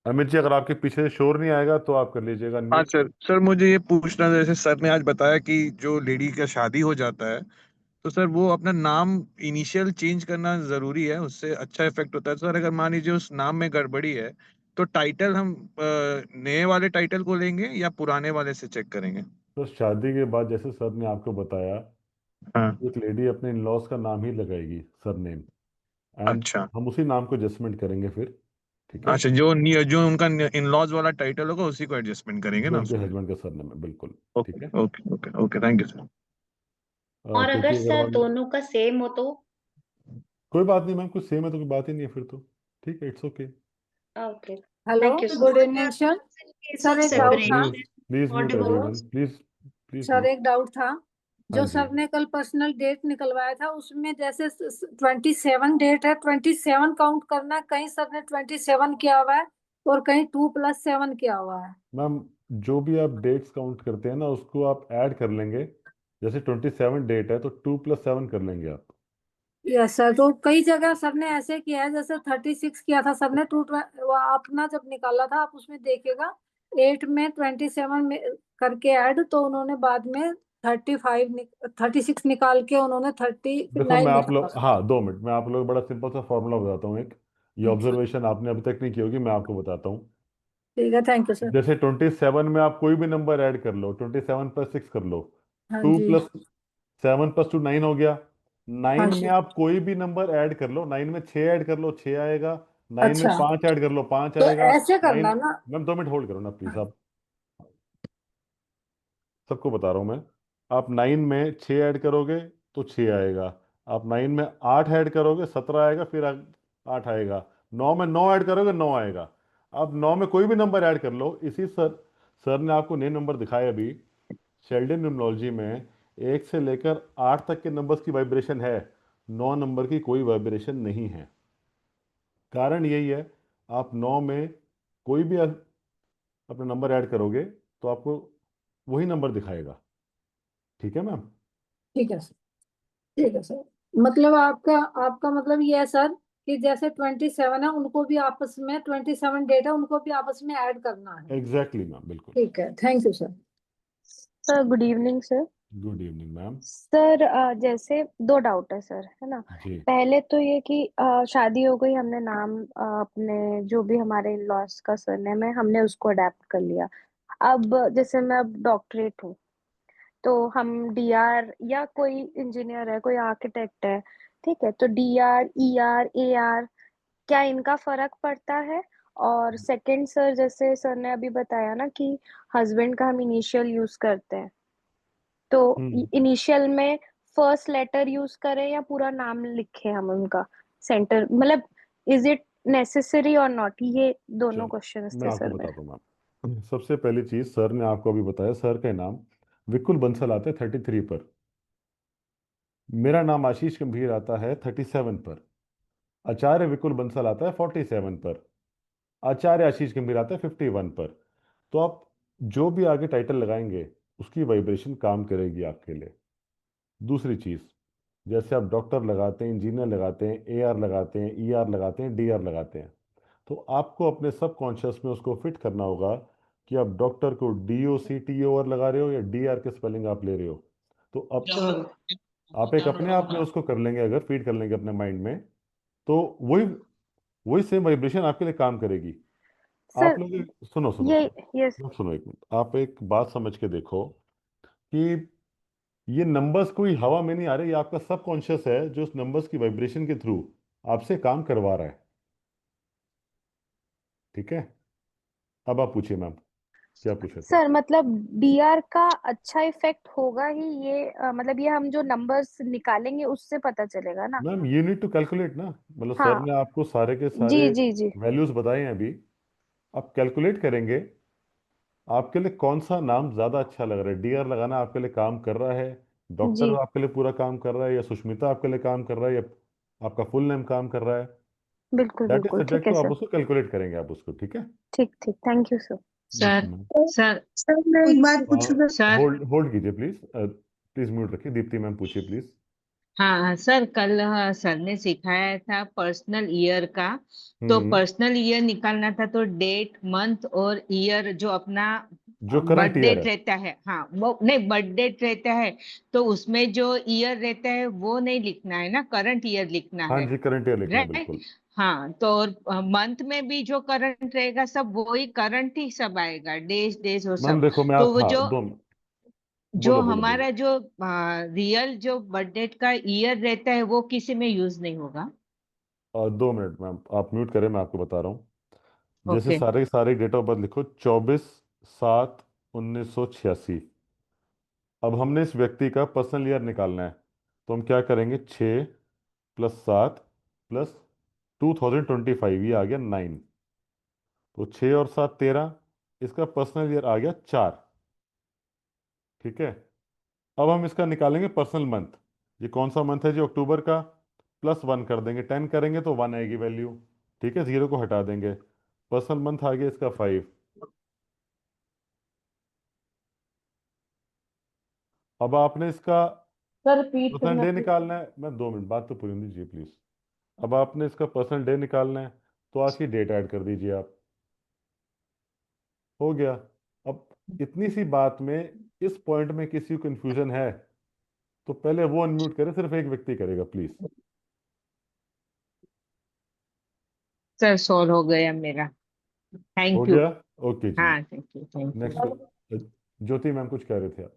अमित जी अगर आपके पीछे से शोर नहीं आएगा तो आप कर लीजिएगा हाँ अनम्यूट। सर। सर मुझे ये पूछना था, जैसे सर ने आज बताया कि जो लेडी का शादी हो जाता है तो सर वो अपना नाम इनिशियल चेंज करना जरूरी है, उससे अच्छा इफेक्ट होता है। सर अगर मान लीजिए उस नाम में गड़बड़ी है तो टाइटल हम नए वाले टाइटल को लेंगे या पुराने वाले से चेक करेंगे? तो शादी के बाद जैसे सर ने आपको बताया, हाँ। एक लेडी अपने इन लॉज का नाम ही लगाएगी, सर नेम, एंड अच्छा। हम उसी नाम को एडजस्टमेंट करेंगे फिर, ठीक है? अच्छा, जो उनका इन लॉज वाला टाइटल होगा उसी को एडजस्टमेंट करेंगे जो ना उनके उसमें? हस्बैंड का सर नेम है, बिल्कुल। ओके ठीक है? Okay okay okay, thank you sir. और अगर क्योंकि अगर सर मान, दोनों का सेम हो तो? कोई बात नहीं मैम, कुछ सेम है तो कोई बात ही नहीं है फिर तो, ठीक है, it's okay. Okay, hello, thank you good sir. Evening sir. Sir एक डाउट था। Please please mute hello everyone, please please sir, mute. एक डाउट था। हाँ जो जी। सर ने कल पर्सनल डेट निकलवाया था उसमें जैसे 27 डेट है, 27 काउंट करना है, कहीं सर ने 27 किया हुआ है और कहीं 2+7 किया हुआ है। मैम जो भी आप डेट्स काउंट करते हैं ना, उसको आप ऐड कर लेंगे जैसे 27 डेट है तो 2 + 7 कर लेंगे आप। यस सर, तो कई जगह सर ने ऐसे किया है, जैसे 36 किया था सर ने वो अपना जब निकाला था आप उसमें देखिएगा, 8 में 27 में करके ऐड, तो उन्होंने बाद में 36 निकाल के उन्होंने देखो मैं 39 आप निकाला। लोग, हाँ 2 मिनट, मैं आप लोग बड़ा सिंपल सा फॉर्मूला बताता हूँ एक। ये ऑब्जर्वेशन आपने अभी तक नहीं की होगी, मैं आपको बताता हूँ। ठीक है, थैंक यू सर। जैसे 27 में आप कोई भी नंबर ऐड कर लो, 27 + 6 कर लो, हाँ टू जी। प्लस 7 + 2 9 हो गया। हाँ 9 में जी। आप कोई भी नंबर ऐड कर लो, 9 में 6 ऐड कर लो 6 आएगा, 9 में अच्छा, 5 ऐड कर लो 5 तो आएगा। ऐसे करना 9, है ना। मैम 2 मिनट होल्ड करो ना प्लीज, आप सबको बता रहा हूँ मैं। आप 9 में 6 ऐड करोगे तो 6 आएगा, आप 9 में 8 ऐड करोगे 17 आएगा, फिर 8 आएगा, 9 में 9 ऐड करोगे 9 आएगा। आप 9 में कोई भी नंबर ऐड कर लो, इसी सर ने आपको नए नंबर दिखाए अभी। शेल्डन न्यूमरोलॉजी में 1 से लेकर 8 तक के नंबर्स की वाइब्रेशन है, 9 नंबर की कोई वाइब्रेशन नहीं है। कारण यही है, आप 9 में कोई भी अपना नंबर ऐड करोगे तो आपको वही नंबर दिखाएगा। ठीक है मैम? ठीक है सर। ठीक है सर, मतलब आपका आपका मतलब ये है सर कि जैसे 27 है उनको भी आपस में, 27 डेट है उनको भी आपस में ऐड करना है। एग्जैक्टली मैम, बिल्कुल। ठीक है, thank you sir. Sir good evening sir. Good evening ma'am. Sir जैसे दो डाउट है सर, है ना। जी। पहले तो ये कि शादी हो गई, हमने नाम अपने जो भी हमारे इन लॉस का सरनेम है हमने उसको अडेप्ट कर लिया। अब जैसे मैं अब डॉक्टरेट हूँ, तो हम डीआर, या कोई इंजीनियर है कोई आर्किटेक्ट है, ठीक है, तो डीआर ईआर एआर, क्या इनका फर्क पड़ता है। और सेकंड सर, जैसे सर ने अभी बताया ना कि हस्बैंड का हम इनिशियल यूज करते हैं, तो हम्म इनिशियल में फर्स्ट लेटर यूज करें या पूरा नाम लिखे हम उनका सेंटर, मतलब इज इट नेसेसरी और नॉट, ये दोनों चलो क्वेश्चन मैं थे आपको सर मेरे। बताता हूँ मैम। सबसे पहली चीज, सर ने आपको अभी बताया सर का नाम विकुल बंसल आता है 33 पर, मेरा नाम आशीष गंभीर आता है 37 पर, आचार्य विकुल बंसल आता है 47 पर, आचार्य आशीष गंभीर आता है 51 पर। तो आप जो भी आगे टाइटल लगाएंगे उसकी वाइब्रेशन काम करेगी आपके लिए। दूसरी चीज, जैसे आप डॉक्टर लगाते हैं, इंजीनियर लगाते हैं, एआर लगाते हैं, ईआर लगाते हैं, डीआर लगाते हैं, तो आपको अपने सब कॉन्शियस में उसको फिट करना होगा कि आप डॉक्टर को DOCTOR लगा रहे हो या डीआर के स्पेलिंग आप ले रहे हो। तो अब आप एक अपने आप में उसको कर लेंगे, अगर फीड कर लेंगे अपने माइंड में, तो वही वही सेम वाइब्रेशन आपके लिए काम करेगी। आप सर लोग सुनो सुनो ये ये सुनो सुनो, एक मिनट, आप एक बात समझ के देखो कि ये नंबर्स कोई हवा में नहीं आ रहे, ये आपका सब कॉन्शियस है जो उस नंबर्स की वाइब्रेशन के थ्रू आपसे काम करवा रहा है। ठीक है? अब आप पूछिए मैम, क्या पूछे थे? सर मतलब डीआर का अच्छा इफेक्ट होगा ही ये, मतलब ये हम जो नंबर्स निकालेंगे उससे पता चलेगा ना। Ma'am you need to calculate ना, मतलब सर हाँ ने आपको सारे के जी सारे जी जी। वैल्यूज बताए हैं अभी, आप कैलकुलेट करेंगे आपके लिए कौन सा नाम ज्यादा अच्छा लग रहा है। डीआर लगाना आपके लिए काम कर रहा है, जी डॉक्टर आपके लिए पूरा काम कर रहा है, या सुष्मिता आपके लिए काम कर रहा है, या आपका फुल नेम काम कर रहा है। बिल्कुल दैट इज बिल्कुल, ठीक सब्जेक्ट है टू, आप सर। उसको कैलकुलेट करेंगे आप उसको। ठीक है? ठीक ठीक, thank you sir. Sir welcome ma'am. Sir sir मैं एक बात पूछूंगा। सर होल्ड होल्ड कीजिए प्लीज, प्लीज म्यूट रखिए। दीप्ति मैम पूछिए प्लीज। हाँ सर, कल सर ने सिखाया था पर्सनल ईयर का। तो हम्म पर्सनल ईयर निकालना था, तो डेट मंथ और ईयर जो अपना जो बर्थ करंट ईयर डेट है। रहता है, हाँ वो नहीं, बर्थ डेट रहता है, तो उसमें जो ईयर रहता है वो नहीं लिखना है ना, करंट ईयर लिखना हाँ है। जी, करंट ईयर लिखना है राइट। बिल्कुल। हाँ, तो मंथ में भी जो करंट रहेगा सब वही करंट ही सब आएगा, डेज डेज और मैम सब। देखो मैं तो आप, वो हाँ जो दो, जो बोलो बोलो बोलो। हमारा जो रियल जो बर्थडे का ईयर रहता है वो किसी में यूज नहीं होगा। 2 मिनट मैम, आप म्यूट करें, मैं आपको बता रहा हूँ। जैसे ओके। सारे सारे डेट ऑफ बर्थ लिखो, 24/7/1986। अब हमने इस व्यक्ति का पर्सनल ईयर निकालना है, तो हम क्या करेंगे, 6 + 7 + 2025, ये आ गया 9। तो 6 और 7 13, इसका पर्सनल ईयर आ गया 4। ठीक है? अब हम इसका निकालेंगे पर्सनल मंथ। ये कौन सा मंथ है जी? अक्टूबर का। +1 कर देंगे, 10 करेंगे तो 1 आएगी वैल्यू। ठीक है, 0 को हटा देंगे। पर्सनल मंथ आ गया इसका 5। अब आपने इसका सर रिपीट पर्सनल करना डे please। निकालना है। मैं 2 मिनट बात तो पूरी होने दीजिए प्लीज। अब आपने इसका पर्सनल डे निकालना है, तो आज की डेट ऐड कर दीजिए आप। हो गया। अब इतनी सी बात में, इस पॉइंट में किसी को कंफ्यूजन है तो पहले वो अनम्यूट करे, सिर्फ एक व्यक्ति करेगा प्लीज। सर सॉल्व हो गया मेरा। हो थैंक यू। गया? ओके जी। हाँ thank you thank you. Next, Jyoti ma'am कुछ कह रहे थे आप।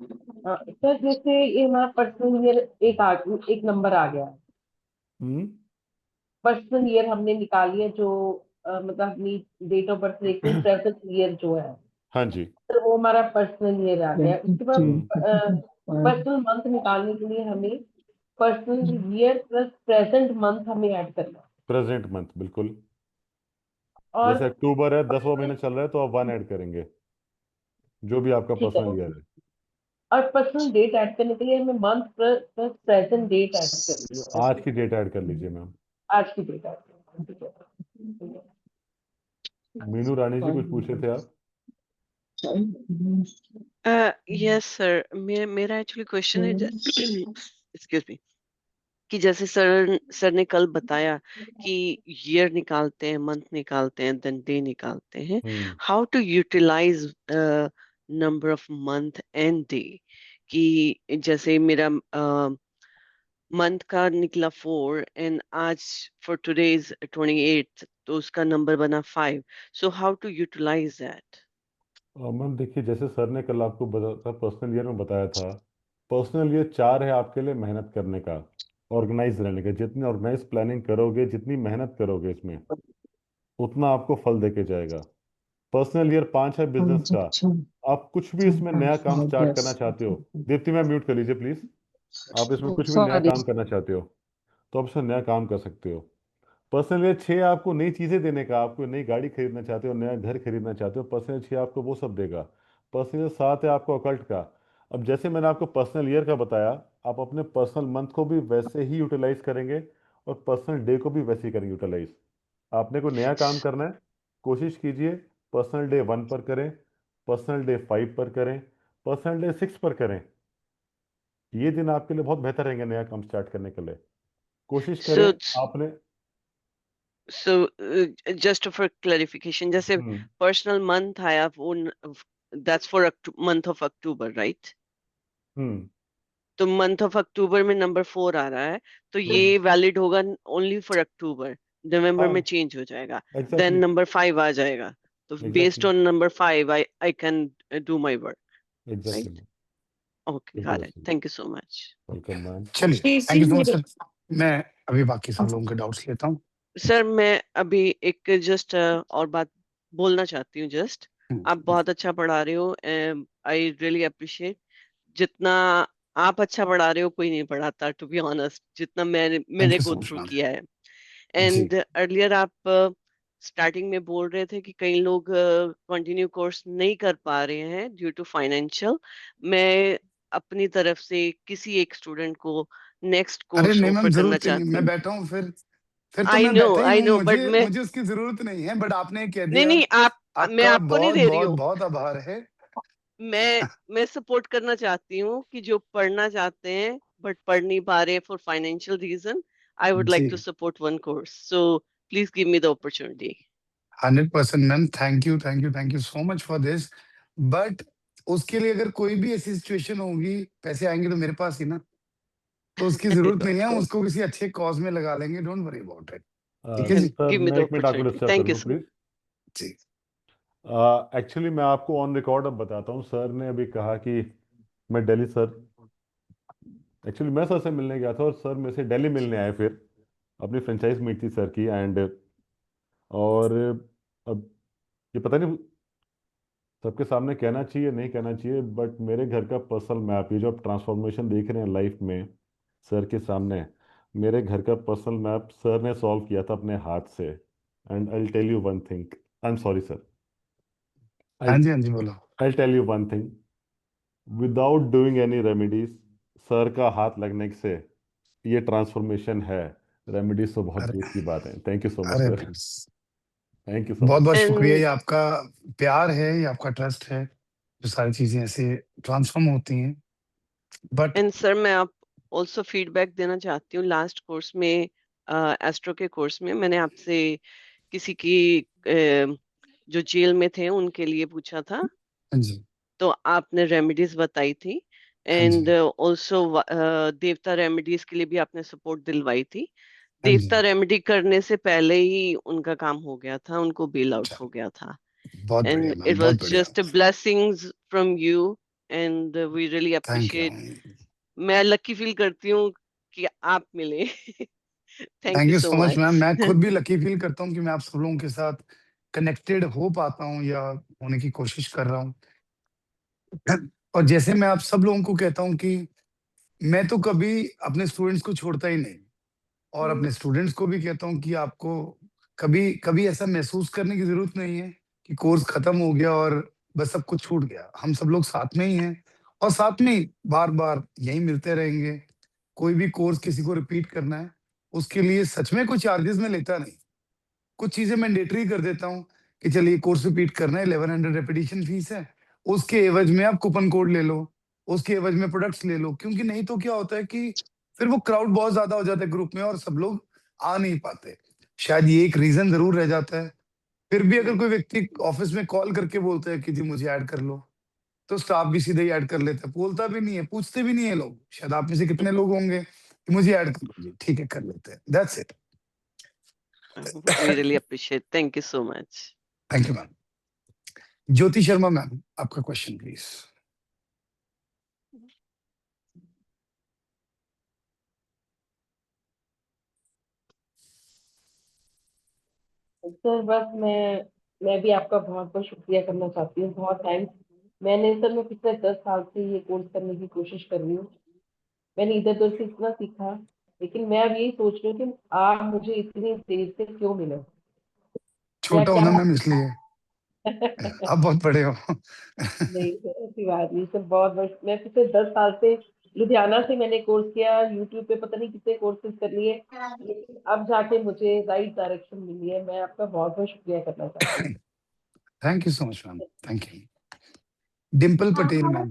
सर जैसे ये हमारा पर्सनल ईयर एक नंबर आ गया, हम्म। पर्सनल ईयर हमने निकाल लिया जो मतलब अपनी डेट ऑफ बर्थ देखते हैं, प्रेजेंट ईयर जो है हाँ जी। तो वो हमारा पर्सनल ईयर आ गया। उसके बाद हम्म। पर्सनल मंथ निकालने के लिए हमें personal year plus present month हमें ऐड करना है। प्रेजेंट मंथ, बिल्कुल। और जैसे अक्टूबर है, 10वां महीना चल रहा है, तो आप 1 ऐड करेंगे, जो भी आपका ठीक है, पर्सनल ईयर है। और पर्सनल डेट ऐड करने के लिए हमें month plus present date add करनी है। आज की डेट ऐड कर लीजिए मैम। आज की डेट ऐड करनी है, ठीक है। मीनू रानी जी कुछ पूछे थे आप। यस सर, मेरा एक्चुअली क्वेश्चन है एक्सक्यूज मी, कि जैसे सर ने कल बताया कि ईयर निकालते हैं, मंथ निकालते हैं, देन डे निकालते हैं, how to utilize number of month and day. कि जैसे मेरा मंथ का निकला 4 एंड आज फॉर टुडे इज 28, तो उसका नंबर बना 5। So how to utilize that? Ma'am देखिए, जैसे सर ने कल आपको बताया, पर्सनल ईयर में बताया था, पर्सनल ईयर 4 है आपके लिए मेहनत करने का, ऑर्गेनाइज रहने का। जितनी ऑर्गेनाइज प्लानिंग करोगे, जितनी मेहनत करोगे इसमें, उतना आपको फल देके जाएगा। पर्सनल ईयर 5 है बिजनेस का। आप कुछ भी इसमें नया काम स्टार्ट करना चाहते हो, दीप्ति मैम म्यूट कर लीजिए प्लीज। आप इसमें कुछ भी नया सॉरी। काम करना चाहते हो तो आप इसमें नया काम कर सकते हो। पर्सनल ईयर 6 आपको नई चीजें देने का, आपको नई गाड़ी खरीदना चाहते हो, नया घर खरीदना चाहते हो, पर्सनल 6 आपको वो सब देगा। पर्सनल ईयर 7 है आपको अकल्ट का। अब जैसे मैंने आपको पर्सनल ईयर का बताया, आप अपने पर्सनल मंथ को भी वैसे ही यूटिलाइज करेंगे और पर्सनल डे को भी वैसे ही करेंगे यूटिलाइज। आपने कोई नया काम करना है, कोशिश कीजिए पर्सनल डे 1 पर करें, पर्सनल डे 5 पर करें, पर्सनल डे 6 पर करें। ये दिन आपके लिए बहुत बेहतर रहेंगे नया काम स्टार्ट करने के लिए। कोशिश करें सो आपने। सो जस्ट फॉर क्लैरिफिकेशन, जैसे हम्म। पर्सनल मंथ आया वो that's for month of October, right? Hmm. तो मंथ ऑफ अक्टूबर में नंबर 4 आ रहा है, तो ये वैलिड होगा ओनली फॉर अक्टूबर। नवंबर में हाँ, चेंज हो जाएगा, देन एग्जैक्टली नंबर 5 आ जाएगा, तो based exactly on number 5 I can do my work, exactly right? Ma'am, okay, बिल्कुल गॉट इट, सही। Thank you so much. Welcome ma'am. चलिए, thank you so much sir. मैं अभी बाकी सब लोगों के डाउट्स लेता हूँ। सर मैं अभी एक जस्ट और बात बोलना चाहती हूँ। जस्ट आप बहुत अच्छा पढ़ा रहे हो, आई रियली अप्रिशिएट। जितना आप अच्छा पढ़ा रहे हो कोई नहीं पढ़ाता, टू बी ऑनेस्ट, जितना थैंक मैंने you go so much through ma'am. किया है। जी, एंड अर्लियर आप स्टार्टिंग में बोल रहे थे कि कई लोग कंटिन्यू कोर्स नहीं कर पा रहे हैं ड्यू टू फाइनेंशियल। मैं अपनी तरफ से किसी एक स्टूडेंट को नेक्स्ट अरे कोर्स नहीं ऑफर मैम, करना जरूरत ही नहीं, चाहती मैं हूँ। बैठा हूँ फिर तो मैं बैठा ही आई हूँ। नो बट मुझे मैं मुझे उसकी जरूरत नहीं है, बट आपने कह नहीं दिया। नहीं आप मैं आपका आपको नहीं बहुत दे रही बहुत हूँ। बहुत आभार है। मैं सपोर्ट करना चाहती हूँ कि जो पढ़ना चाहते हैं बट पढ़ नहीं पा रहे हैं for financial reason, I would like जी, to support one course, so please give me the opportunity. 100% ma'am, thank you thank you thank you so much for this. But उसके लिए अगर कोई भी ऐसी सिचुएशन होगी, पैसे आएंगे तो मेरे पास ही ना, तो उसकी जरूरत नहीं है, हम उसको किसी अच्छे कॉज में लगा लेंगे, डोंट वरी अबाउट इट। ठीक है जी। सर गिव मी मैं द 1 मिनट आपको अपॉर्चुनिटी, डिस्टर्ब थैंक कर यू दूं सर। प्लीज। जी, एक्चुअली मैं आपको ऑन रिकॉर्ड अब बताता हूँ। सर ने अभी कहा कि मैं दिल्ली, सर एक्चुअली मैं सर से मिलने गया था और सर मेरे से दिल्ली मिलने आए, फिर अपनी फ्रेंचाइज मीट थी सर की। एंड और अब ये पता नहीं सबके सामने कहना चाहिए नहीं कहना चाहिए, बट मेरे घर का पर्सनल मैप, ये जो आप ट्रांसफॉर्मेशन देख रहे हैं लाइफ में सर के सामने, मेरे घर का पर्सनल मैप सर ने सॉल्व किया था अपने हाथ से। And I tell you one thing, I am sorry sir, हाँ आई जी, हाँ जी, बोलो। I tell you one thing, without doing any remedies, sir का हाथ लगने से ये ट्रांसफॉर्मेशन है। रेमेडीज तो बहुत अरे दूर की बात है। थैंक यू सो मच अरे सर, बस, थैंक यू सो बहुत मच। बहुत शुक्रिया। एंड ये आपका प्यार है, ये आपका ट्रस्ट है, जो सारी चीजें ऐसे ट्रांसफॉर्म होती हैं। बट एंड सर मैं आप ऑल्सो फीडबैक देना चाहती हूँ। लास्ट कोर्स में एस्ट्रो के कोर्स में मैंने आपसे किसी की जो जेल में थे उनके लिए पूछा था, हाँ जी, तो आपने रेमेडीज बताई थी। हाँ एंड जी, ऑल्सो देवता रेमेडीज के लिए भी आपने सपोर्ट दिलवाई थी। हाँ देवता जी। रेमेडी करने से पहले ही उनका काम हो गया था, उनको बेल आउट अच्छा, हो गया था। बहुत एंड बढ़िया मैम, इट बहुत वाज बढ़िया। Just blessings from you and we really thank you, appreciate. मैं लकी फील करती हूँ कि आप मिले। Thank thank you you so so much ma'am. मैं मच। खुद भी लकी फील करता हूँ कि मैं आप सब लोगों के साथ कनेक्टेड हो पाता हूँ या होने की कोशिश कर रहा हूँ। और जैसे मैं आप सब लोगों को कहता हूँ कि मैं तो कभी अपने स्टूडेंट्स को छोड़ता ही नहीं, और अपने स्टूडेंट्स को भी कहता हूँ कि आपको कभी कभी ऐसा महसूस करने की जरूरत नहीं है कि कोर्स खत्म हो गया और बस सब कुछ छूट गया। हम सब लोग साथ में ही हैं, और साथ में ही बार बार यही मिलते रहेंगे। कोई भी कोर्स किसी को रिपीट करना है, उसके लिए सच में कोई चार्जेस में लेता नहीं। कुछ चीजें मैंडेटरी कर देता हूँ कि चलिए कोर्स रिपीट करना है, 1100 रेपिटेशन फीस है, उसके एवज में आप कूपन कोड ले लो, उसके एवज में प्रोडक्ट्स ले लो। क्योंकि नहीं तो क्या होता है कि फिर वो क्राउड बहुत ज्यादा हो जाता है ग्रुप में और सब लोग आ नहीं पाते। शायद ये एक रीजन जरूर रह जाता है। फिर भी अगर कोई व्यक्ति ऑफिस में कॉल करके बोलता है कि जी मुझे ऐड कर लो, तो स्टाफ भी सीधे ही ऐड कर लेता है, बोलता भी नहीं है, पूछते भी नहीं है लोग। शायद आप में से कितने लोग होंगे कि मुझे ऐड कर लो, जी ठीक है कर लेते हैं, that's it. We really appreciate, thank you so much. Thank you ma'am. Jyoti Sharma ma'am, आपका क्वेश्चन प्लीज। सर बस मैं भी आपका बहुत बहुत शुक्रिया करना चाहती हूँ। बहुत थैंक्स। मैं पिछले 10 साल से ये कोर्स करने की कोशिश कर रही हूँ। मैंने इधर उधर से इतना सीखा, लेकिन मैं अब यही सोच रही हूँ कि आप मुझे इतनी देर से क्यों मिले, या छोटा क्या? होना मैम इसलिए, आप बहुत बड़े हो। नहीं सर, ऐसी बात नहीं सर। बहुत बहुत मैं पिछले 10 साल से लुधियाना से मैंने कोर्स किया, यूट्यूब पे पता नहीं कितने कोर्सेज कर लिए, लेकिन अब जाके मुझे राइट डायरेक्शन मिली है। मैं आपका बहुत बहुत शुक्रिया करना चाहती हूँ। Thank you so much ma'am, thank you. Dimple Patel ma'am,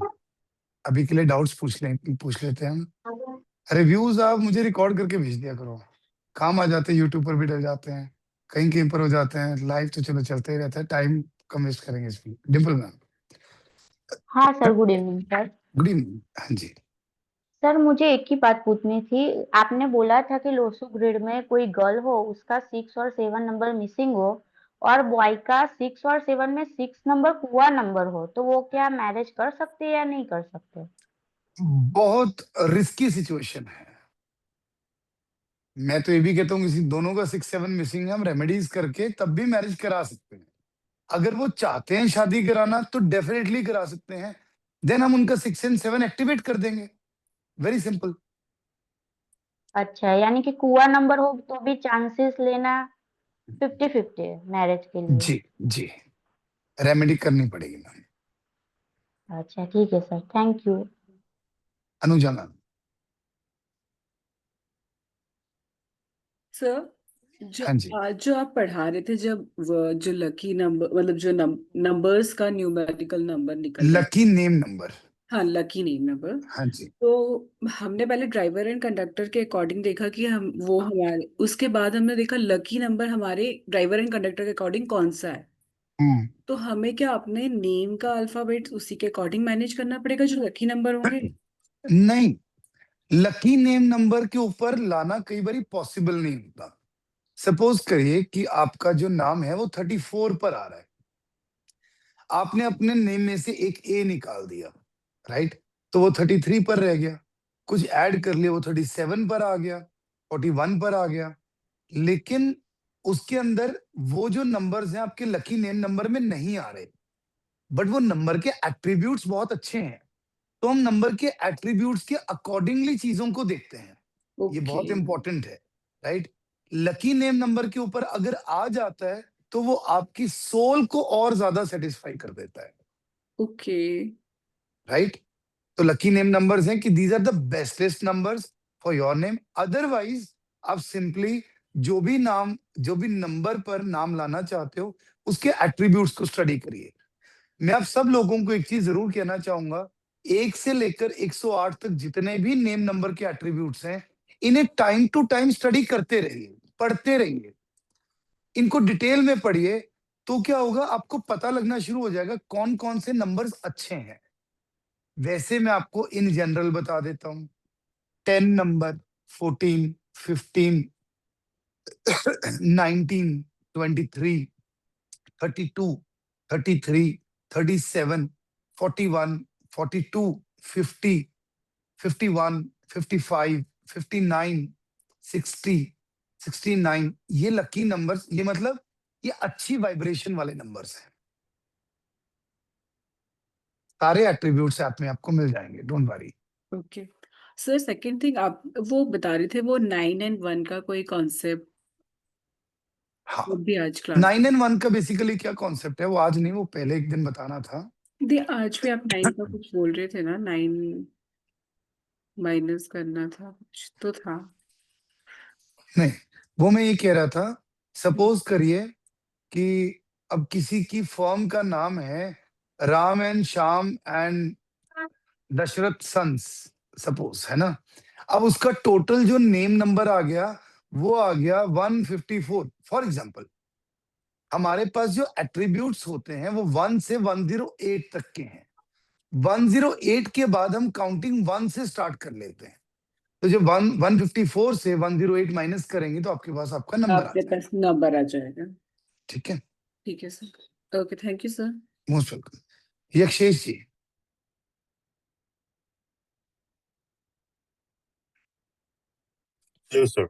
अभी के लिए डाउट्स पूछ लेते हैं हम। रिव्यूज आप मुझे रिकॉर्ड करके भेज दिया करो, काम आ जाते हैं, यूट्यूब पर भी डल जाते हैं, कहीं कहीं पर हो जाते हैं। लाइव तो चलो चलते ही रहता है, टाइम कम वेस्ट करेंगे इसमें। डिम्पल मैम, हाँ sir, good evening sir. Good evening. हाँ जी, सर मुझे एक ही बात पूछनी थी। आपने बोला था कि लोसू ग्रिड में कोई गर्ल हो, उसका 6 और 7 नंबर मिसिंग हो, और बॉय का 6 और 7 में 6 नंबर पुअर नंबर हो, तो वो क्या मैरिज कर सकते हैं या नहीं कर सकते? बहुत रिस्की सिचुएशन है। मैं तो ये भी कहता हूँ किसी दोनों का 6-7 मिसिंग है, हम रेमेडीज करके तब भी मैरिज करा सकते हैं। अगर वो चाहते हैं शादी कराना तो डेफिनेटली करा सकते हैं। देन हम उनका 6 और 7 एक्टिवेट कर देंगे, वेरी सिंपल। अच्छा, यानी कि कुआ नंबर हो तो भी चांसेस लेना 50-50 है मैरिज के लिए? जी जी, रेमेडी करनी पड़ेगी मैम। अच्छा ठीक है sir, thank you. Anuja ma'am. Sir, जो हाँ जी, आज जो आप पढ़ा रहे थे, जब जो लकी नंबर मतलब जो नंबर्स का न्यूमेरिकल नंबर निकल रहा है। Lucky name number. हाँ, लकी नेम नंबर। हाँ जी, तो हमने पहले ड्राइवर एंड कंडक्टर के अकॉर्डिंग देखा कि हम वो हमारे, उसके बाद हमने देखा लकी नंबर हमारे ड्राइवर एंड कंडक्टर के अकॉर्डिंग कौन सा है। हम्म, तो हमें क्या अपने नेम का अल्फाबेट उसी के अकॉर्डिंग मैनेज करना पड़ेगा जो लकी नंबर होंगे? नहीं, लकी नेम नंबर के ऊपर लाना कई बार पॉसिबल नहीं होता। सपोज करिए कि आपका जो नाम है वो 34 पर आ रहा है, आपने अपने नेम में से एक ए निकाल दिया, राइट, तो वो 33 पर रह गया। कुछ ऐड कर लिया, वो 37 पर आ गया, 41 पर आ गया। लेकिन उसके अंदर वो जो नंबर्स हैं आपके लकी नेम नंबर में नहीं आ रहे, बट वो नंबर के एट्रीब्यूट्स बहुत अच्छे हैं। तो हम नंबर के एट्रीब्यूट्स के अकॉर्डिंगली चीजों को देखते हैं। ये ओके। बहुत इंपॉर्टेंट है, राइट। लकी नेम नंबर के ऊपर अगर आ जाता है तो वो आपकी सोल को और ज्यादा सेटिस्फाई कर देता है, ओके। राइट। तो लकी नेम नंबर्स हैं कि these are the bestest numbers for your name. Otherwise आप सिंपली जो भी नंबर पर नाम लाना चाहते हो उसके एट्रीब्यूट्स को स्टडी करिए। मैं आप सब लोगों को एक चीज जरूर कहना चाहूंगा 1 से लेकर 108 तक जितने भी नेम नंबर के एट्रीब्यूट्स हैं, इन्हें टाइम टू टाइम स्टडी करते रहिए, पढ़ते रहिए, इनको डिटेल में पढ़िए। तो क्या होगा, आपको पता लगना शुरू हो जाएगा कौन कौन से नंबर्स अच्छे हैं। वैसे मैं आपको इन जनरल बता देता हूं। 10 नंबर, 14, 15, 19, 23, 32, 33, 37, 41, 42, 50, 51, 55, 59, 60, 69, ये लकी नंबर्स, ये मतलब ये अच्छी वाइब्रेशन वाले नंबर्स हैं। सारे एट्रीब्यूट्स ऐप में आपको मिल जाएंगे, don't worry. Okay sir, second thing आप वो बता रहे थे, वो 9 एंड 1 का कोई कॉन्सेप्ट, हाँ, वो भी आज क्लास 9 एंड 1 का बेसिकली क्या कॉन्सेप्ट है, वो आज नहीं, वो पहले एक दिन बताना था। आज भी आप 9 का कुछ बोल रहे थे ना, 9 माइनस करना था, कुछ तो था। नहीं, वो मैं ये कह रहा था, सपोज करिए कि अब किसी की फर्म का नाम है Ram and Shyam and Dashrath sons, suppose, है ना। अब उसका टोटल जो नेम नंबर आ गया, वो आ गया 154 फॉर एग्जांपल। हमारे पास जो एट्रीब्यूट्स होते हैं वो 1 से 108 तक के हैं। 108 के बाद हम काउंटिंग 1 से स्टार्ट कर लेते हैं। तो जब 154 से 108 माइनस करेंगे तो आपके पास आपका नंबर आ आपके जाएगा। पास नंबर आ जाएगा। ठीक है, ठीक है sir, okay, thank you sir. Most welcome. Yakshesh ji. Yes sir.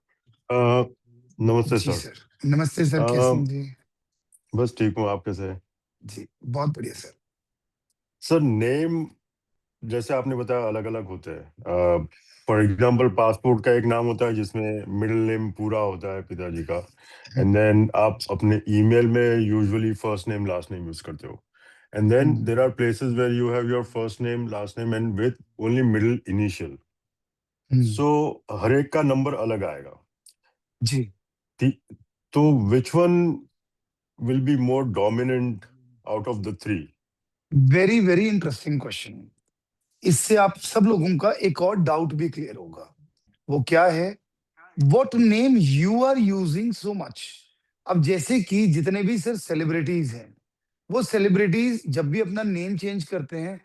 नमस्ते जी सर। सर, नमस्ते सर, कैसे हैं जी? बस ठीक हूँ, आप कैसे हैं? जी बहुत बढ़िया सर। सर नेम जैसे आपने बताया अलग अलग होते हैं। फॉर एग्जांपल पासपोर्ट का एक नाम होता है जिसमें मिडिल नेम पूरा होता है पिताजी का, एंड देन आप अपने ईमेल में usually first name last name use करते हो, and then there are places where you have your first name last name and with only middle initial. So हर एक का नंबर अलग आएगा जी। तो which one will be more dominant out of the three? Very very interesting question. इससे आप सब लोगों का एक और डाउट भी क्लियर होगा। वो क्या है, what name you are using so much. अब जैसे कि जितने भी सर सेलिब्रिटीज हैं, वो सेलिब्रिटीज जब भी अपना नेम चेंज करते हैं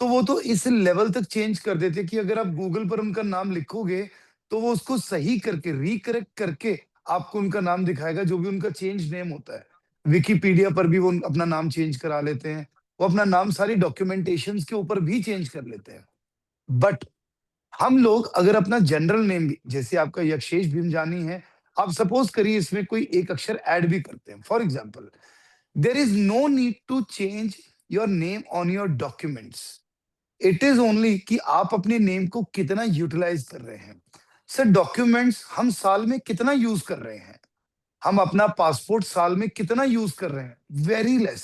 तो वो तो इस लेवल तक चेंज कर देते कि अगर आप गूगल पर उनका नाम लिखोगे तो वो उसको सही करके रिकरेक्ट करके आपको उनका नाम दिखाएगा, जो भी उनका चेंज नेम होता है। विकिपीडिया पर भी वो अपना नाम चेंज करा लेते हैं, वो अपना नाम सारी डॉक्यूमेंटेशंस के ऊपर भी चेंज कर लेते हैं। बट हम लोग अगर अपना जनरल नेम भी, जैसे आपका यक्षेश भीमजानी है, आप सपोज करिए इसमें कोई एक अक्षर ऐड भी करते हैं, for example, there is no need to change your name on your documents. It is only कि आप अपने नेम को कितना यूटिलाइज कर रहे हैं। सर डॉक्यूमेंट्स हम साल में कितना यूज कर रहे हैं, हम अपना पासपोर्ट साल में कितना यूज कर रहे हैं, वेरी लेस।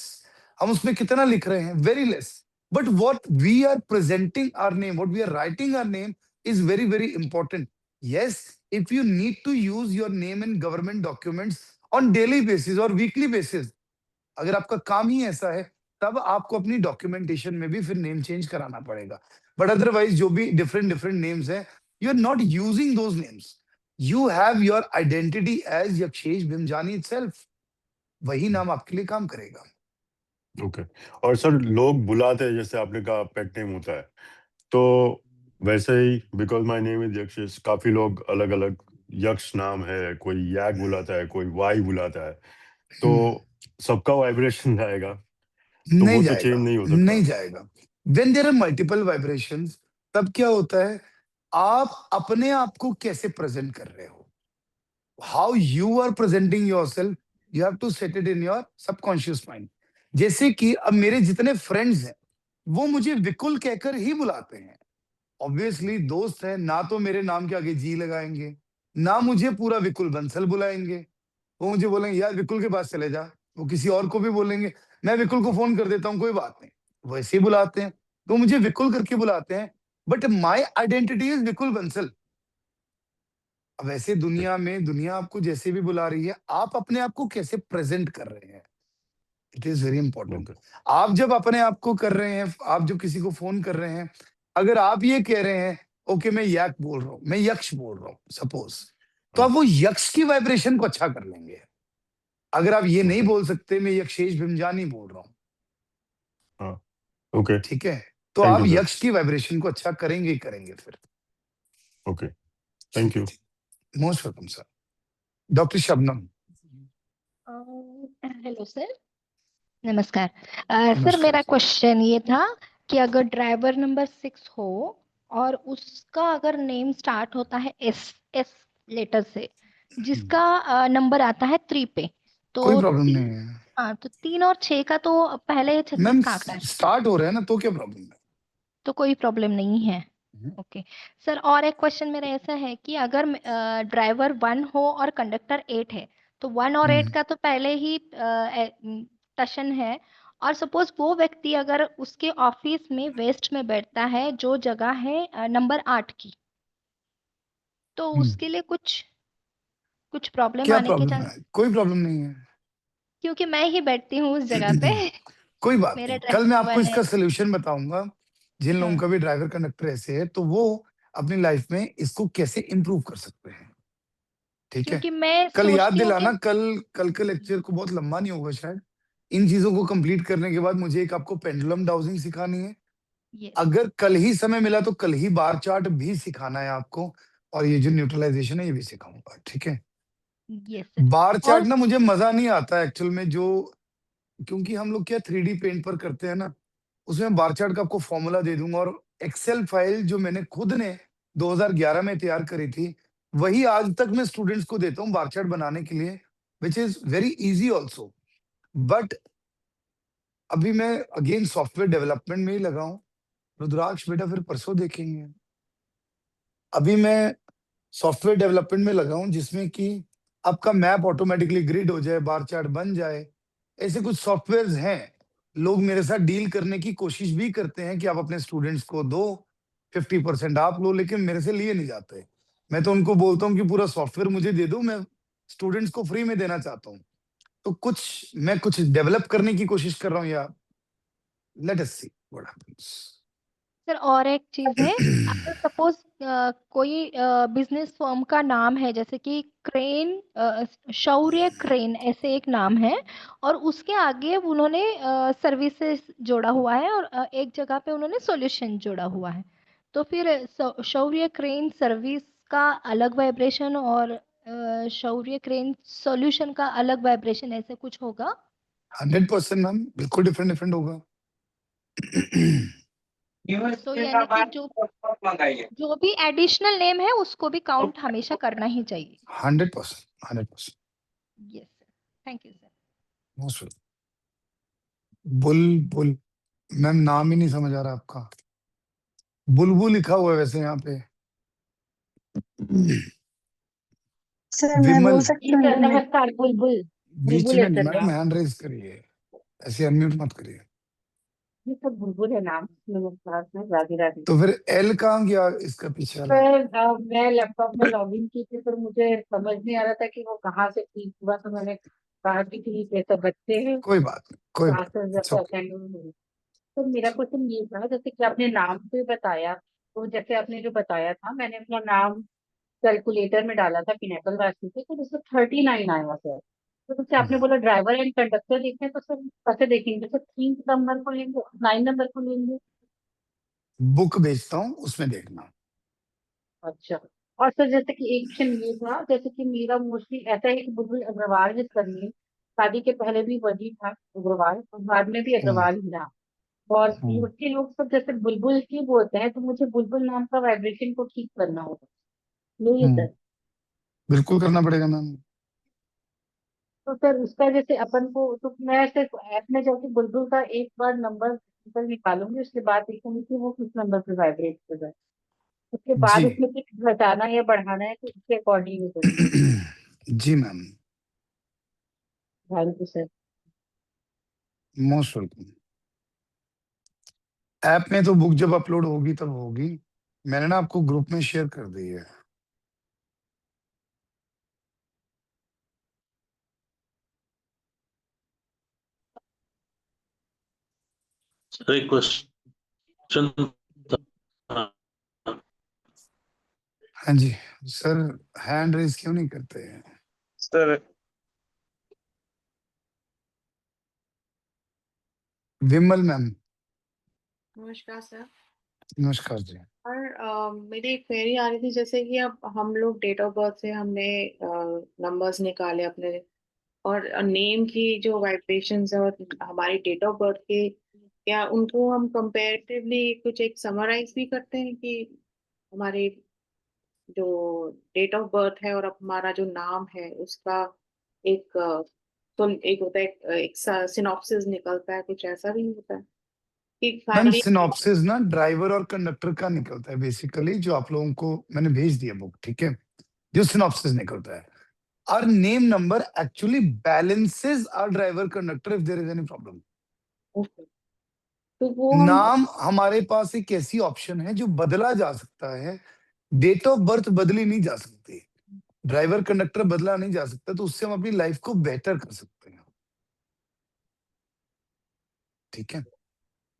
हम उसमें कितना लिख रहे हैं, very less. But what we are presenting our name, what we are writing our name is very very important. Yes, if you need to use your name in government documents on daily basis और weekly basis, अगर आपका काम ही ऐसा है, तब आपको अपनी documentation में भी फिर नेम चेंज कराना पड़ेगा। बट अदरवाइज जो भी डिफरेंट डिफरेंट नेम्स हैं, you are not using those names, you have your identity as Yakshesh Bhimjani itself, वही नाम आपके लिए काम करेगा। ओके और सर लोग बुलाते हैं, जैसे आपने कहा पेट नेम होता है, तो वैसे ही बिकॉज माय नेम इज यक्षेश, काफी लोग अलग अलग यक्ष नाम है, कोई याग बुलाता है, कोई वाई बुलाता है, तो सबका वाइब्रेशन जाएगा, तो नहीं वो तो जाएगा, चेंज नहीं हो सकता। नहीं जाएगा। When there are multiple vibrations, तब क्या होता है, आप अपने आप को कैसे प्रेजेंट कर रहे हो, how you are presenting yourself, you have to set it in your subconscious mind. जैसे कि अब मेरे जितने फ्रेंड्स हैं वो मुझे विकुल कहकर ही बुलाते हैं। ऑब्वियसली दोस्त है ना, तो मेरे नाम के आगे जी लगाएंगे, ना मुझे पूरा विकुल बंसल बुलाएंगे। वो मुझे बोलेंगे यार विकुल के पास चले जा, वो किसी और को भी बोलेंगे, मैं विकुल को फोन कर देता हूँ कोई बात नहीं, वैसे ही बुलाते हैं, तो मुझे विकुल करके बुलाते हैं। But my identity is Vikul Bansal. अब वैसे दुनिया में दुनिया आपको जैसे भी बुला रही है, आप अपने आप को कैसे प्रेजेंट कर रहे हैं, it is very important. Okay आप जब अपने आप को कर रहे हैं, आप जब किसी को फोन कर रहे हैं, अगर आप ये कह रहे हैं ओके मैं यक बोल रहा हूँ, मैं यक्ष बोल रहा हूँ सपोज, तो आप वो यक्ष की वाइब्रेशन को अच्छा कर लेंगे। अगर आप ये नहीं ओके बोल सकते मैं यक्षेश भीमजानी बोल रहा हूँ, हाँ ओके ठीक है, तो थैंक आप यू सर यक्ष की वाइब्रेशन को अच्छा करेंगे ही करेंगे फिर। Okay thank you most welcome sir. Doctor Shabnam. Hello sir, नमस्कार। सर नमस्कार मेरा सर। क्वेश्चन ये था कि अगर ड्राइवर नंबर 6 हो और उसका अगर नेम स्टार्ट होता है एस एस लेटर से, जिसका नंबर आता है 3 पे, कोई तो प्रॉब्लम नहीं है हाँ, तो 3 और 6 का तो पहले 36 मैम, का आंकड़ा है, स्टार्ट हो रहा है ना, तो क्या प्रॉब्लम है? तो कोई प्रॉब्लम नहीं है। ओके सर, और एक क्वेश्चन मेरा ऐसा है कि अगर ड्राइवर 1 हो और कंडक्टर 8 है, तो 1 और 8 का तो पहले ही टशन है, और सपोज वो व्यक्ति अगर उसके ऑफिस में वेस्ट में बैठता है जो जगह है नंबर 8 की, तो उसके लिए कुछ कुछ प्रॉब्लम क्या आने के प्रॉब्लम चांस, है? कोई प्रॉब्लम नहीं है। क्योंकि मैं ही बैठती हूँ उस जगह पे। कोई बात मेरा नहीं, कल मैं ड्राइवर आपको 1 है। इसका सोल्यूशन बताऊंगा। जिन लोगों हाँ, का भी ड्राइवर कंडक्टर ऐसे है, तो वो अपनी लाइफ में इसको कैसे इम्प्रूव कर सकते हैं, ठीक है? क्योंकि मैं कल याद सोचती हूँ कि दिलाना, कल कल का लेक्चर को बहुत लंबा नहीं होगा शायद। इन चीजों को कंप्लीट करने के बाद मुझे एक आपको पेंडुलम डाउजिंग सिखानी है। यस अगर कल ही समय मिला तो कल ही बार चार्ट भी सिखाना है आपको, और ये जो न्यूट्रलाइजेशन है ये भी सिखाऊंगा, ठीक है? Yes sir. बार और चार्ट ना मुझे मजा नहीं आता एक्चुअल में, जो क्योंकि हम लोग क्या 3D पेंट पर करते हैं ना, उसमें बार चार्ट का आपको फॉर्मूला दे दूंगा, और एक्सेल फाइल जो मैंने खुद ने 2011 में तैयार करी थी, वही आज तक मैं स्टूडेंट्स को देता हूँ बार चार्ट बनाने के लिए, which is very easy also. But अभी मैं अगेन सॉफ्टवेयर डेवलपमेंट में ही लगा हूँ। रुद्राक्ष बेटा फिर परसों देखेंगे। अभी मैं सॉफ्टवेयर डेवलपमेंट में लगा हूं, जिसमें कि आपका मैप ऑटोमेटिकली ग्रिड हो जाए, बार चार्ट बन जाए। ऐसे कुछ सॉफ्टवेयर्स हैं। लोग मेरे साथ डील करने की कोशिश भी करते हैं कि आप अपने स्टूडेंट्स को दो, 50% आप लो, लेकिन मेरे से लिए नहीं जाते। मैं तो उनको बोलता हूँ कि पूरा सॉफ्टवेयर मुझे दे दो, मैं स्टूडेंट्स को फ्री में देना चाहता हूँ। तो मैं कुछ डेवलप करने की कोशिश कर रहा हूँ, या let us see what happens. Sir और एक चीज है, अगर सपोज कोई बिजनेस फर्म का नाम है, जैसे कि क्रेन, शौर्य क्रेन ऐसे एक नाम है, और उसके आगे उन्होंने सर्विसेज जोड़ा हुआ है, और एक जगह पे उन्होंने सॉल्यूशन जोड़ा हुआ है, तो फिर शौर्य क्रेन सर्विस का अलग वाइब्रेशन और शौर्य क्रेन सॉल्यूशन का अलग वाइब्रेशन, ऐसे कुछ होगा? 100% मैम, बिल्कुल डिफरेंट डिफरेंट होगा। तो यानी कि जो भी एडिशनल नेम है उसको भी काउंट हमेशा करना ही चाहिए। 100%, 100%। Yes sir, thank you sir. Most welcome. Bulbul, ma'am नाम ही नहीं समझ आ रहा आपका। बुलबुल लिखा हुआ है वैसे यहाँ पे। सर मैं विमल, बोल सकती हूँ एक मिनट? नमस्कार बुलबुल। बीच बुलबुल में है सर मैडम नाम। हैंड रेज करिए, ऐसे अनम्यूट मत करिए। ये सब बुलबुल है नाम। नमस्कार सर, राधे राधे। तो फिर एल कहाँ गया इसका पीछे वाला? सर मैं लैपटॉप में लॉगिन की थी, पर मुझे समझ नहीं आ रहा था कि वो कहाँ से ठीक हुआ, तो मैंने कहा कि ठीक है, सब बच्चे हैं, कोई बात नहीं, कोई बात क्लासेस नहीं, जब इट्स से ओके। अटेंड हुई। तो मेरा क्वेश्चन ये था, जैसे कि आपने नाम पे बताया, तो जैसे आपने जो बताया था, मैंने अपना नाम कैलकुलेटर में डाला था पिनेकल वासी से, तो जैसे 39 आया सर। तो जैसे आपने बोला ड्राइवर एंड कंडक्टर देखते हैं, तो सर कैसे देखेंगे? जैसे 3 नंबर को लेंगे, 9 नंबर को लेंगे? बुक भेजता हूँ, उसमें देखना। अच्छा। और सर जैसे कि एक क्वेश्चन ये था, जैसे कि मेरा मोस्टली ऐसा है कि बुलबुल अग्रवाल जिस करनी, शादी के पहले भी वही था अग्रवाल, और बाद में भी हम्म, अग्रवाल ही रहा। और हम्म, मोस्टली लोग सब जैसे बुलबुल ही बोलते हैं, तो मुझे बुलबुल नाम का वाइब्रेशन को ठीक करना होगा, यही है हम्म, सर। बिल्कुल करना पड़ेगा मैम। तो सर उसका जैसे अपन को, तो मैं सिर्फ ऐप में जाके बुलबुल का एक बार नंबर निकालूंगी, उसके बाद देखूंगी कि वो किस नंबर पे वाइब्रेट कर रहा है, उसके बाद जी। उसमें कुछ घटाना या बढ़ाना है, तो उसके अकॉर्डिंग ही करूंगी। जी ma'am, thank you sir. Most welcome. App में तो बुक जब अपलोड होगी तब होगी। मैंने ना आपको ग्रुप में शेयर कर दी है। सर एक क्वेश्चन था। हाँ जी सर, हैंड रेज क्यों नहीं करते हैं? सर विमल मैम, नमस्कार सर। नमस्कार जी। और मेरी एक क्वेरी आ रही थी, जैसे कि अब हम लोग डेट ऑफ बर्थ से हमने नंबर्स निकाले अपने, और नेम की जो वाइब्रेशंस है और हमारी डेट ऑफ बर्थ के, क्या उनको हम कंपैरेटिवली कुछ एक समराइज भी करते हैं कि हमारे जो डेट ऑफ बर्थ है और अब हमारा जो नाम है उसका एक तो एक होता है, एक सिनॉप्सिस निकलता है, कुछ ऐसा भी होता है कि मैम फाइनली? सिनॉप्सिस ना ड्राइवर और कंडक्टर का निकलता है बेसिकली, जो आप लोगों को मैंने भेज दिया बुक, ठीक है, जो सिनॉप्सिस निकलता है। Our name number actually balances our driver conductor if there is any problem. तो वो हम नाम हमारे पास एक ऐसी ऑप्शन है जो बदला जा सकता है, डेट ऑफ बर्थ बदली नहीं जा सकती, ड्राइवर कंडक्टर बदला नहीं जा सकता, तो उससे हम अपनी लाइफ को बेहतर कर सकते हैं। ठीक है,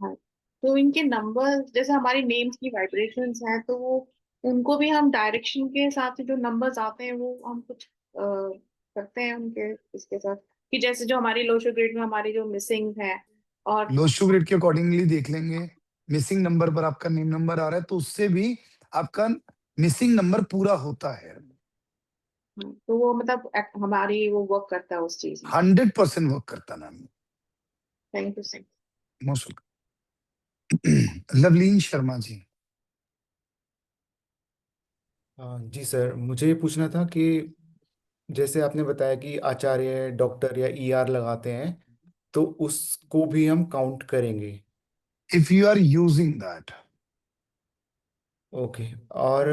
हाँ, तो इनके नंबर जैसे हमारी नेम्स की वाइब्रेशंस हैं, तो वो उनको भी हम डायरेक्शन के साथ जो नंबर्स आते हैं वो हम कुछ करते हैं उनके इसके साथ, कि जैसे जो हमारी लोशो ग्रेड में हमारी जो मिसिंग है, और लोशो ग्रेड के अकॉर्डिंगली देख लेंगे। मिसिंग नंबर पर आपका नेम नंबर आ रहा है तो उससे भी आपका मिसिंग नंबर पूरा होता है। तो वो मतलब हमारी वो वर्क करता है उस चीज में। 100% वर्क करता ma'am. Thank you sir. Most welcome. Lovleen Sharma ji. हाँ जी सर, मुझे ये पूछना था कि जैसे आपने बताया कि आचार्य, डॉक्टर या ईआर लगाते हैं तो उसको भी हम काउंट करेंगे। If you are using that. Okay. और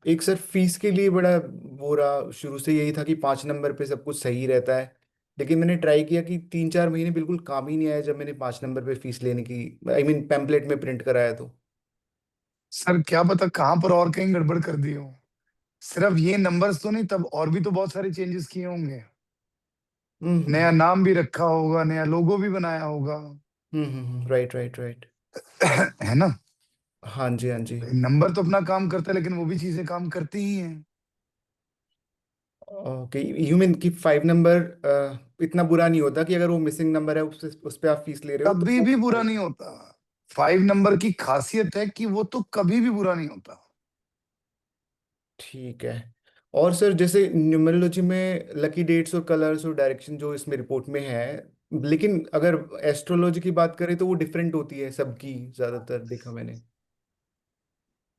एक सर फीस के लिए बड़ा वो रहा, शुरू से यही था कि 5 नंबर पे सब कुछ सही रहता है, लेकिन मैंने ट्राई किया कि 3-4 महीने बिल्कुल काम ही नहीं आया जब मैंने 5 नंबर पे फीस लेने की पैम्पलेट में प्रिंट कराया तो। सर क्या पता कहां पर और कहीं गड़बड़ कर दी हो, सिर्फ ये नंबर्स तो नहीं, तब और भी तो बहुत सारे चेंजेस किए होंगे। नया नाम भी रखा होगा, नया लोगो भी बनाया होगा। Right right right. है ना? हाँ जी हाँ जी। नंबर तो अपना काम करता है, लेकिन वो भी चीजें काम करती ही हैं। ओके, यू मीन कि 5 नंबर इतना बुरा नहीं होता कि अगर वो मिसिंग नंबर है उस पे आप फीस ले रहे हो तो कभी वो भी बुरा नहीं होता। 5 नंबर की खासियत है कि वो तो कभी भी बुरा नहीं होता। ठीक है। और सर जैसे न्यूमरोलॉजी में लकी डेट्स और कलर्स और डायरेक्शन जो इसमें रिपोर्ट में है, लेकिन अगर एस्ट्रोलॉजी की बात करें तो वो डिफरेंट होती है सबकी, ज्यादातर देखा मैंने।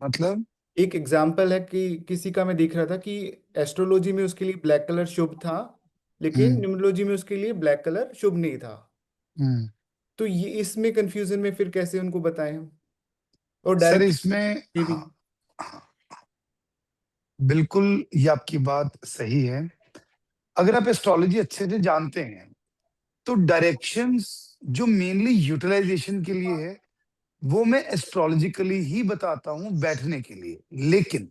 मतलब एक एग्जाम्पल है कि किसी का मैं देख रहा था कि एस्ट्रोलॉजी में उसके लिए ब्लैक कलर शुभ था, लेकिन हम्म न्यूमरोलॉजी में उसके लिए ब्लैक कलर शुभ नहीं था। हम्म तो ये इसमें कंफ्यूजन में फिर कैसे उनको बताएं? और सर डायरेक्ट इसमें ये भी। बिल्कुल ये आपकी बात सही है। अगर आप एस्ट्रोलॉजी अच्छे से जानते हैं तो डायरेक्शंस जो मेनली यूटिलाइजेशन के लिए है वो मैं एस्ट्रोलॉजिकली ही बताता हूं बैठने के लिए। लेकिन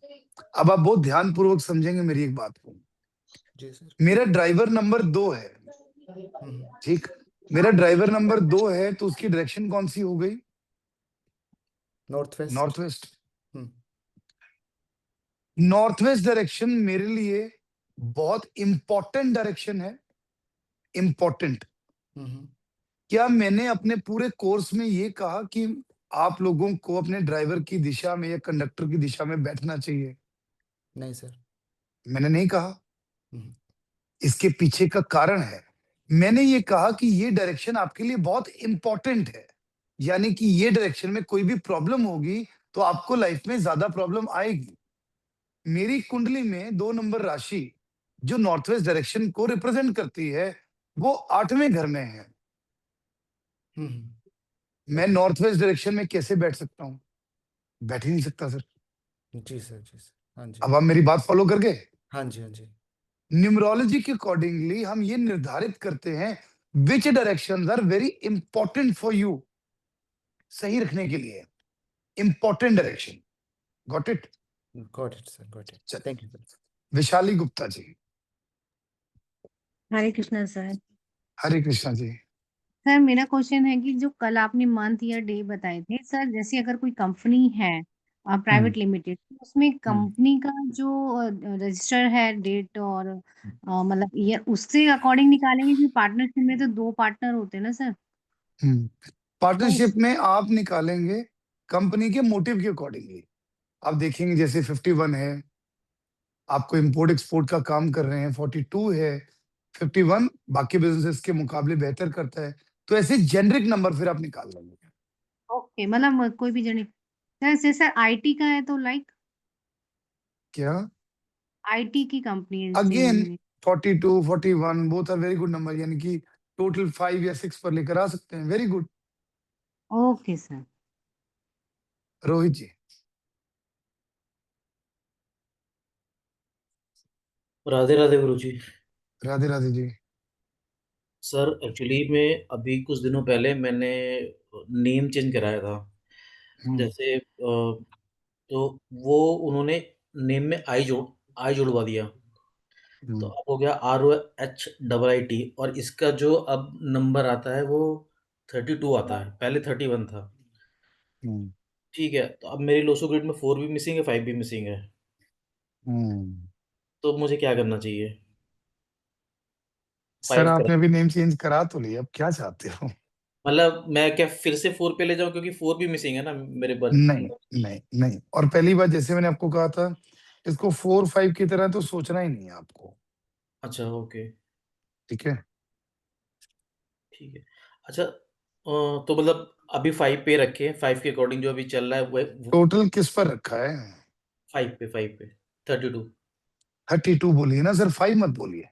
अब आप बहुत ध्यानपूर्वक समझेंगे मेरी एक बात को। जी सर। मेरा ड्राइवर नंबर 2 है, ठीक, मेरा ड्राइवर नंबर 2 है तो उसकी डायरेक्शन कौन सी हो गई? North west. North west. North west direction मेरे लिए बहुत इंपॉर्टेंट डायरेक्शन है। इंपॉर्टेंट। क्या मैंने अपने पूरे कोर्स में ये कहा कि आप लोगों को अपने ड्राइवर की दिशा में या कंडक्टर की दिशा में बैठना चाहिए? नहीं सर। मैंने नहीं कहा। इसके पीछे का कारण है, मैंने ये कहा कि ये डायरेक्शन आपके लिए बहुत इंपॉर्टेंट है, यानी कि ये डायरेक्शन में कोई भी प्रॉब्लम होगी तो आपको लाइफ में ज्यादा प्रॉब्लम आएगी। मेरी कुंडली में 2 नंबर राशि जो नॉर्थ वेस्ट डायरेक्शन को रिप्रेजेंट करती है वो 8वें घर में है। मैं नॉर्थ वेस्ट डायरेक्शन में कैसे बैठ सकता हूं? बैठ ही नहीं सकता सर। जी सर जी सर। हाँ जी। अब आप मेरी बात फॉलो कर गए? हाँ जी हाँ जी। न्यूमरोलॉजी के अकॉर्डिंगली हम ये निर्धारित करते हैं which directions are very important for you, सही रखने के लिए important direction. Got it? Got it sir, got it. Thank you sir. Vishali Gupta ji. Hare Krishna sir. Hare Krishna ji. Sir मेरा क्वेश्चन है कि जो कल आपने मंथ या डे बताए थे सर, जैसे अगर कोई कंपनी है प्राइवेट लिमिटेड, तो उसमें कंपनी का जो रजिस्टर है डेट और मतलब ईयर, उससे अकॉर्डिंग निकालेंगे कि पार्टनरशिप में तो 2 पार्टनर होते हैं ना सर, तो पार्टनरशिप में आप निकालेंगे कंपनी के मोटिव के अकॉर्डिंगली। आप देखेंगे जैसे 51 है, आपको इंपोर्ट एक्सपोर्ट का काम कर रहे हैं, 42 है, 51 बाकी बिजनेसेस के मुकाबले बेहतर करता है, तो ऐसे जेनरिक नंबर फिर आप निकाल लेंगे। ओके, मतलब कोई भी जने जैसे सर आईटी का है तो लाइक क्या? आईटी की कंपनी है अगेन जैसे 42 41 both are very good number, यानी कि टोटल 5 या 6 पर लेकर आ सकते हैं। Very good. Okay sir. Rohit ji. Radhe Radhe guru ji. Radhe Radhe ji. Sir actually में अभी कुछ दिनों पहले मैंने नेम चेंज कराया था। जैसे तो वो उन्होंने नेम में आई जुड़वा दिया, तो अब हो गया ROHIIT, और इसका जो अब नंबर आता है वो 32 आता है, पहले 31 था। ठीक है, तो अब मेरी लोसो ग्रिड में 4 भी मिसिंग है, 5 भी मिसिंग है, तो मुझे क्या करना चाहिए? सर 5 आपने करा, अभी नेम चेंज करा तो लिया, अब क्या चाहते हो? मतलब मैं क्या फिर से 4 पे ले जाऊं, क्योंकि 4 भी मिसिंग है ना मेरे बर्थ नहीं नंबर। नहीं नहीं, और पहली बात जैसे मैंने आपको कहा था, इसको 4 5 की तरह तो सोचना ही नहीं है आपको। अच्छा, ओके, ठीक है। ठीक है। अच्छा, तो मतलब अभी 5 पे रखे, 5 के अकॉर्डिंग जो अभी चल रहा है वो टोटल किस पर रखा है? 5 पे 32। 32 बोलिए ना सर, 5 मत बोलिए।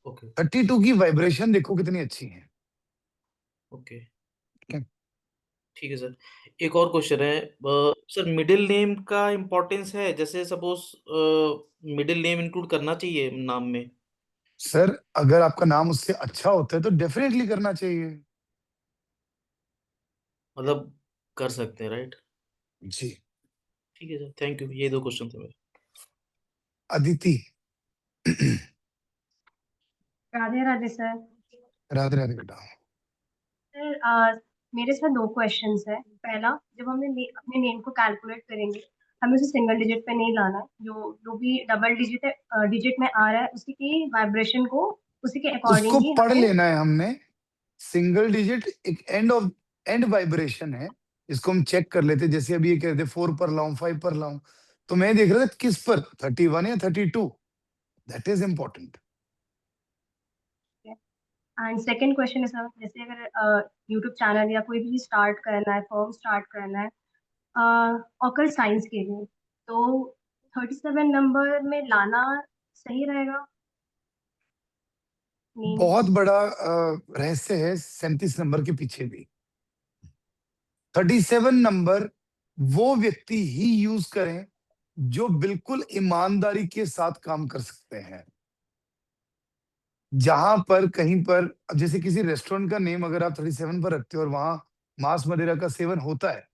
ओके 32 की वाइब्रेशन देखो कितनी अच्छी है। ओके, ठीक है? ठीक है सर। एक और क्वेश्चन है, सर मिडिल नेम का इम्पोर्टेंस है, जैसे सपोज मिडिल नेम इंक्लूड करना चाहिए नाम में? सर अगर आपका नाम उससे अच्छा होता है तो डेफिनेटली करना चाहिए। मतलब कर सकते हैं, राइट? जी। ठीक है सर, थैंक यू, ये 2 क्वेश्चन थे मेरे। अदिति। राधे राधे सर। राधे राधे बेटा। सर मेरे साथ 2 क्वेश्चंस है। पहला, जब हमने अपने नेम को कैलकुलेट करेंगे, हमें उसे सिंगल डिजिट पे नहीं लाना है। जो जो भी डबल डिजिट है डिजिट में आ रहा है, उसी की वाइब्रेशन को उसी के उसको अकॉर्डिंग ही पढ़ हमें। लेना है हमने। सिंगल डिजिट एक एंड वाइब्रेशन है, इसको हम चेक कर लेते। जैसे अभी ये कह रहे थे 4 पर लाऊं 5 पर लाऊं, तो मैं देख रहा था किस पर, 31 या 32। That is important. And second question है सर, जैसे अगर यूट्यूब चैनल या कोई भी स्टार्ट करना है, फॉर्म स्टार्ट करना है ऑकल्ट साइंस के लिए, तो 37 नंबर में लाना सही रहेगा नेम्स? बहुत बड़ा रहस्य है 37 नंबर के पीछे भी। 37 नंबर वो व्यक्ति ही यूज करें जो बिल्कुल ईमानदारी के साथ काम कर सकते हैं। जहां पर कहीं पर, अब जैसे किसी रेस्टोरेंट का नेम अगर आप 37 पर रखते हो और वहां मांस मदिरा का सेवन होता है,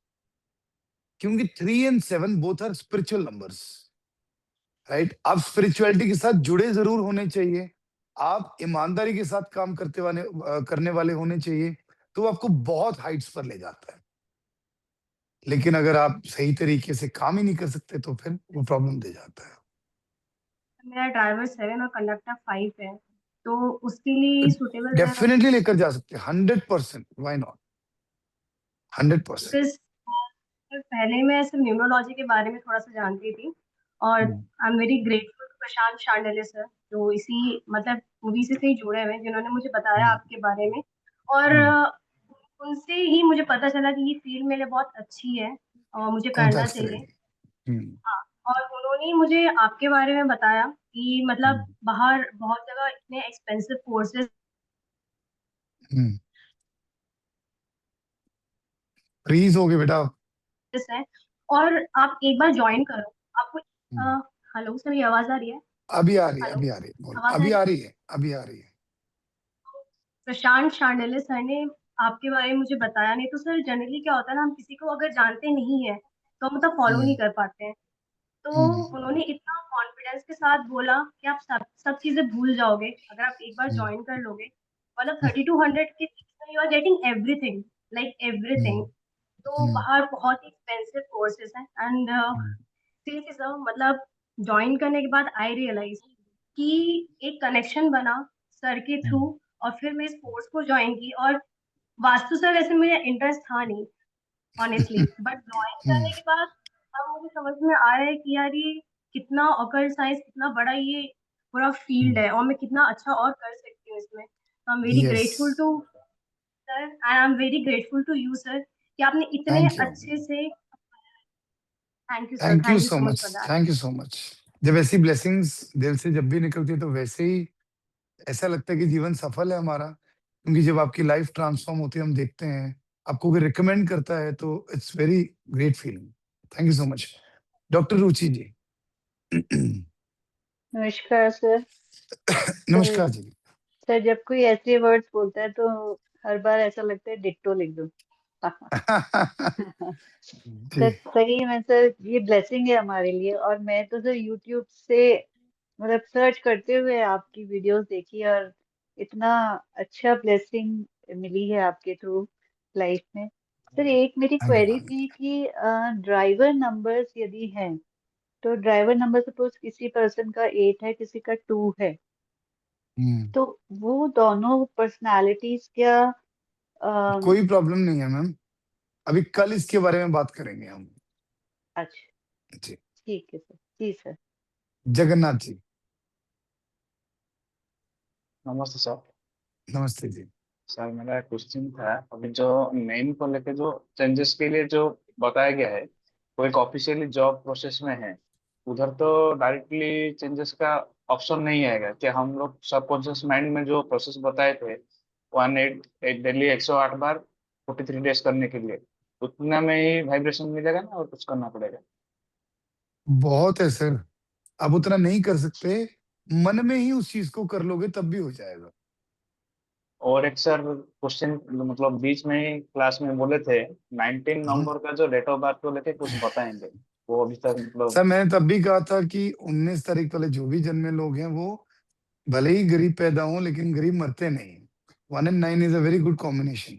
क्योंकि 3 and 7 both are spiritual numbers, right? आप स्पिरिचुअलिटी के साथ जुड़े जरूर होने चाहिए, आप ईमानदारी के साथ काम करने वाले होने चाहिए, तो वो आपको बहुत हाइट्स पर ले जाता है। लेकिन अगर आप सही तरीके से काम ही नहीं कर सकते तो फिर वो प्रॉब्लम दे जाता है। मेरा ड्राइवर 7 और कंडक्टर 5 है, तो उसके लिए सुटेबल रहेगा? डेफिनेटली लेकर जा सकते हैं, 100%, व्हाई नॉट, 100%। बिकॉज पहले मैं सिर्फ न्यूमरोलॉजी के बारे में थोड़ा सा जानती थी, और I am very grateful to Prashant Shandilya sir, जो इसी मतलब मूवी से ही जुड़े हुए हैं, जिन्होंने मुझे बताया आपके बारे में। और उनसे ही मुझे पता चला कि ये फील्ड मेरे लिए बहुत अच्छी है और मुझे करना चाहिए। हाँ, और उन्होंने ही मुझे आपके बारे में बताया कि मतलब बाहर बहुत जगह इतने एक्सपेंसिव कोर्सेज फ्रीज हो गए बेटा। हैं, और आप एक बार ज्वाइन करो। आपको हेलो सर, ये आवाज आ रही है? अभी आ रही है, हेलो, अभी आ रही है, बोल, आवाज आ अभी रही आ है? रही है, अभी आ रही है। प्रशांत शांडिल्य सर ने आपके बारे में मुझे बताया। नहीं तो सर जनरली क्या होता है ना, हम किसी को अगर जानते नहीं है तो हम मतलब फॉलो नहीं कर पाते हैं। तो उन्होंने इतना कॉन्फिडेंस के साथ बोला कि आप सब सब चीजें भूल जाओगे अगर आप एक बार ज्वाइन कर लोगे। मतलब 3200 के you are getting everything, like everything. तो बाहर बहुत ही एक्सपेंसिव कोर्सेज हैं एंड सीरियसली सर, मतलब ज्वाइन करने के बाद आई रियलाइज कि एक कनेक्शन बना सर के थ्रू, और फिर मैं इस कोर्स को ज्वाइन की। और वास्तु सर वैसे मेरा इंटरेस्ट था नहीं ऑनेस्टली, बट ज्वाइन करने के बाद अब मुझे समझ में आ रहा है कि यार ये कितना ऑकल्ट साइंस, कितना बड़ा ये पूरा फील्ड है, और मैं कितना अच्छा और कर सकती हूँ इसमें। I am very yes, grateful to sir and I am very grateful to you sir कि आपने इतने थैंक यू, अच्छे से। Thank you sir, thank you thank you so so much much, for that. Thank you so much. जब ऐसी blessings दिल से जब भी निकलती है तो वैसे ही ऐसा लगता है कि जीवन सफल है हमारा, क्योंकि जब आपकी लाइफ ट्रांसफॉर्म होती है, हम देखते हैं, आपको कोई रिकमेंड करता है, तो it's very great feeling. Thank you so much. Doctor Ruchi ji. नमस्कार सर। नमस्कार जी। सर जब कोई ऐसे वर्ड्स बोलता है तो हर बार ऐसा लगता है डिट्टो लिख दूं। जी, सर सही में सर ये ब्लेसिंग है हमारे लिए। और मैं तो सर यूट्यूब से मतलब सर्च करते हुए आपकी वीडियोस देखी, और इतना अच्छा ब्लेसिंग मिली है आपके थ्रू लाइफ में। सर एक मेरी क्वेरी धन्यवाद। थी कि ड्राइवर नंबर्स यदि हैं, तो ड्राइवर नंबर सपोज किसी पर्सन का 8 है, किसी का 2 है, तो वो दोनों पर्सनालिटीज क्या अम, कोई प्रॉब्लम नहीं है मैम, अभी कल इसके बारे में बात करेंगे हम। अच्छा जी, ठीक है सर। जी सर। जगन्नाथ जी। नमस्ते सर। नमस्ते जी। सर मेरा एक क्वेश्चन था, अभी जो नेम को लेके जो चेंजेस के लिए जो बताया गया है, वो एक ऑफिशियली जॉब प्रोसेस में है, उधर तो डायरेक्टली चेंजेस का ऑप्शन नहीं आएगा कि हम लोग सबकॉन्शियस माइंड में जो प्रोसेस बताए थे 1 8 डेली 108 बार 43 डेज करने के लिए, उतना में ही वाइब्रेशन मिलेगा ना, और कुछ करना पड़ेगा? बहुत है सर, आप उतना नहीं कर सकते, मन में ही उस चीज को कर लोगे तब भी हो जाएगा। और एक सर क्वेश्चन, मतलब बीच में ही क्लास में बोले थे 19 नवंबर का जो डेट ऑफ बर्थ को लेके कुछ बताएंगे, वो अभी तक मतलब। सर मैंने तब भी कहा था कि 19 तारीख वाले जो भी जन्मे लोग हैं वो भले ही गरीब पैदा हो लेकिन गरीब मरते नहीं। 1 and 9 is a very good combination.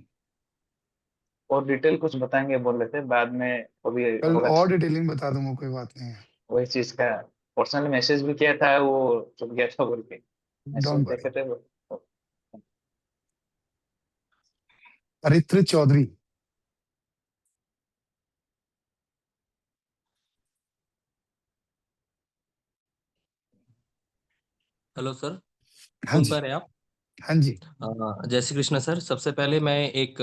और डिटेल कुछ बताएंगे बोल रहे थे, बाद में अभी कल होगा। और डिटेलिंग बता दूंगा, कोई बात नहीं है। वही चीज का पर्सनल मैसेज भी किया था, वो चुप गया था बोल के मैसेज डोंट वरी। देखे थे वो। अरित्र चौधरी। हेलो सर, हाँ सुन जी, पा रहे हैं आप? हाँ जी। जय श्री कृष्ण सर। सबसे पहले मैं एक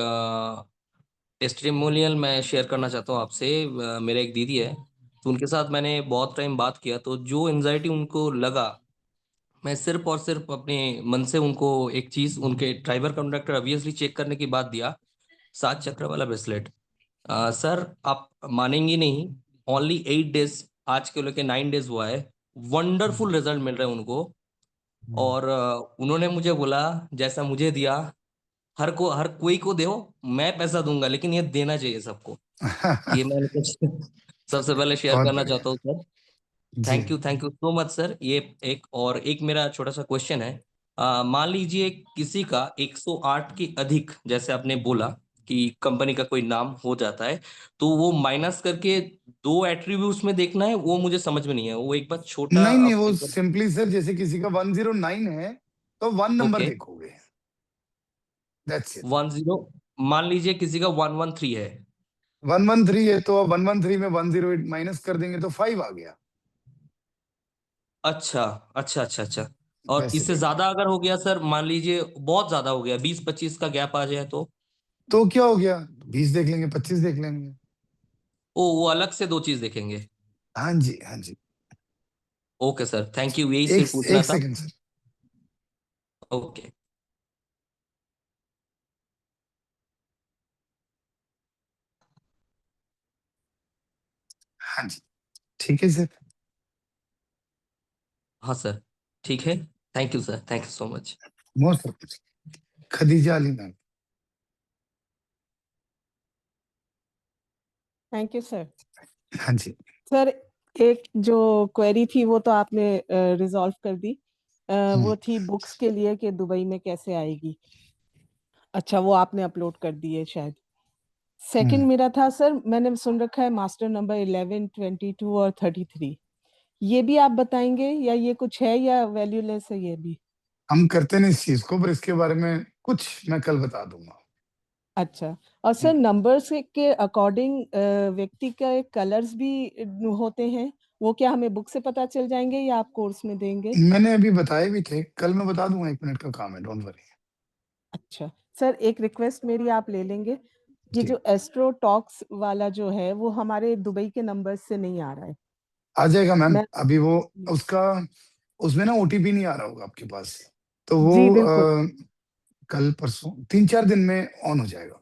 टेस्टिमोनियल मैं शेयर करना चाहता हूँ आपसे। मेरे एक दीदी है, तो उनके साथ मैंने बहुत टाइम बात किया, तो जो एनजाइटी उनको लगा, मैं सिर्फ और सिर्फ अपने मन से उनको एक चीज, उनके ड्राइवर कंडक्टर ऑब्वियसली चेक करने की बात दिया, 7 चक्र वाला ब्रेसलेट। सर आप मानेंगी नहीं, ओनली 8 डेज, आज के लेके 9 डेज हुआ है, वंडरफुल रिजल्ट मिल रहे हैं उनको। और उन्होंने मुझे बोला जैसा मुझे दिया, हर कोई को दो, मैं पैसा दूंगा, लेकिन ये देना चाहिए सबको। ये मैं उनको सबसे पहले शेयर बहुत करना बढ़िया चाहता हूँ सर। जी। Thank you so much sir. ये एक मेरा छोटा सा क्वेश्चन है। मान लीजिए किसी का 108 की अधिक, जैसे आपने बोला कि कंपनी का कोई नाम हो जाता है, तो वो माइनस करके दो एट्रीब्यूट्स में देखना है, वो मुझे समझ में नहीं है, वो एक बार छोटा नहीं नहीं, आप वो एक बार। सिंपली सर जैसे किसी का 109 है तो 1 नंबर ओके, देखोगे, दैट्स इट। 10, मान लीजिए किसी का 113 है। 113 है तो 113 में 108 माइनस कर देंगे तो 5 आ गया, अच्छा अच्छा अच्छा अच्छा। और वैसे इससे देखो। ज्यादा अगर हो गया सर, मान लीजिए बहुत ज्यादा हो गया, 20-25 का गैप आ जाए तो क्या हो गया, 20 देख लेंगे, 25 देख लेंगे। ओ, वो अलग से दो चीज देखेंगे। हाँ जी, हाँ जी। ओके सर, थैंक यू, यही एक सिर्फ पूछना एक था। Second sir. ओके। हाँ जी, ठीक है सर। हाँ सर, ठीक है। Thank you sir, thank you so much. Most Khadija Ali ma'am. Thank you sir. हाँ जी। सर एक जो क्वेरी थी वो तो आपने रिजॉल्व कर दी। वो थी बुक्स के लिए कि दुबई में कैसे आएगी। अच्छा, वो आपने अपलोड कर दी है शायद। सेकंड मेरा था सर, मैंने सुन रखा है मास्टर नंबर 11, 22 और 33, ये भी आप बताएंगे या ये कुछ है या वैल्यूलेस है ये भी? हम करते नहीं इस चीज को, पर इसके बारे में कुछ मैं कल बता दूंगा। अच्छा, और सर नंबर्स के अकॉर्डिंग व्यक्ति के कलर्स भी होते हैं, वो क्या हमें बुक से पता चल जाएंगे या आप कोर्स में देंगे? मैंने अभी बताए भी थे, कल मैं बता दूंगा, 1 मिनट का काम है, डोंट वरी। अच्छा सर, एक रिक्वेस्ट मेरी आप ले लेंगे, ये जी। जो एस्ट्रो टॉक्स वाला जो है वो हमारे दुबई के नंबर से नहीं आ रहा है। आ जाएगा मैम, मैं अभी वो उसका उसमें ना ओटीपी नहीं आ रहा होगा आपके पास, तो वो जी बिल्कुल, कल परसों 3-4 दिन में ऑन हो जाएगा।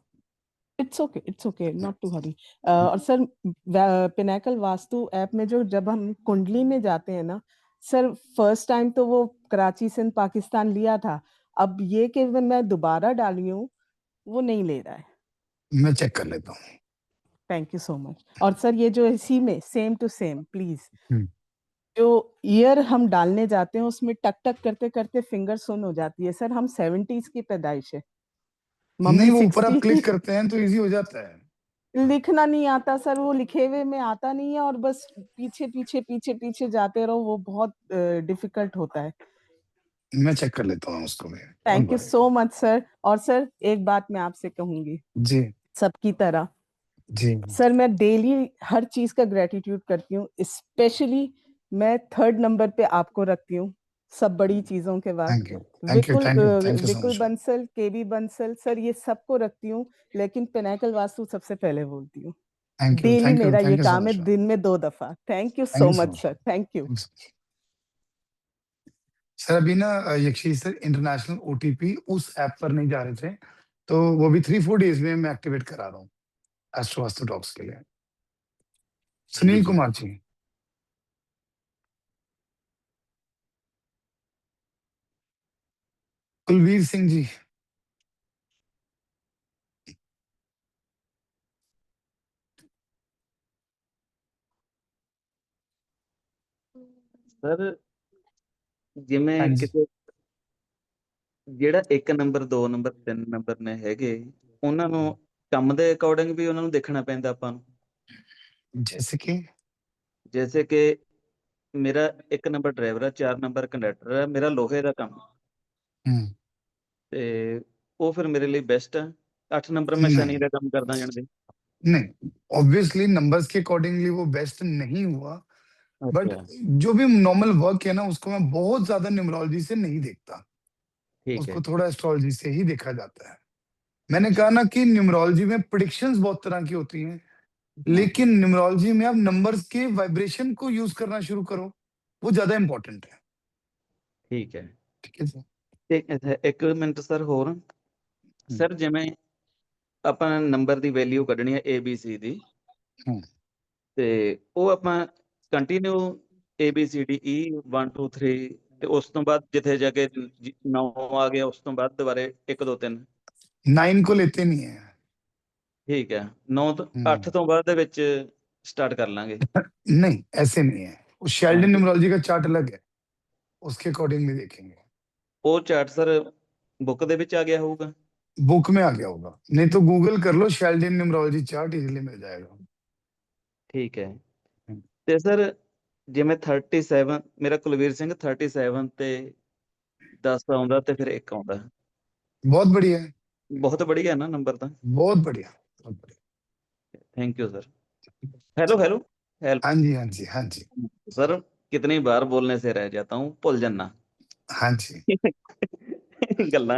इट्स ओके, नॉट टू हरी। और सर पिनाकल वास्तु ऐप में जो जब हम कुंडली में जाते हैं ना सर, फर्स्ट टाइम तो वो कराची से पाकिस्तान लिया था, अब ये कि मैं दोबारा डाली हूँ वो नहीं ले रहा है। मैं चेक कर लेता हूँ। Thank you so much. और सर ये जो इसी में सेम टू सेम प्लीज, हम्म। जो ईयर हम डालने जाते हैं उसमें टक टक करते करते फिंगर सुन हो जाती है सर, हम 70s की पैदाइश है, नहीं, मम्मी वो ऊपर आप 60 क्लिक करते हैं तो इजी हो जाता है। लिखना नहीं आता सर, वो लिखे हुए में आता नहीं है और बस पीछे पीछे पीछे पीछे जाते रहो, वो बहुत डिफिकल्ट होता है। मैं चेक कर लेता हूँ उसको भी, don't thank you worry. So much sir. और सर एक बात मैं आपसे कहूंगी जी सबकी तरह, जी सर मैं डेली हर चीज का ग्रेटिट्यूड करती हूँ, स्पेशली मैं 3rd नंबर पे आपको रखती हूँ सब बड़ी चीजों के बाद। Thank you thank you Vikul thank you thank you so Vikul much. Bansal, KB Bansal sir, ये सबको रखती हूँ, लेकिन पिनाकल वास्तु सबसे पहले बोलती हूँ। Thank you daily thank you मेरा ये थैंक यू सो काम है, मच। दिन में 2 दफा। Thank you thank so you so much much sir, thank you. Sir. अभी ना यक्षी सर इंटरनेशनल ओटीपी उस ऐप पर नहीं जा रहे थे, तो वो भी 3-4 डेज में मैं एक्टिवेट करा रहा हूँ एस्ट्रो वास्तु टॉक्स के लिए। जी सुनील जी कुमार जी। कुलवीर सिंह जी। सर हाँ ਜਿਵੇਂ जी ਕਿਤੇ ਜਿਹੜਾ 1 ਨੰਬਰ 2 ਨੰਬਰ 3 ਨੰਬਰ ਨੇ ਹੈਗੇ, ਉਹਨਾਂ ਨੂੰ ਕੰਮ ਦੇ ਅਕੋਰਡਿੰਗ ਵੀ ਉਹਨਾਂ ਨੂੰ ਦੇਖਣਾ ਪੈਂਦਾ ਆਪਾਂ ਨੂੰ। जैसे कि ਜੈਸੇ ਕਿ ਮੇਰਾ 1 ਨੰਬਰ ਡਰਾਈਵਰ ਹੈ, 4 ਨੰਬਰ ਕੰਡਕਟਰ ਹੈ, ਮੇਰਾ ਲੋਹੇ ਦਾ ਕੰਮ हम्म, ਤੇ ਉਹ ਫਿਰ ਮੇਰੇ ਲਈ ਬੈਸਟ ਹੈ। 8 ਨੰਬਰ ਮੈਂ ਸ਼ਨੀ नहीं ਦਾ ਕੰਮ ਕਰਦਾ ਜਾਣਦੇ। नहीं, ऑब्वियसली नंबर्स के अकॉर्डिंगली वो बेस्ट नहीं हुआ, बट अच्छा जो भी नॉर्मल वर्क है ना उसको मैं बहुत ज्यादा न्यूमरोलॉजी से नहीं देखता, ठीक है। उसको थोड़ा एस्ट्रोलॉजी से ही देखा जाता है। मैंने अच्छा कहा ना कि न्यूमरोलॉजी में प्रिडिक्शंस बहुत तरह की होती हैं, हाँ लेकिन न्यूमरोलॉजी में आप नंबर्स के वाइब्रेशन को यूज करना शुरू करो, वो ज्यादा इंपॉर्टेंट है। ठीक है। ठीक है सर। ਤੇ ਇੱਕ ਮਿੰਟ ਸਰ ਹੋਰ, ਸਰ ਜਿਵੇਂ ਆਪਾਂ ਨੰਬਰ ਦੀ ਵੈਲਿਊ ਕੱਢਣੀ ਹੈ ABC ਦੀ, हम्म, ਤੇ ਉਹ ਆਪਾਂ ਕੰਟੀਨਿਊ ABCDE 1 2 3 ਤੇ ਉਸ ਤੋਂ ਬਾਅਦ ਜਿੱਥੇ ਜਾ ਕੇ 9 ਆ ਗਿਆ ਉਸ ਤੋਂ ਬਾਅਦ ਦੁਬਾਰੇ 1 2 3 9 को लेते नहीं है। ਠੀਕ ਹੈ। 9 ਤੋਂ 8 ਤੋਂ ਬਾਅਦ ਦੇ ਵਿੱਚ ਸਟਾर्ट ਕਰ ਲਾਂਗੇ। नहीं ऐसे नहीं है, वो शेल्डन न्यूमरोलॉजी का चार्ट अलग है, उसके अकॉर्डिंगली देखेंगे। ਉਹ ਚਾर्ट ਸਰ ਬੁੱਕ ਦੇ ਵਿੱਚ ਆ ਗਿਆ ਹੋਊਗਾ। बुक में आ गया होगा, नहीं तो गूगल कर लो शेल्डन न्यूमरोलॉजी चार्ट, इजीली मिल जाएगा। ਠੀਕ ਹੈ। ਤੇ ਸਰ ਜਿਵੇਂ 37 ਮੇਰਾ ਕੁਲਵੀਰ ਸਿੰਘ 37 ਤੇ 10 ਆਉਂਦਾ ਤੇ ਫਿਰ 1 ਆਉਂਦਾ, बहुत बढ़िया है, ਬਹੁਤ बढ़िया ਨਾ ਨੰਬਰ ਤਾਂ। बहुत बढ़िया बहुत बढ़िया। Thank you sir. Hello hello help. हाँ जी हाँ जी हाँ जी सर कितनी बार बोलने से रह जाता हूँ, भुल जाना। हाँ जी। ਗੱਲਾਂ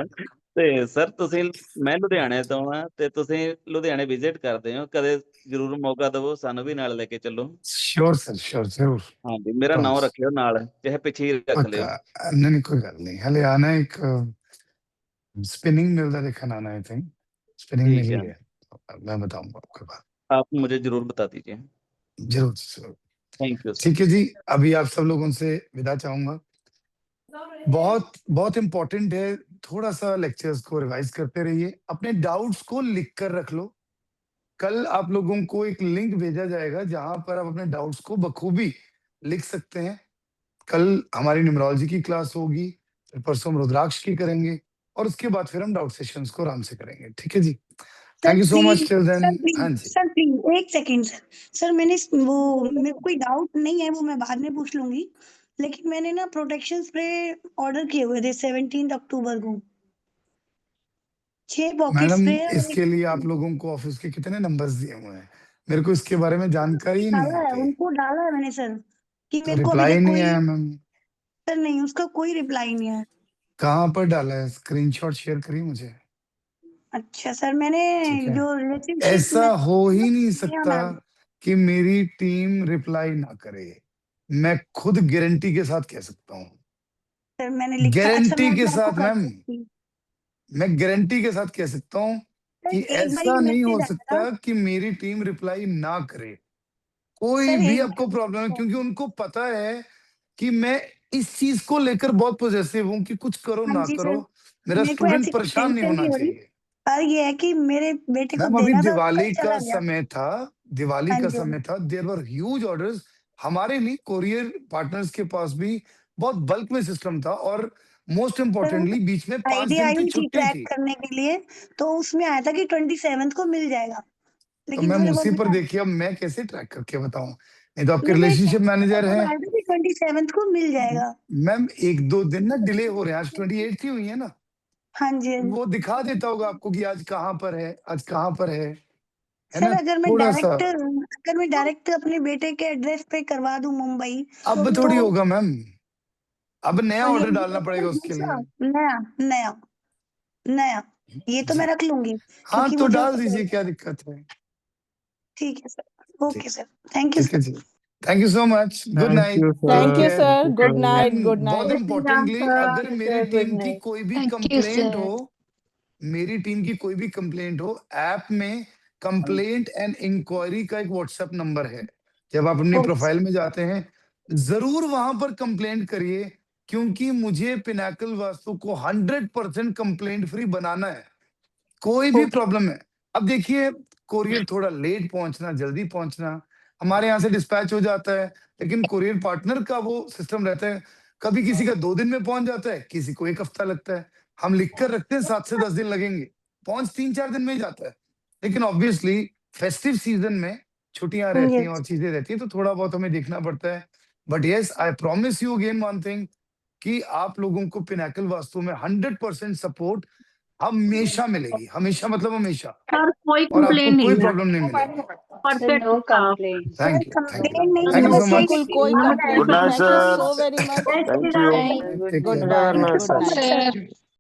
ਤੇ ਸਰ ਤੁਸੀਂ, ਮੈਂ ਲੁਧਿਆਣੇ ਤੋਂ ਆ ਤੇ ਤੁਸੀਂ ਲੁਧਿਆਣੇ ਵਿਜ਼ਿਟ ਕਰਦੇ ਹੋ, ਕਦੇ ਜ਼ਰੂਰ ਮੌਕਾ ਦਿਵੋ, ਸਾਨੂੰ ਵੀ ਨਾਲ ਲੈ ਕੇ ਚੱਲੋ। श्योर सर श्योर जरूर। ਹਾਂਜੀ ਮੇਰਾ ਨਾਮ प्रॉमिस ਰੱਖਿਓ ਨਾਲ, ਚਾਹੇ ਪਿੱਛੇ ਹੀ ਰੱਖ पक्का। ਲਿਓ। नहीं नहीं, कोई गल नहीं, हले आना एक स्पिनिंग मिल का देखा आना, आई थिंक स्पिनिंग मिल ठीक ही है, है, मैं बताऊंगा आपके बाद। आप मुझे जरूर बता दीजिए। जरूर जरूर। Thank you sir. ठीक है जी, अभी आप सब लोगों से विदा चाहूंगा। बहुत बहुत इंपॉर्टेंट है, थोड़ा सा लेक्चर्स को रिवाइज करते रहिए, अपने डाउट्स को लिख कर रख लो। कल आप लोगों को एक लिंक भेजा जाएगा जहां पर आप अपने डाउट्स को बखूबी लिख सकते हैं। कल हमारी न्यूमरोलॉजी की क्लास होगी, फिर परसों हम रुद्राक्ष की करेंगे और उसके बाद फिर हम डाउट सेशंस को आराम से करेंगे। ठीक है जी, sir thank you so much please, till sir then. Please, हाँ जी, सर प्लीज एक सेकेंड सर। सर मैंने वो, मेरे को कोई डाउट नहीं है, वो मैं बाद में पूछ लूंगी, लेकिन मैंने ना प्रोटेक्शन स्प्रे ऑर्डर किए हुए थे 17 अक्टूबर को, 6 पॉकेट मैडम स्प्रे है और इसके लिए आप लोगों को ऑफिस के कितने नंबर्स दिए हुए हैं? मेरे को इसके बारे में जानकारी ही नहीं डाला है है, भाई। उनको डाला है मैंने सर, कि तो मेरे को अभी रिप्लाई तक नहीं कोई, आया मैम। सर नहीं, उसका कोई रिप्लाई नहीं आया। कहाँ पर डाला है? स्क्रीनशॉट शेयर करिए मुझे। अच्छा सर, मैंने ठीक है, जो रिलेशनशिप ऐसा में हो ही नहीं किया सकता मैम, कि मेरी टीम रिप्लाई ना करे। मैं खुद गारंटी के साथ कह सकता हूँ, सर मैंने लिखा। अच्छा गारंटी के मैं आपको साथ कर मैम, दूंगी मैं गारंटी के साथ कह सकता हूँ सर, कि एक बार ये ऐसा नहीं हो मैसेज आया सकता था कि मेरी टीम रिप्लाई ना करे। कोई सर, भी एक आपको प्रॉब्लम है, क्योंकि उनको पता है कि मैं इस चीज को लेकर बहुत पॉजिटिव हूँ कि कुछ करो हाँ ना जी करो, सर, मेरा मेरे को स्टूडेंट ऐसी कोई परेशान नहीं टेंशन होना नहीं हो रही, चाहिए। पर ये है कि मेरे बेटे को मैम अभी देना था, दिवाली कल का चला गया। समय था, दिवाली हाँ का जी, समय था, देयर वर ह्यूज ऑर्डर्स। हमारे लिए कोरियर पार्टनर्स के पास भी बहुत बल्क में सिस्टम था, और मोस्ट सर इम्पोर्टेंटली बीच में 5 आईडी दिन आई की हुई थी छुट्टी ट्रैक थी। करने के लिए, तो उसमें आया था कि 27 को मिल जाएगा, तो लेकिन मैम फिर वो उसी पर बिना, देखिए, अब मैं कैसे ट्रैक करके बताऊं? नहीं तो आपके नहीं मैं रिलेशनशिप मैनेजर तब हैं। आया था कि 27 को मिल जाएगा। मैम 1-2 दिन ना डिले हो रहे हैं, आज 28 ही हुई है ना, हाँ जी, हाँ जी। वो दिखा देता होगा आपको कि आज कहाँ पर है, आज कहाँ पर है सर ना? थोड़ा सा अगर मैं डायरेक्ट अपने बेटे के एड्रेस पे करवा दूं मुंबई, अब थोड़ी तो होगा मैम, अब नया और ये ऑर्डर डालना पड़ेगा उसके दूसरा लिए। नया नया नया, ये तो जी, मैं रख लूंगी, हाँ क्योंकि तो वो जो, डाल दीजिए, क्या दिक्कत है? ठीक है सर, ठीक, ओके सर, थैंक यू ठीक है सर। जी, thank you so much, good thank night, you take thank you sir, care. Sir, good night, and good बहुत नाइट। इम्पोर्टेंटली, अगर मेरी सर गुड टीम की नाइट। कोई भी थैंक यू कंप्लेंट सर। हो, मेरी टीम की कोई भी कंप्लेंट हो, ऐप में कंप्लेंट एंड इंक्वायरी का एक व्हाट्सएप नंबर है। जब आप अपनी प्रोफाइल में जाते हैं, जरूर वहां पर कंप्लेंट करिए, क्योंकि मुझे पिनाकल वास्तु को 100% कंप्लेंट फ्री बनाना है। कोई भी ओके, प्रॉब्लम है, अब देखिए, कोरियर थोड़ा लेट पहुंचना, जल्दी पहुंचना, हमारे यहाँ से डिस्पैच हो जाता है, लेकिन कोरियर पार्टनर का वो सिस्टम रहता है, कभी किसी का 2 दिन में पहुंच जाता है, किसी को 1 हफ्ता लगता है। हम लिख कर रखते हैं 7 से 10 दिन लगेंगे, पहुंच 3-4 दिन में ही जाता है। लेकिन ऑब्वियसली फेस्टिव सीजन में छुट्टियां रहती हैं यस और चीजें रहती हैं, तो थोड़ा बहुत हमें देखना पड़ता है। But yes, I promise you again one thing, कि आप लोगों को पिनाकल वास्तु में 100% सपोर्ट हमेशा मिलेगी, हमेशा मतलब हमेशा, सर कोई और आपको कंप्लेन कोई नहीं है, प्रॉब्लम नहीं मिलेगी। सर, परफेक्ट नो था। Complaint sir, thank you, complain नहीं, थैंक यू मतलब सो कोई मच। बिल्कुल कोई नमस्ते कंप्लेंट गुड नहीं। Night thank you sir, so very much. Thank you, and take good care, night, night good sir. Night. Sir